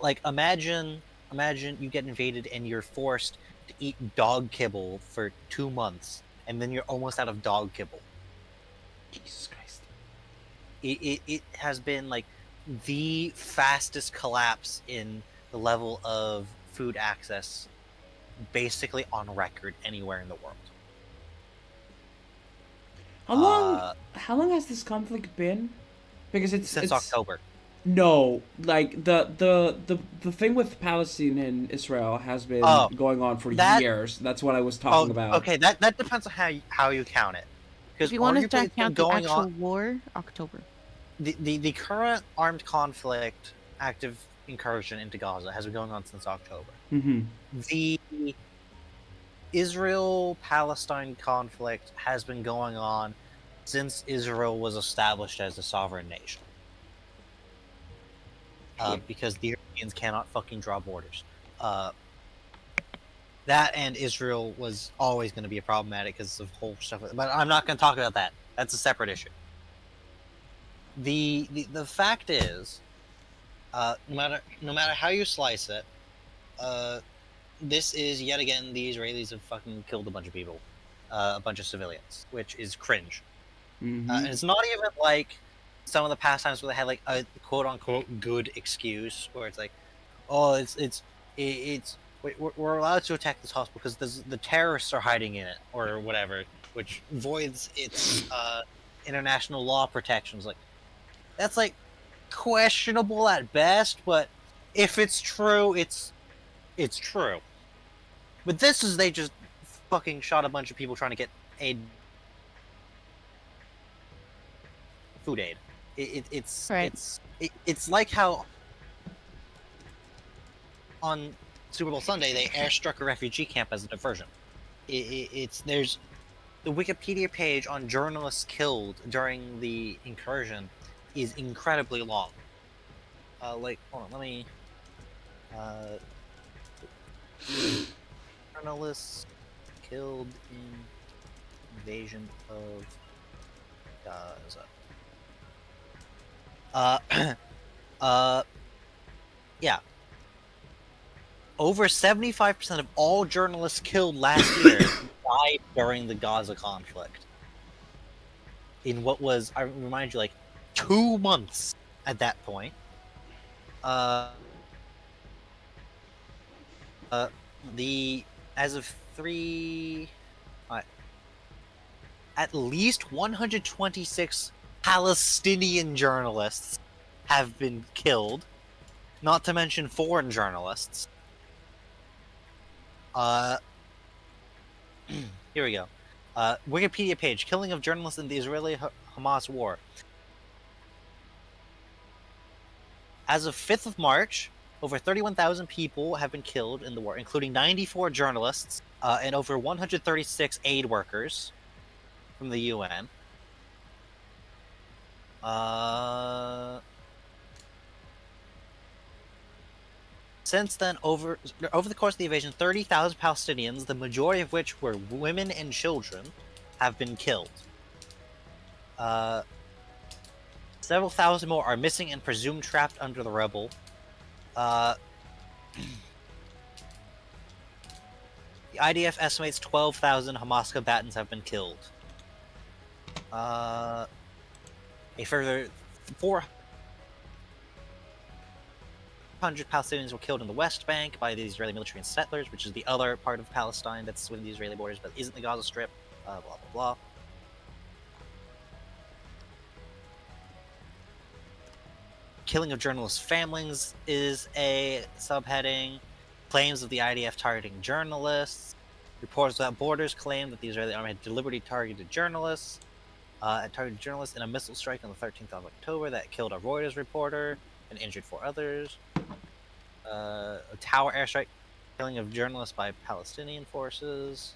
Like imagine you get invaded and you're forced to eat dog kibble for 2 months, and then you're almost out of dog kibble. Jesus Christ. It has been like the fastest collapse in the level of food access basically on record anywhere in the world. How long has this conflict been? Because Since it's October. No, like the thing with Palestine and Israel has been Oh, going on for that years. That's what I was talking about. okay. That depends on how you count it, If because you want arguably to it's been count the going on. actual war, October. The current armed conflict, active incursion into Gaza, has been going on since October. Mm-hmm. The Israel-Palestine conflict has been going on since Israel was established as a sovereign nation. Because the Europeans cannot fucking draw borders. That and Israel was always going to be problematic because of whole stuff. But I'm not going to talk about that. That's a separate issue. The fact is, no matter how you slice it, this is yet again the Israelis have fucking killed a bunch of people, a bunch of civilians, which is cringe. Mm-hmm. And it's not even like some of the past times where they had like a quote unquote good excuse, where it's like, oh, we're allowed to attack this hospital because the terrorists are hiding in it or whatever, which voids its international law protections. Like that's like questionable at best, but if it's true, it's true. But this is they just fucking shot a bunch of people trying to get aid, food aid. Right. It's like how on Super Bowl Sunday they airstruck a refugee camp as a diversion. It's there's the Wikipedia page on journalists killed during the incursion is incredibly long. Like hold on, let me Uh, journalists killed in invasion of Gaza. Uh, yeah. Over 75% of all journalists killed last year died during the Gaza conflict. In what was, I remind you, like 2 months at that point. The as of at least 126 Palestinian journalists have been killed, not to mention foreign journalists. Here we go. Wikipedia page: killing of journalists in the Israeli-Hamas war. As of 5th of March, over 31,000 people have been killed in the war, including 94 journalists and over 136 aid workers from the UN. Since then, over the course of the invasion, 30,000 Palestinians, the majority of which were women and children, have been killed. Several thousand more are missing and presumed trapped under the rubble. The IDF estimates 12,000 Hamas combatants have been killed. A further 400 Palestinians were killed in the West Bank by the Israeli military and settlers, which is the other part of Palestine that's within the Israeli borders, but isn't the Gaza Strip. Blah, blah, blah. Killing of journalists' families is a subheading. Claims of the IDF targeting journalists. Reporters Without Borders claim that the Israeli army had deliberately targeted journalists. Targeted journalists in a missile strike on the 13th of October that killed a Reuters reporter and injured 4 others. A tower airstrike, killing of journalists by Palestinian forces.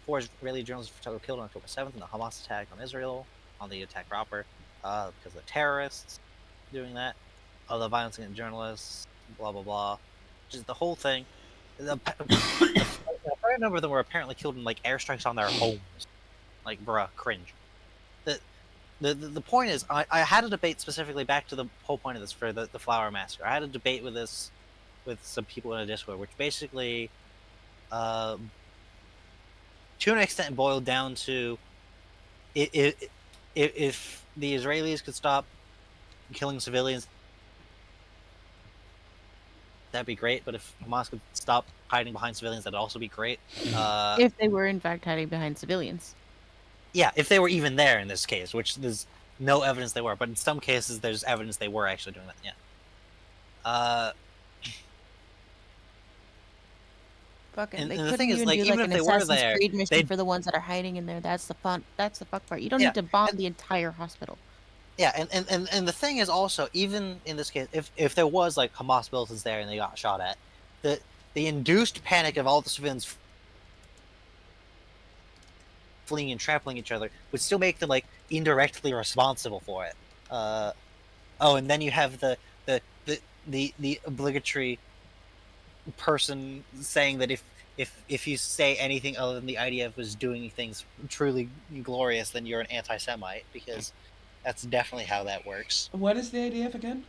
4 Israeli journalists were killed on October 7th in the Hamas attack on Israel, on the attack proper, because of the terrorists doing that. The violence against journalists, blah blah blah. Just the whole thing. A fair number of them were apparently killed in like airstrikes on their homes. Like, bruh, cringe. The point is, I had a debate specifically back to the whole point of this for the Flower Massacre. I had a debate with this with some people in a Discord, which basically, to an extent, boiled down to if the Israelis could stop killing civilians, that'd be great. But if Hamas could stop hiding behind civilians, that'd also be great. If they were in fact hiding behind civilians. Yeah, if they were even there in this case, which there's no evidence they were, but in some cases there's evidence they were actually doing that. Yeah. Fucking, And they the couldn't thing is, even like, do even like if an they were Assassin's there, Creed mission they'd- for the ones that are hiding in there. That's the fun. That's the fuck part. You don't Yeah, need to bomb and- the entire hospital. Yeah, and the thing is also, even in this case, if there was like Hamas militants there and they got shot at, the induced panic of all the civilians fleeing and trampling each other would still make them like indirectly responsible for it. And then you have the obligatory person saying that if you say anything other than the IDF was doing things truly glorious, then you're an anti-Semite, because that's definitely how that works. What is the IDF again?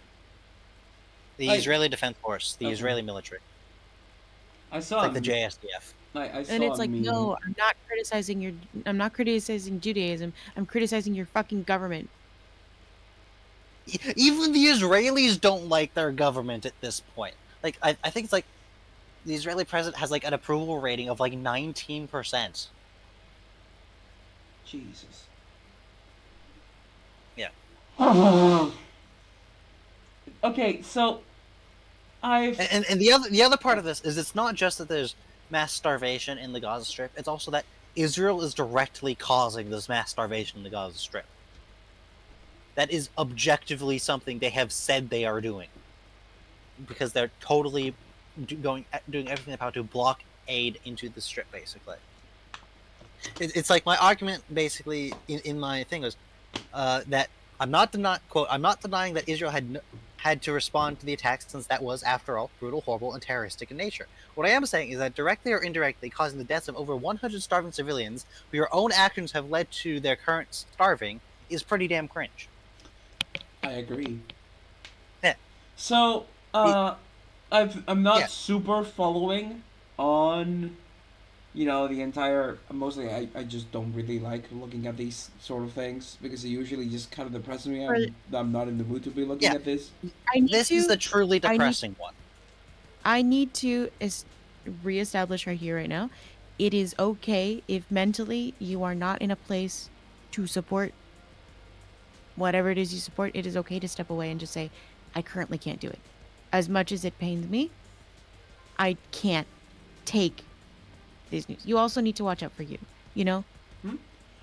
The Like- Israeli Defense Force, the Okay. Israeli military, I it's saw like the JSDF. I saw And it's a like, meme. no, I'm not criticizing Judaism. I'm criticizing your fucking government. Even the Israelis don't like their government at this point. Like, I think it's like the Israeli president has like an approval rating of like 19%. Jesus. Yeah. Okay, so I've And the other part of this is, it's not just that there's mass starvation in the Gaza Strip, it's also that Israel is directly causing this mass starvation in the Gaza Strip. That is objectively something they have said they are doing, because they're totally doing everything they power to block aid into the Strip, basically. It's like my argument, basically, in my thing was that I'm not denying that Israel had to respond to the attack, since that was, after all, brutal, horrible, and terroristic in nature. What I am saying is that directly or indirectly causing the deaths of over 100 starving civilians, who your own actions have led to their current starving, is pretty damn cringe. I agree. Yeah. So, I'm Yeah. not super following on, the entire. Mostly, I just don't really like looking at these sort of things because it usually just kind of depresses me. For- I'm not in the mood to be looking Yeah. at this. I need This is to. the truly I need. depressing one. I need to reestablish right here, right now. It is okay if mentally you are not in a place to support whatever it is you support. It is okay to step away and just say, I currently can't do it. As much as it pains me, I can't take this news. You also need to watch out for you. You know,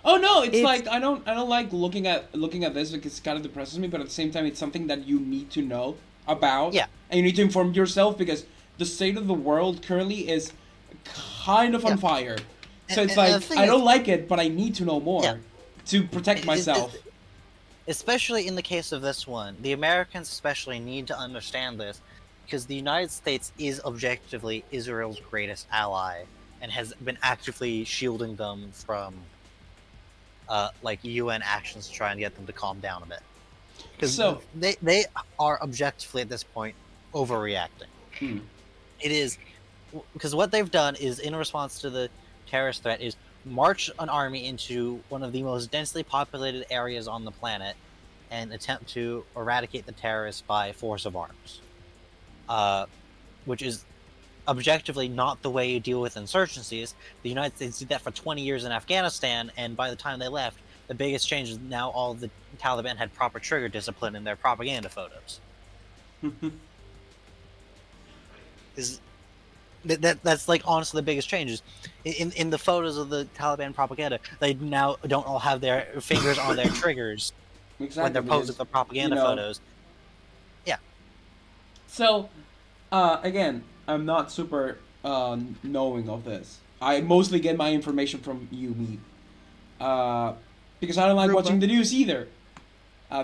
Oh no, it's It's- like I don't like looking at this because it kind of depresses me, but at the same time, it's something that you need to know about. Yeah. And you need to inform yourself because the state of the world currently is kind of on Yeah. fire. So it's And the like thing I don't is- like it, but I need to know more Yeah. to protect myself. Especially in the case of this one, the Americans especially need to understand this, because the United States is objectively Israel's greatest ally and has been actively shielding them from UN actions to try and get them to calm down a bit. Because So- they are objectively at this point overreacting. Hmm. It is because what they've done is, in response to the terrorist threat, is march an army into one of the most densely populated areas on the planet and attempt to eradicate the terrorists by force of arms, which is objectively not the way you deal with insurgencies. The United States did that for 20 years in Afghanistan, and by the time they left, the biggest change is now all the Taliban had proper trigger discipline in their propaganda photos. That's like honestly the biggest changes in the photos of the Taliban propaganda. They now don't all have their fingers on their triggers Exactly. when they're posing because, the propaganda you know, photos. So, again, I'm not super knowing of this. I mostly get my information from you, me. Because I don't like Roomba. watching the news either.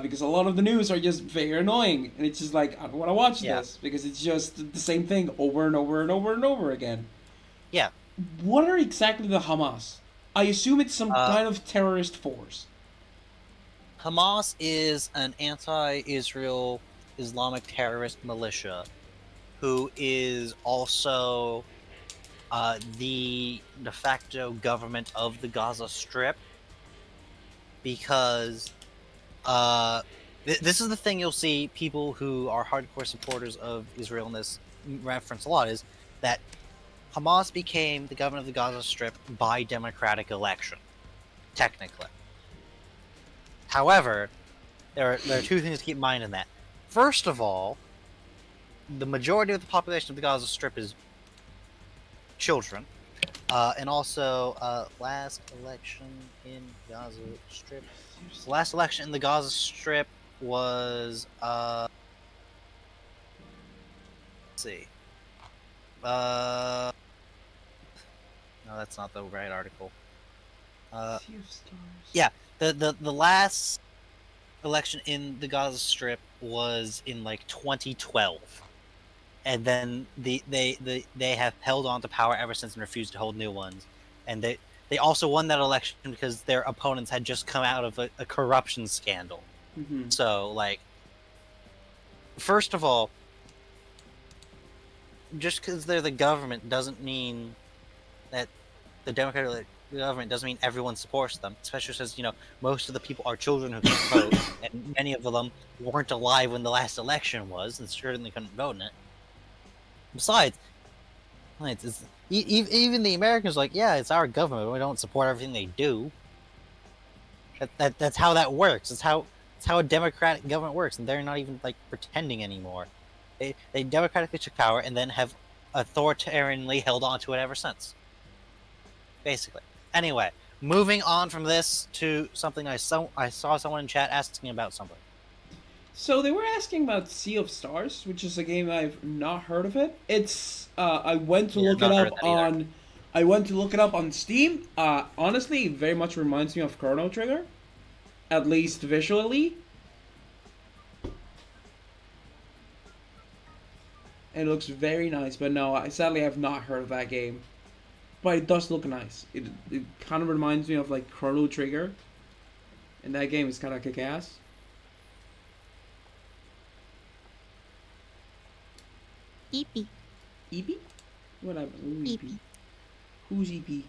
Because a lot of the news are just very annoying, and it's just like I don't want to watch Yeah. this because it's just the same thing over and over and over and over again. Yeah. What are exactly the Hamas? I assume it's some kind of terrorist force. Hamas is an anti-Israel Islamic terrorist militia who is also the de facto government of the Gaza Strip, because this is the thing you'll see people who are hardcore supporters of Israel in this reference a lot, is that Hamas became the government of the Gaza Strip by democratic election, technically. However, there are two things to keep in mind in that. First of all, the majority of the population of the Gaza Strip is children. And also, last election in Gaza Strip. The last election in the Gaza Strip was, let's see. No, that's not the right article. Yeah, the last election in the Gaza Strip was in like 2012, and then they have held on to power ever since and refused to hold new ones. And they also won that election because their opponents had just come out of a corruption scandal. Mm-hmm. So, like, first of all, just because they're the government doesn't mean that the Democratic government doesn't mean everyone supports them, especially since, most of the people are children who can't vote, and many of them weren't alive when the last election was, and certainly couldn't vote in it. Besides, even the Americans are like, yeah, it's our government, but we don't support everything they do. That's how that works. It's how a democratic government works, and they're not even like pretending anymore. They democratically took power and then have authoritarianly held on to it ever since. Basically. Anyway, moving on from this to something I saw someone in chat asking about something. So they were asking about Sea of Stars, which is a game I've not heard of it. It's I went to look it not heard up of that either. on I went to look it up on Steam. Honestly, it very much reminds me of Chrono Trigger, at least visually. It looks very nice, but no, I sadly have not heard of that game. But it does look nice. It kind of reminds me of like Chrono Trigger. And that game is kind of kick-ass. Eepy. Eepy? What happened? Ooh, Eepy. Who's Eepy?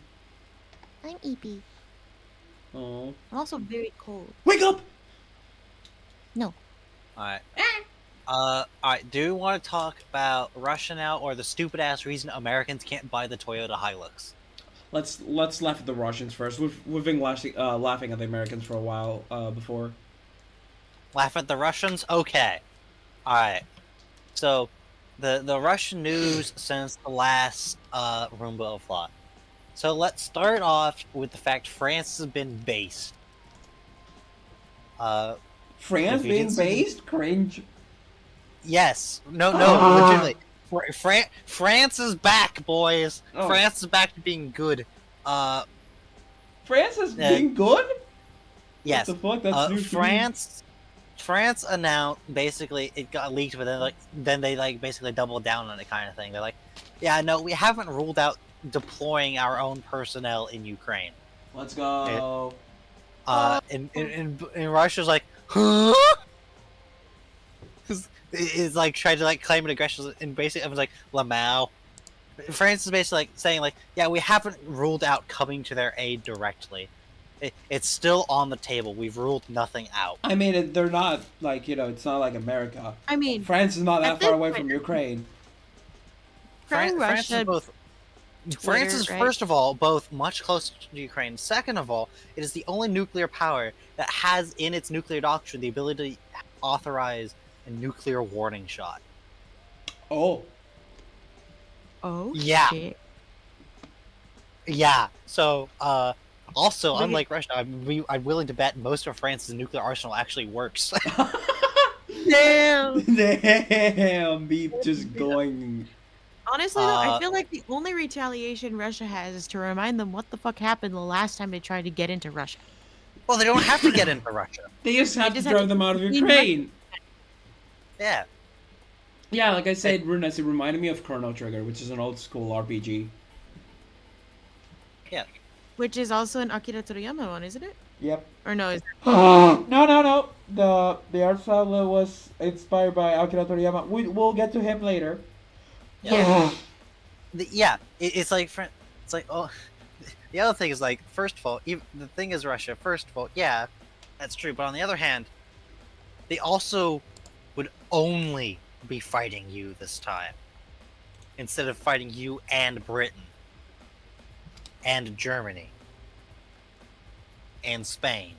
I'm Eepy. Oh. I'm also very cold. Wake up! No. Alright. Alright, do you want to talk about Russia now, or the stupid ass reason Americans can't buy the Toyota Hilux? Let's laugh at the Russians first. We've been laughing at the Americans for a while before. Laugh at the Russians? Okay. Alright. So, the Russian news since the last Roomba of Thought. So let's start off with the fact France has been based. France If you being didn't see- based? Cringe. Yes. No, legitimately. France is back, boys. Oh. France is back to being good. France is being good? Yes. What the fuck? That's new to me. France announced basically it got leaked, but then they basically doubled down on it, kind of thing. They're like, yeah, no, we haven't ruled out deploying our own personnel in Ukraine. Let's go. In Russia's like, huh? Is like trying to claim an aggression, and basically everyone's like, Lamau. France is basically saying yeah, we haven't ruled out coming to their aid directly. It's still on the table. We've ruled nothing out. I mean, they're not it's not like America. I mean, France is not that at far this away point- from Ukraine. France Russia, is both. France Twitter, is right? first of all both much closer to Ukraine. Second of all, it is the only nuclear power that has in its nuclear doctrine the ability to authorize a nuclear warning shot. Oh. Oh, Yeah. shit. Yeah. So, also, Wait. unlike Russia, I'm willing to bet most of France's nuclear arsenal actually works. Damn. Damn, Beep just going. Honestly, though, I Uh, feel like the only retaliation Russia has is to remind them what the fuck happened the last time they tried to get into Russia. well, they don't have to get into Russia. They just have just to have drive to them out of clean Ukraine. Yeah. Yeah, like I said, Runas, it reminded me of Chrono Trigger, which is an old school RPG. Yeah. Which is also an Akira Toriyama one, isn't it? Yep. Or no, is No. The art style was inspired by Akira Toriyama. We'll get to him later. Yeah. It's like it's like, oh, the other thing is first of all, even the thing is Russia. First of all, yeah, that's true. But on the other hand, they also would only be fighting you this time, instead of fighting you and Britain, and Germany, and Spain,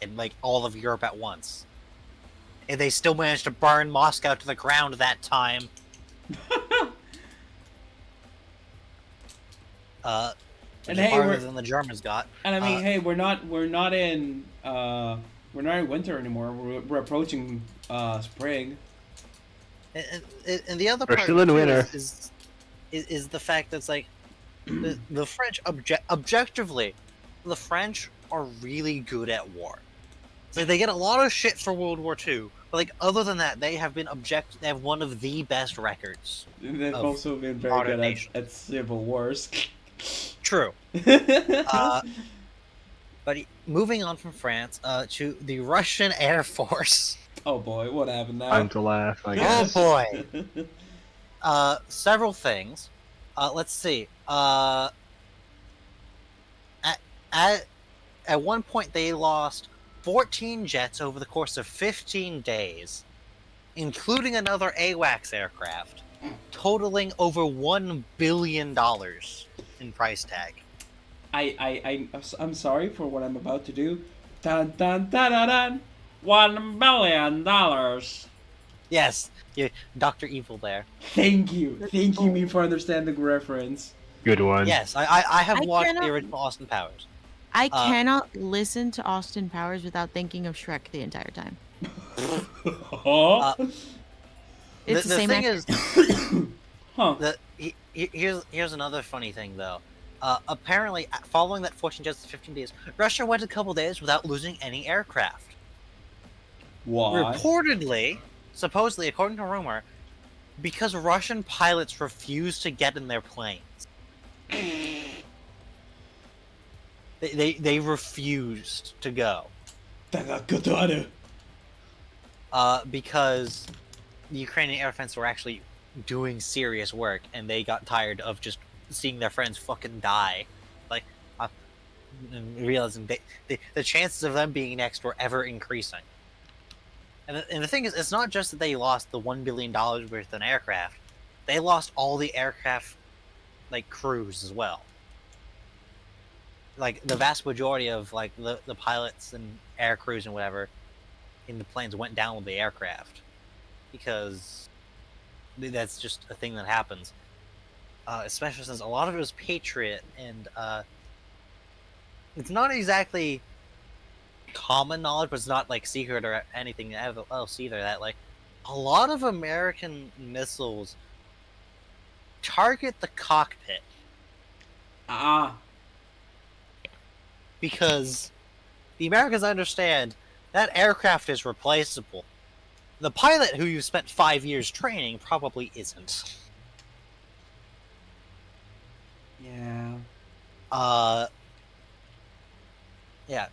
and all of Europe at once. And they still managed to burn Moscow to the ground that time. And Which is hey, farther we're- than the Germans got. And I mean, hey, we're not in winter anymore. We're approaching spring. And the other We're part still in too winter. is the fact that the French objectively, the French are really good at war. So they get a lot of shit for World War II, but other than that, they have been they have one of the best records. They've Of also been very modern good nations. at civil wars. True. But moving on from France to the Russian Air Force. Oh boy, what happened now? Time to laugh, I Oh guess. boy. Several things. Let's see. At one point, they lost 14 jets over the course of 15 days, including another AWACS aircraft, totaling over $1 billion in price tag. I'm sorry for what I'm about to do. Dun dun dun dun dun. $1 billion. Yes, Dr. Evil there. Thank you, me for understanding the reference. Good one. Yes, I have I watched cannot- the original Austin Powers. I cannot listen to Austin Powers without thinking of Shrek the entire time. Huh? It's the same thing actor. is, Huh? here's another funny thing though. Apparently, following that 14 jets to 15 days, Russia went a couple days without losing any aircraft. Why? Reportedly, supposedly, according to rumor, Because Russian pilots refused to get in their planes. They refused to go. Because the Ukrainian air defense were actually doing serious work, and they got tired of just seeing their friends fucking die. Like, and realizing the chances of them being next were ever increasing. And the thing is, it's not just that they lost the $1 billion worth of aircraft. They lost all the aircraft, like, crews as well. Like, the vast majority of, like, the pilots and air crews and whatever in the planes went down with the aircraft. Because that's just a thing that happens. Especially since a lot of it was Patriot, and it's not exactly common knowledge, but it's not like secret or anything else either, that like a lot of American missiles target the cockpit because the Americans understand that aircraft is replaceable. The pilot who you spent 5 years training probably isn't. Yeah. Yeah.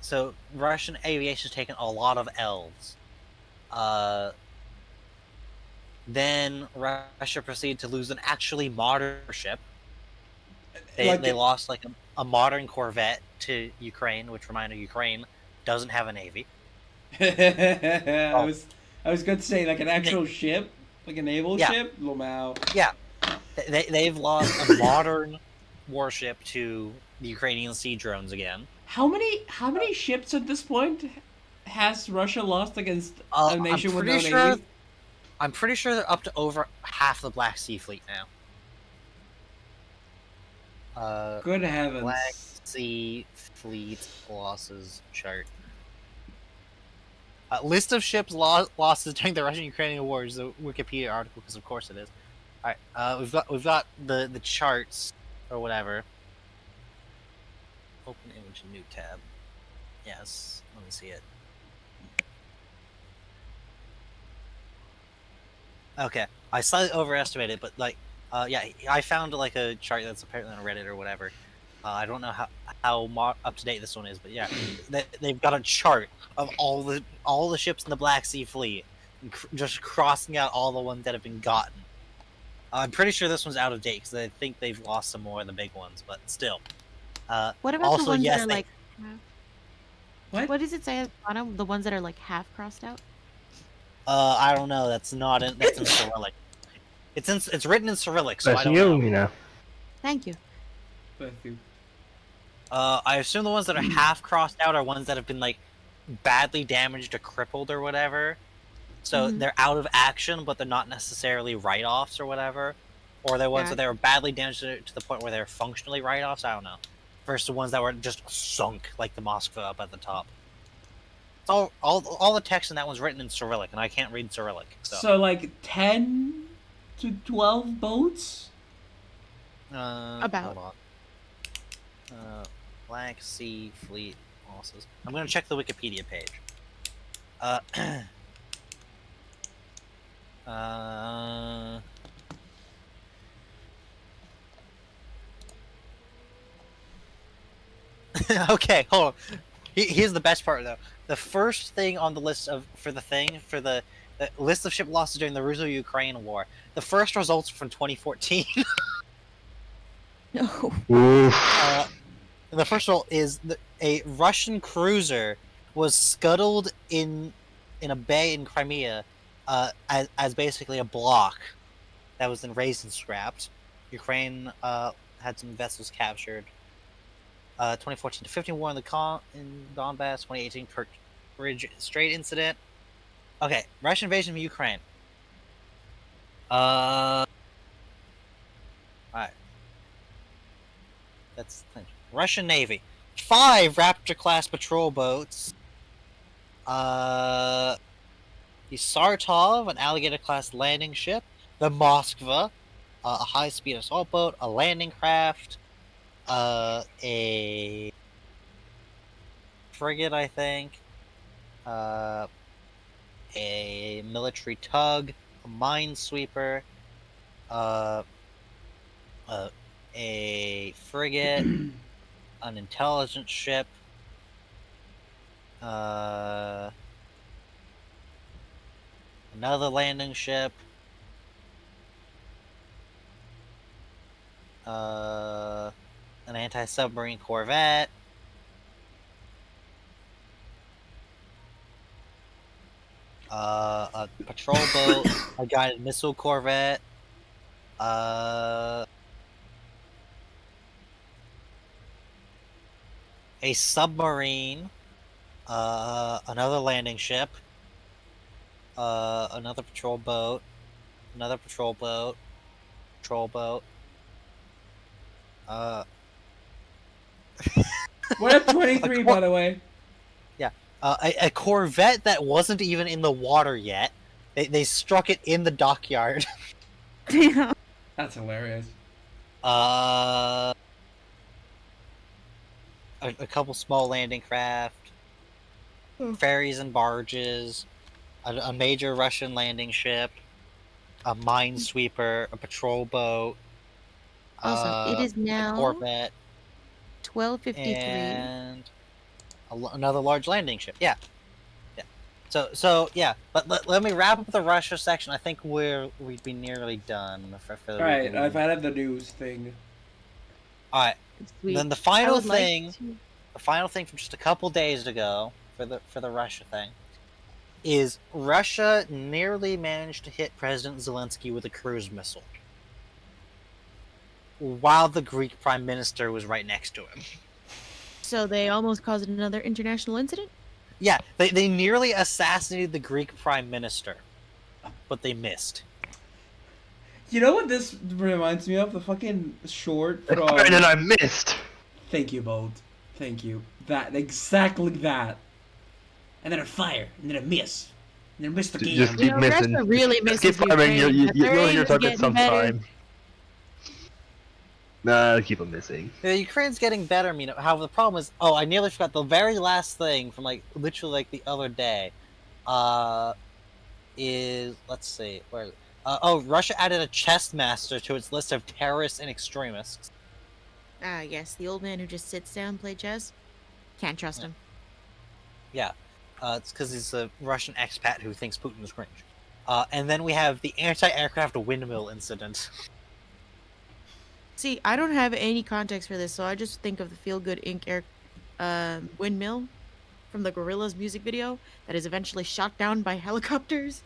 So Russian aviation has taken a lot of L's. Then Russia proceeded to lose an actually modern ship. They lost like a modern Corvette to Ukraine, which reminded Ukraine doesn't have a navy. I was going to say like an actual ship, like a naval ship. Lomao. Yeah, they've lost a modern warship to the Ukrainian sea drones again. How many ships at this point has Russia lost against a nation with no navy? I'm pretty sure they're up to over half the Black Sea Fleet now. Good heavens. Black Sea Fleet losses chart. List of ships losses during the Russian-Ukrainian War is a Wikipedia article, because of course it is. Alright, we've got the charts or whatever. Open image, new tab. Yes, let me see it. Okay, I slightly overestimated, but like, yeah, I found like a chart that's apparently on Reddit or whatever. I don't know how up to date this one is, but yeah, they've got a chart of all the ships in the Black Sea Fleet, just crossing out all the ones that have been gotten. I'm pretty sure this one's out of date because I think they've lost some more of the big ones, but still. What about also, the ones yes, that are like? What does it say at the bottom? The ones that are like half crossed out? I don't know. That's in Cyrillic. It's written in Cyrillic, so I don't you, know. you know. Thank you. I assume the ones that are half crossed out are ones that have been like badly damaged or crippled or whatever. So they're out of action, but they're not necessarily write-offs or whatever. Or they're ones that they were badly damaged to the point where they're functionally write-offs. I don't know. Versus the ones that were just sunk, like the Moskva up at the top. All the text in that one's written in Cyrillic, and I can't read Cyrillic. So like 10 to 12 boats? About. Hold on. Black Sea Fleet losses. I'm gonna check the Wikipedia page. Okay, hold on. Here's the best part, though. The first thing on the list for the list of ship losses during the Russo-Ukraine War, the first results from 2014. No. The first result is a Russian cruiser was scuttled in a bay in Crimea as basically a block that was then raised and scrapped. Ukraine had some vessels captured. 2014 to 15 war in Donbass. 2018 Kerch Strait incident. Okay, Russian invasion of Ukraine. Alright. That's Russian Navy. 5 Raptor-class patrol boats. The Sartov, an Alligator-class landing ship. The Moskva, a high-speed assault boat. A landing craft. A frigate, I think. a military tug, a minesweeper, uh, a frigate, an intelligence ship, another landing ship, an anti-submarine corvette, a patrol boat, a guided missile corvette, a submarine, another landing ship, another patrol boat, another patrol boat, patrol boat. We're at 23, by the way. Yeah, a corvette that wasn't even in the water yet. They struck it in the dockyard. Damn. That's hilarious. A couple small landing craft, ferries and barges, a major Russian landing ship, a minesweeper, a patrol boat. Also, it is A now corvette, 12:53. and another large landing ship. Yeah, yeah. So yeah. But let me wrap up the Russia section. I think we'd be nearly done for the Alright, review. I've added the news thing. All right. Sweet. Then the I final would like thing, to- the final thing from just a couple days ago for the Russia thing, is Russia nearly managed to hit President Zelensky with a cruise missile, while the Greek Prime Minister was right next to him. So they almost caused another international incident? Yeah, they nearly assassinated the Greek Prime Minister, but they missed. You know what this reminds me of? The fucking short I fired and from... I missed. Thank you, Bolt. Thank you. That, exactly that. And then a fire, and then a miss. And then a miss again. Just keep missing. Russia really Just keep misses firing. Ukraine, but their You'll hit your aim's target getting better. sometime. Nah, keep them missing. Yeah, Ukraine's getting better. However, the problem is, I nearly forgot the very last thing from literally the other day. Is let's see, where is it? Russia added a chess master to its list of terrorists and extremists. Ah, yes, the old man who just sits down and play chess. Can't trust him. Yeah, it's because he's a Russian expat who thinks Putin is cringe. And then we have the anti-aircraft windmill incident. See, I don't have any context for this, so I just think of the Feel Good Inc. windmill from the Gorillaz music video that is eventually shot down by helicopters.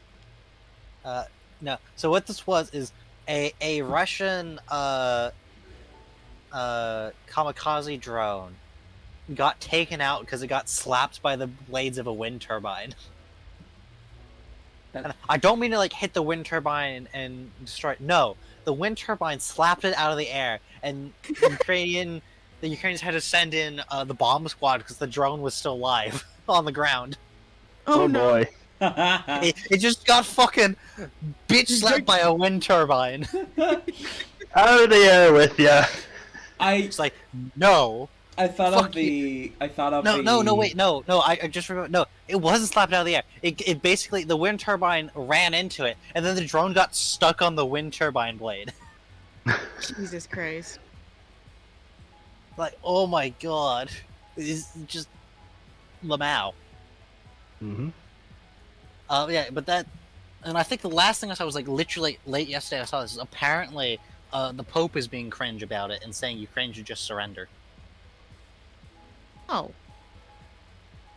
No, so what this was is a Russian kamikaze drone got taken out because it got slapped by the blades of a wind turbine. And I don't mean to hit the wind turbine and destroy it. No, the wind turbine slapped it out of the air, and the Ukrainians had to send in the bomb squad because the drone was still live on the ground. Oh, no. Boy. It just got fucking bitch slapped by a wind turbine. Out of the air with ya. It's like, no. I thought Fuck of the... I thought of No, the... no, wait, no, I just remember, no, it wasn't slapped out of the air. It basically, the wind turbine ran into it, and then the drone got stuck on the wind turbine blade. Jesus Christ. Like, oh my god. It's just... Lamau. Mm-hmm. Yeah, but that... And I think the last thing I saw was, literally late yesterday I saw this. Is apparently, the Pope is being cringe about it and saying Ukraine should just surrender. Oh.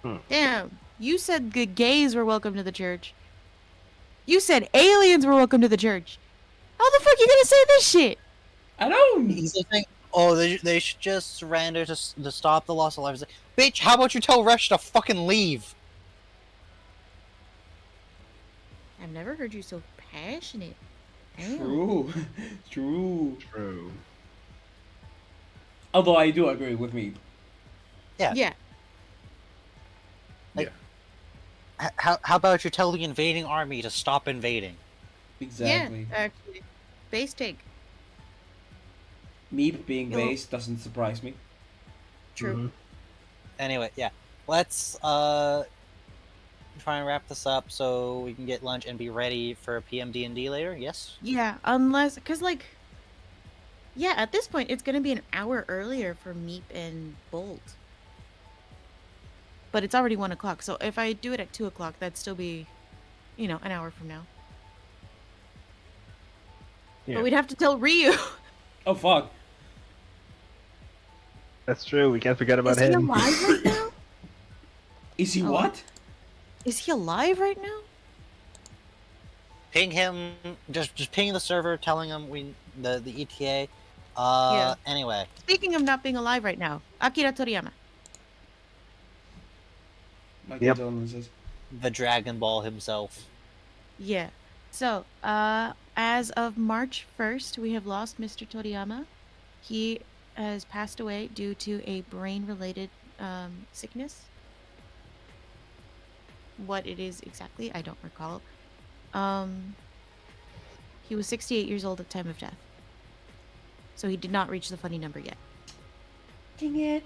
Hmm. Damn. You said the gays were welcome to the church. You said aliens were welcome to the church. How the fuck you gonna say this shit? I don't... He's saying, they should just surrender to stop the loss of lives. Like, bitch, how about you tell Russia to fucking leave? I've never heard you so passionate. Damn. True. True. True. Although I do agree with me. Yeah. How about you tell the invading army to stop invading? Exactly. Yeah, actually. Base take. Me being Yo. based doesn't surprise me. True. Mhm. Anyway, yeah. Let's try and wrap this up so we can get lunch and be ready for PM D&D later. Yes. Yeah, unless, cause like, yeah, at this point it's gonna be an hour earlier for Meep and Bolt. But it's already 1 o'clock, so if I do it at 2 o'clock, that'd still be, an hour from now. Yeah. But we'd have to tell Ryu. Oh fuck. That's true. We can't forget about Is he him. alive right now? Is he Oh. what? Is he alive right now? Ping him. Just ping the server, telling him the ETA. Yeah. Anyway. Speaking of not being alive right now, Akira Toriyama. My Yep. condolences. The Dragon Ball himself. Yeah. So, as of March 1st, we have lost Mr. Toriyama. He has passed away due to a brain-related sickness. What it is exactly, I don't recall. He was 68 years old at the time of death. So he did not reach the funny number yet. Dang it.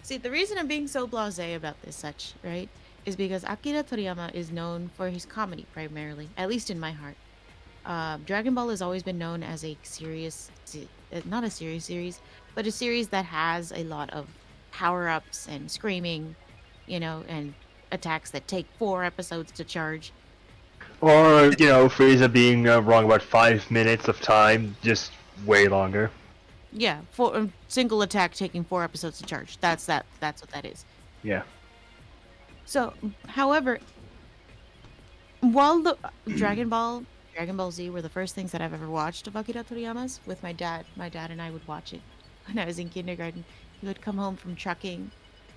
See, the reason I'm being so blasé about this such, right, is because Akira Toriyama is known for his comedy primarily, at least in my heart. Dragon Ball has always been known as a serious, not a serious series, but a series that has a lot of power-ups and screaming, and attacks that take 4 episodes to charge. Or, Frieza being wrong about 5 minutes of time, just way longer. Yeah, single attack taking 4 episodes to charge. That's what that is. Yeah. So, however, while the Dragon Ball Z were the first things that I've ever watched of Akira Toriyama's with my dad and I would watch it when I was in kindergarten. He would come home from trucking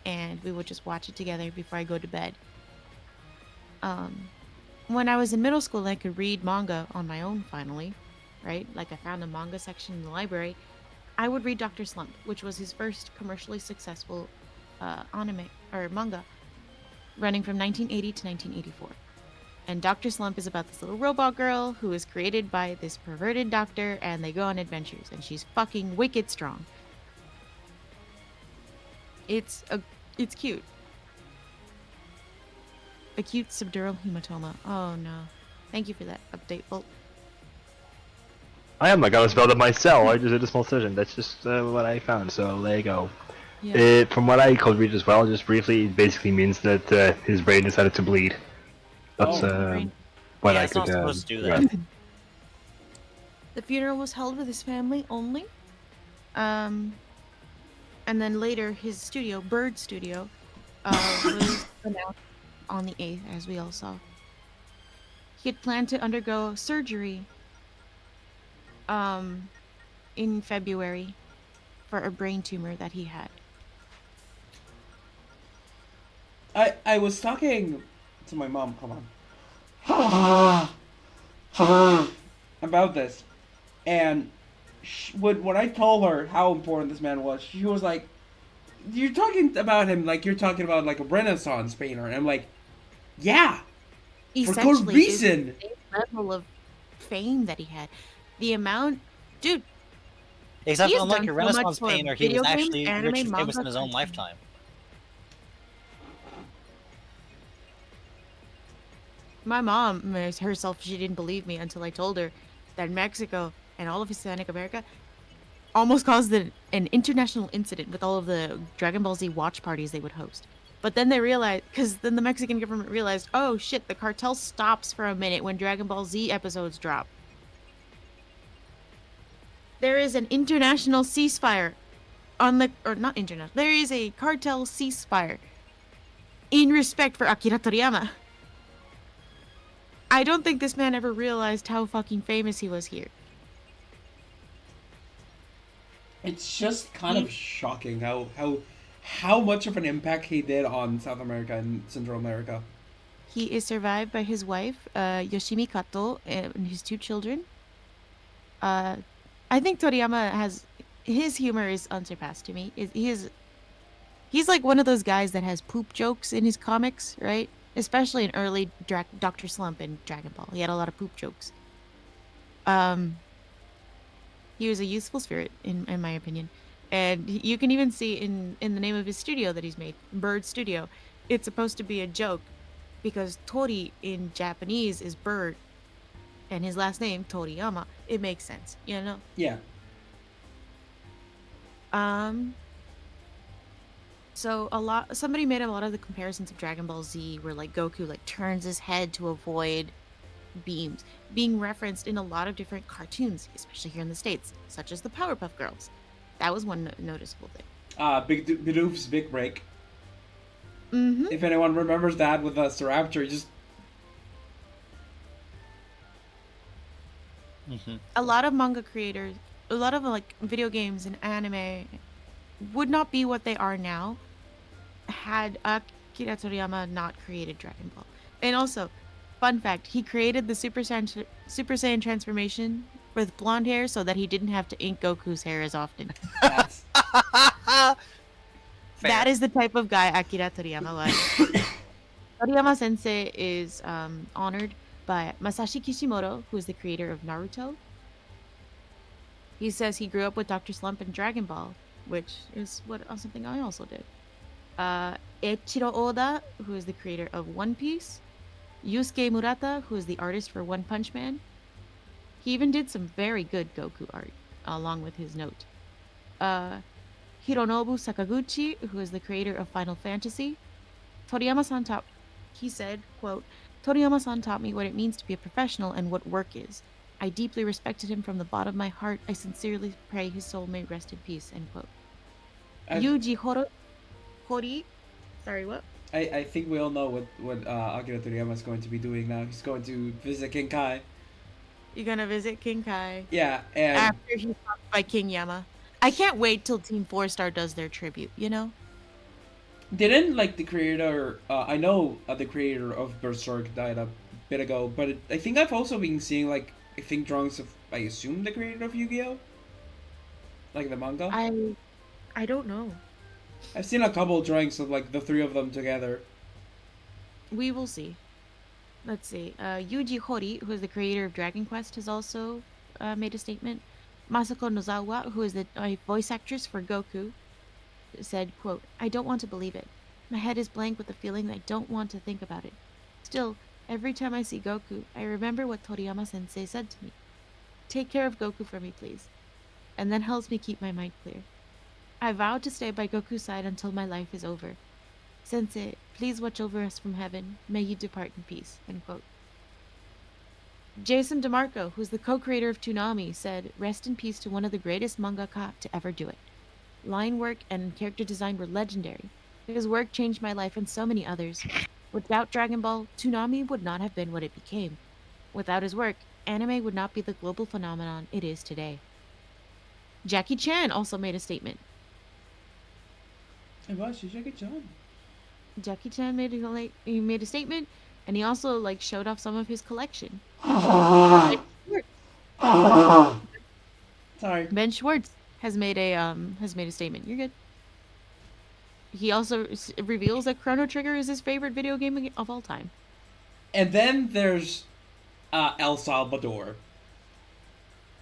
and we would just watch it together before I go to bed. When I was in middle school, I could read manga on my own finally, right? Like I found a manga section in the library. I would read Dr. Slump, which was his first commercially successful anime or manga, running from 1980 to 1984. And Dr. Slump is about this little robot girl who is created by this perverted doctor, and they go on adventures, and she's fucking wicked strong. It's cute. Acute subdural hematoma. Oh no. Thank you for that update, Bolt. I am not gonna spell it myself. I just did a small decision. That's just what I found. So there you go. Yeah. From what I could read as well, just briefly, it basically means that his brain decided to bleed. That's brain. what Yeah, I it's could. not supposed to do read. that. The funeral was held with his family only. And then later, his studio, Bird Studio, was announced on the 8th, as we all saw. He had planned to undergo surgery in February for a brain tumor that he had. I was talking to my mom, hold on, about this, and when I told her how important this man was, she was like, "You're talking about him like you're talking about like a Renaissance painter," and I'm like, "Yeah, for good reason." The level of fame that he had, the amount, dude. Except He has unlike done a so much Renaissance for painter, he video was games, actually anime, rich and famous manga, in his own cartoon. lifetime. My mom herself, she didn't believe me until I told her that Mexico and all of Hispanic America almost caused an international incident with all of the Dragon Ball Z watch parties they would host. But then they realized, because then the Mexican government realized, oh shit, the cartel stops for a minute when Dragon Ball Z episodes drop. There is an international ceasefire not international, there is a cartel ceasefire in respect for Akira Toriyama. I don't think this man ever realized how fucking famous he was here. It's just kind of shocking how much of an impact he did on South America and Central America. He is survived by his wife, Yoshimi Kato, and his 2 children. I think Toriyama his humor is unsurpassed to me. He's like one of those guys that has poop jokes in his comics, right? Especially in early Dr. Slump and Dragon Ball. He had a lot of poop jokes. He was a useful spirit, in my opinion. And you can even see in the name of his studio that he's made, Bird Studio, it's supposed to be a joke because Tori in Japanese is bird and his last name Toriyama. It makes sense, you know. Yeah. Um so somebody made a lot of the comparisons of Dragon Ball Z where like Goku like turns his head to avoid beams being referenced in a lot of different cartoons, especially here in the States, such as the Powerpuff Girls. That was one noticeable thing. Bidoof's Big Break. Mm-hmm. If anyone remembers that with Staraptor, just A lot of manga creators, a lot of like video games and anime would not be what they are now had Akira Toriyama not created Dragon Ball. And also, fun fact, he created the Super Saiyan transformation with blonde hair so that he didn't have to ink Goku's hair as often. that's That is the type of guy Akira Toriyama was. Toriyama Sensei is honored by Masashi Kishimoto, who is the creator of Naruto. He says he grew up with Dr. Slump and Dragon Ball, which is something I also did. Eiichiro Oda, who is the creator of One Piece. Yusuke Murata, who is the artist for One Punch Man. He even did some very good Goku art, along with his note. Hironobu Sakaguchi, who is the creator of Final Fantasy. Toriyama-san he said, quote, Toriyama-san taught me what it means to be a professional and what work is. I deeply respected him from the bottom of my heart. I sincerely pray his soul may rest in peace, end quote. Yuji Hori, sorry, what? I think we all know what Akira Toriyama is going to be doing now. He's going to visit King Kai. You're gonna visit King Kai. Yeah, and After he's talked by King Yama. I can't wait till Team 4 Star does their tribute, you know? didn't like the creator. I know the creator of Berserk died a bit ago, but I think I've also been seeing like I think drawings of I assume the creator of Yu-Gi-Oh, like the manga. I don't know. I've seen a couple drawings of like the three of them together. We will see. Let's see. Yuji Hori, who is the creator of Dragon Quest, has also made a statement. Masako Nozawa, who is the voice actress for Goku, said, quote, I don't want to believe it. My head is blank with the feeling that I don't want to think about it. Still, every time I see Goku, I remember what Toriyama-sensei said to me. Take care of Goku for me, please. And that helps me keep my mind clear. I vow to stay by Goku's side until my life is over. Sensei, please watch over us from heaven. May you depart in peace. End quote. Jason DeMarco, who's the co-creator of Toonami, said, rest in peace to one of the greatest mangaka to ever do it. Line work and character design were legendary. His work changed my life and so many others. Without Dragon Ball, Toonami would not have been what it became. Without his work, anime would not be the global phenomenon it is today. Jackie Chan also made a statement. Hey, wow, she's Jackie Chan. Jackie Chan made a statement, and he also like showed off some of his collection. Sorry. Ben Schwartz has made a statement. You're good. He also reveals that Chrono Trigger is his favorite video game of all time. And then there's El Salvador.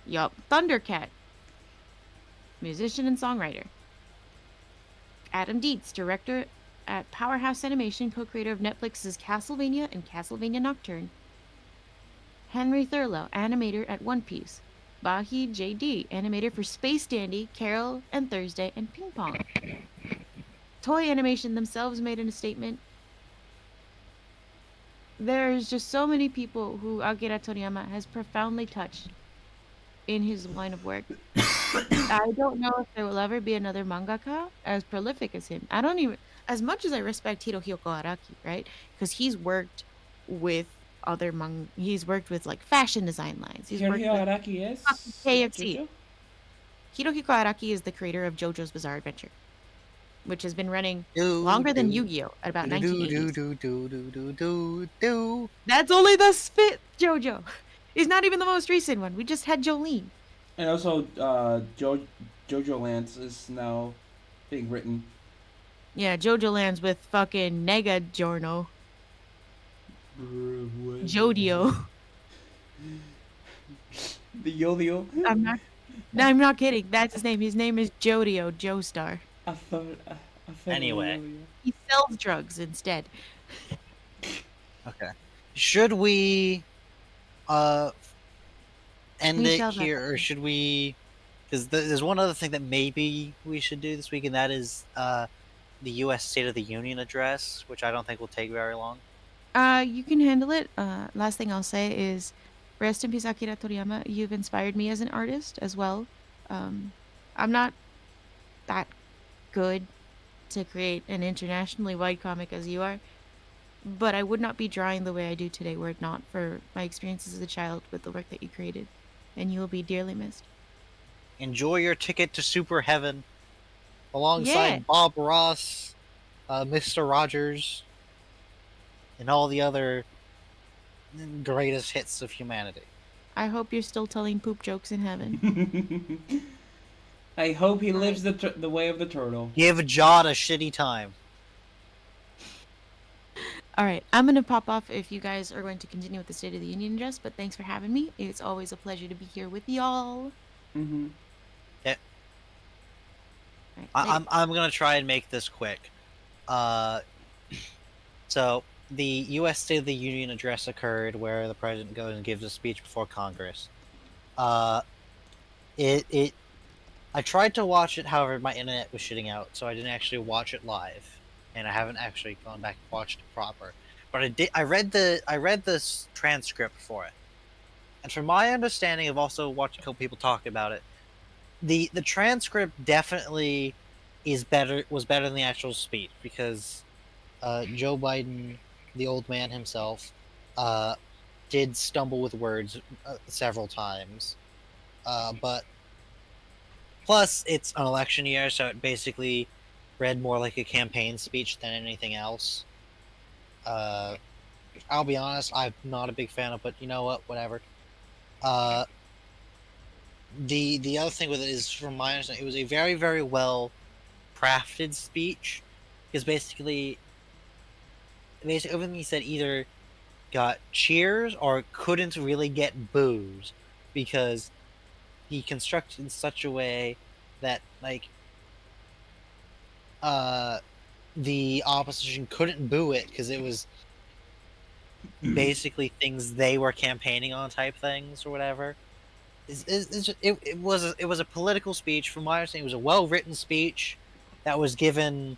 Yup, Thundercat, musician and songwriter. Adam Dietz, director at Powerhouse Animation, co-creator of Netflix's Castlevania and Castlevania Nocturne. Henry Thurlow, animator at One Piece. Bahi J.D., animator for Space Dandy, Carol and Thursday, and Ping Pong. Toei Animation themselves made a statement. There's just so many people who Akira Toriyama has profoundly touched in his line of work. I don't know if there will ever be another mangaka as prolific as him. I don't even, as much as I respect Hirohiko Araki, right? Because he's worked with he's worked with like fashion design lines. He's worked with Araki is KFC. JoJo? Hirohiko Araki is the creator of JoJo's Bizarre Adventure, which has been running longer than Yu-Gi-Oh! At about 1980s. That's only the fifth JoJo. It's not even the most recent one. We just had Jolene. And also, JoJo Lance is now being written. Yeah, JoJo lands with fucking Nega Giorno. Jodio. The Yodio. I'm not kidding. That's his name. His name is Jodio Joestar. I thought I think Anyway. He sells drugs instead. Okay. Should we uh end We it shall wrap here, up or here. should we? Because there's one other thing that maybe we should do this week, and that is the U.S. State of the Union address, which I don't think will take very long. You can handle it. Last thing I'll say is, rest in peace, Akira Toriyama. You've inspired me as an artist as well. Um, I'm not that good to create an internationally wide comic as you are, but I would not be drawing the way I do today were it not for my experiences as a child with the work that you created, and you will be dearly missed. Enjoy your ticket to Super Heaven Yeah, alongside Bob Ross, Mr. Rogers, and all the other greatest hits of humanity. I hope you're still telling poop jokes in heaven. I hope he All right. lives the way of the turtle. Give Jod a shitty time. All right, I'm gonna pop off if you guys are going to continue with the State of the Union address. But thanks for having me. It's always a pleasure to be here with y'all. Mm-hmm. Yeah. All right, later. I'm gonna try and make this quick. So the U.S. State of the Union address occurred, where the president goes and gives a speech before Congress. Uh, it I tried to watch it, however, my internet was shitting out, so I didn't actually watch it live, and I haven't actually gone back and watched it proper. But I did. I read the transcript for it, and from my understanding of also watching a couple people talk about it, the transcript definitely was better than the actual speech, because Joe Biden, the old man himself, uh, did stumble with words several times, but plus, it's an election year, so it basically read more like a campaign speech than anything else. I'll be honest, I'm not a big fan of, but you know what? Whatever. Uh, the other thing with it is, from my understanding, it was a very, very well crafted speech, because basically everything he said either got cheers or couldn't really get boos, because he constructed in such a way that the opposition couldn't boo it, because it was basically things they were campaigning on type things or whatever. It was a political speech. From my understanding, it was a well written speech that was given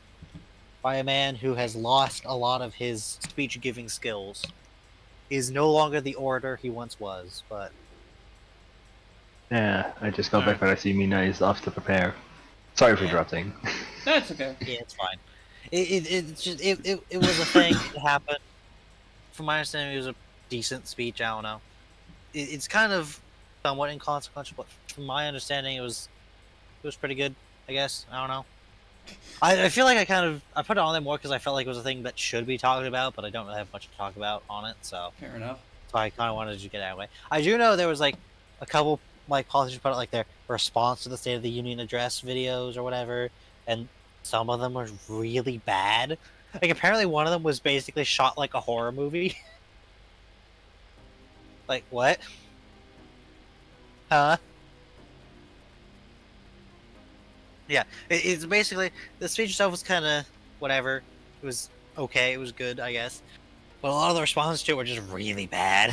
by a man who has lost a lot of his speech giving skills. He's no longer the orator he once was, but Yeah, I just got back, Alright. but I see Mina is off to prepare. Sorry for Yeah. interrupting. That's okay. yeah, it's fine. It was a thing. It happened. From my understanding, it was a decent speech. I don't know. It's kind of somewhat inconsequential, but from my understanding, it was pretty good. I guess I don't know. I feel like I put it on there more because I felt like it was a thing that should be talked about, but I don't really have much to talk about on it, so Fair enough. I kind of wanted to get out of the way. I do know there was like a couple politicians put out like their response to the State of the Union address videos or whatever, and some of them were really bad. Like apparently one of them was basically shot like a horror movie. Like what? Huh? Yeah, it's basically the speech itself was kind of whatever. It was okay. It was good, I guess. But a lot of the responses to it were just really bad.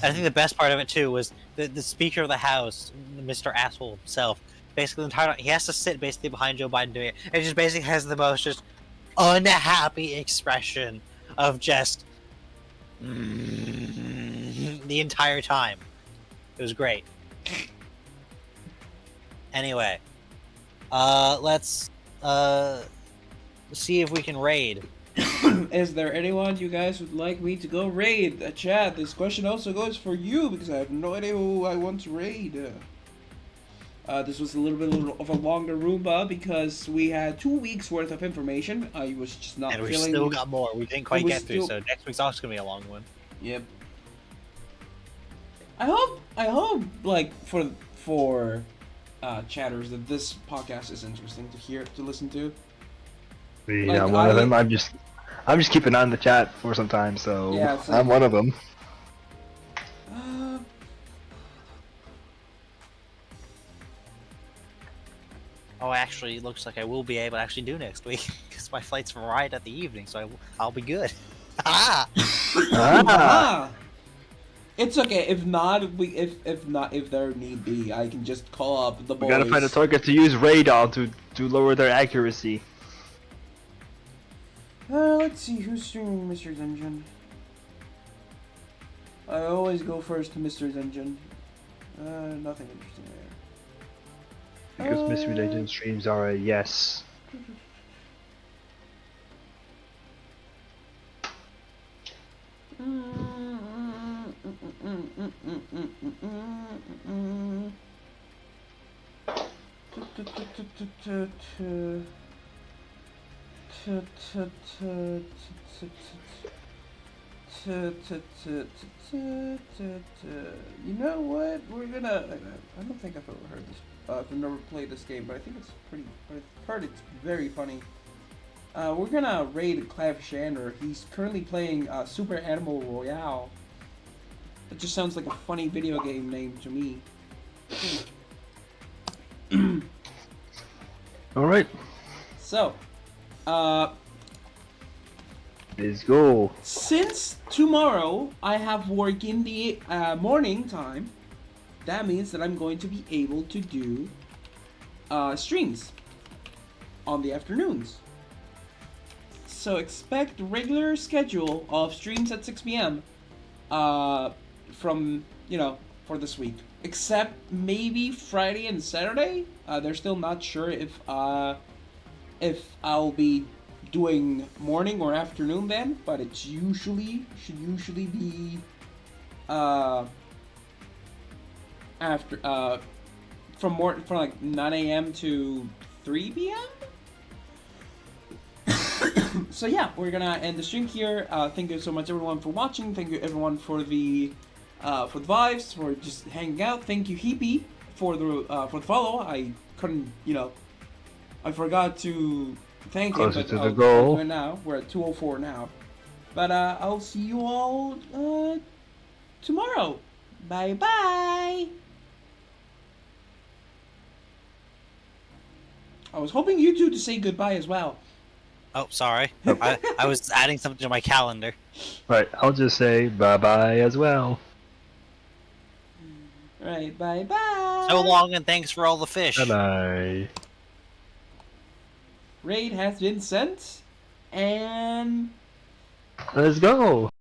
I think the best part of it too was the Speaker of the House, Mr. Asshole himself. Basically, the entire time, he has to sit basically behind Joe Biden doing it. And it just basically has the most just unhappy expression of just the entire time. It was great. Anyway, let's see if we can raid. Is there anyone you guys would like me to go raid? Chat, this question also goes for you because I have no idea who I want to raid. This was a little bit of a longer Roomba because we had 2 weeks worth of information. I was just not And we feeling. still got more. We didn't quite was get through, still- so next week's also gonna be a long one. Yep. I hope, like for chatters that this podcast is interesting to listen to. Yeah, Like, one of them. I'm just keeping on the chat for some time, so Yeah, same. I'm one of them. Oh, actually, it looks like I will be able to actually do next week because my flight's right at the evening, so I'll be good. Ah! Ah! It's okay. If not, if there need be, I can just call up the boys. We gotta find a target to use radar to lower their accuracy. Let's see who's streaming Mr. Engine. I always go first to Mr. Engine. Nothing interesting there. Because Mystery Legend streams are a yes. You know what? We're gonna. I don't think I've ever heard this. I've never played this game, but I think it's pretty. I've heard it's very funny. We're gonna raid Clav Shander. He's currently playing Super Animal Royale. It just sounds like a funny video game name to me. Alright, So, let's go. since tomorrow I have work in the morning time, that means that I'm going to be able to do streams on the afternoons. So expect regular schedule of streams at 6 p.m. From, for this week. Except maybe Friday and Saturday. They're still not sure if I'll be doing morning or afternoon then, but it should usually be after from like 9 a.m. to 3 p.m. So yeah, we're gonna end the stream here. Thank you so much everyone for watching. Thank you everyone for the vibes, for just hanging out. Thank you Heapy for the follow. I couldn't, I forgot to thank him, Closer but to the I'll goal. do it now. We're at 2:04 now. But I'll see you all tomorrow. Bye bye. I was hoping you two to say goodbye as well. Oh, sorry. I was adding something to my calendar. Right, I'll just say bye-bye as well. Alright, bye bye. So long, and thanks for all the fish. Bye-bye. Raid has been sent, and Let's go!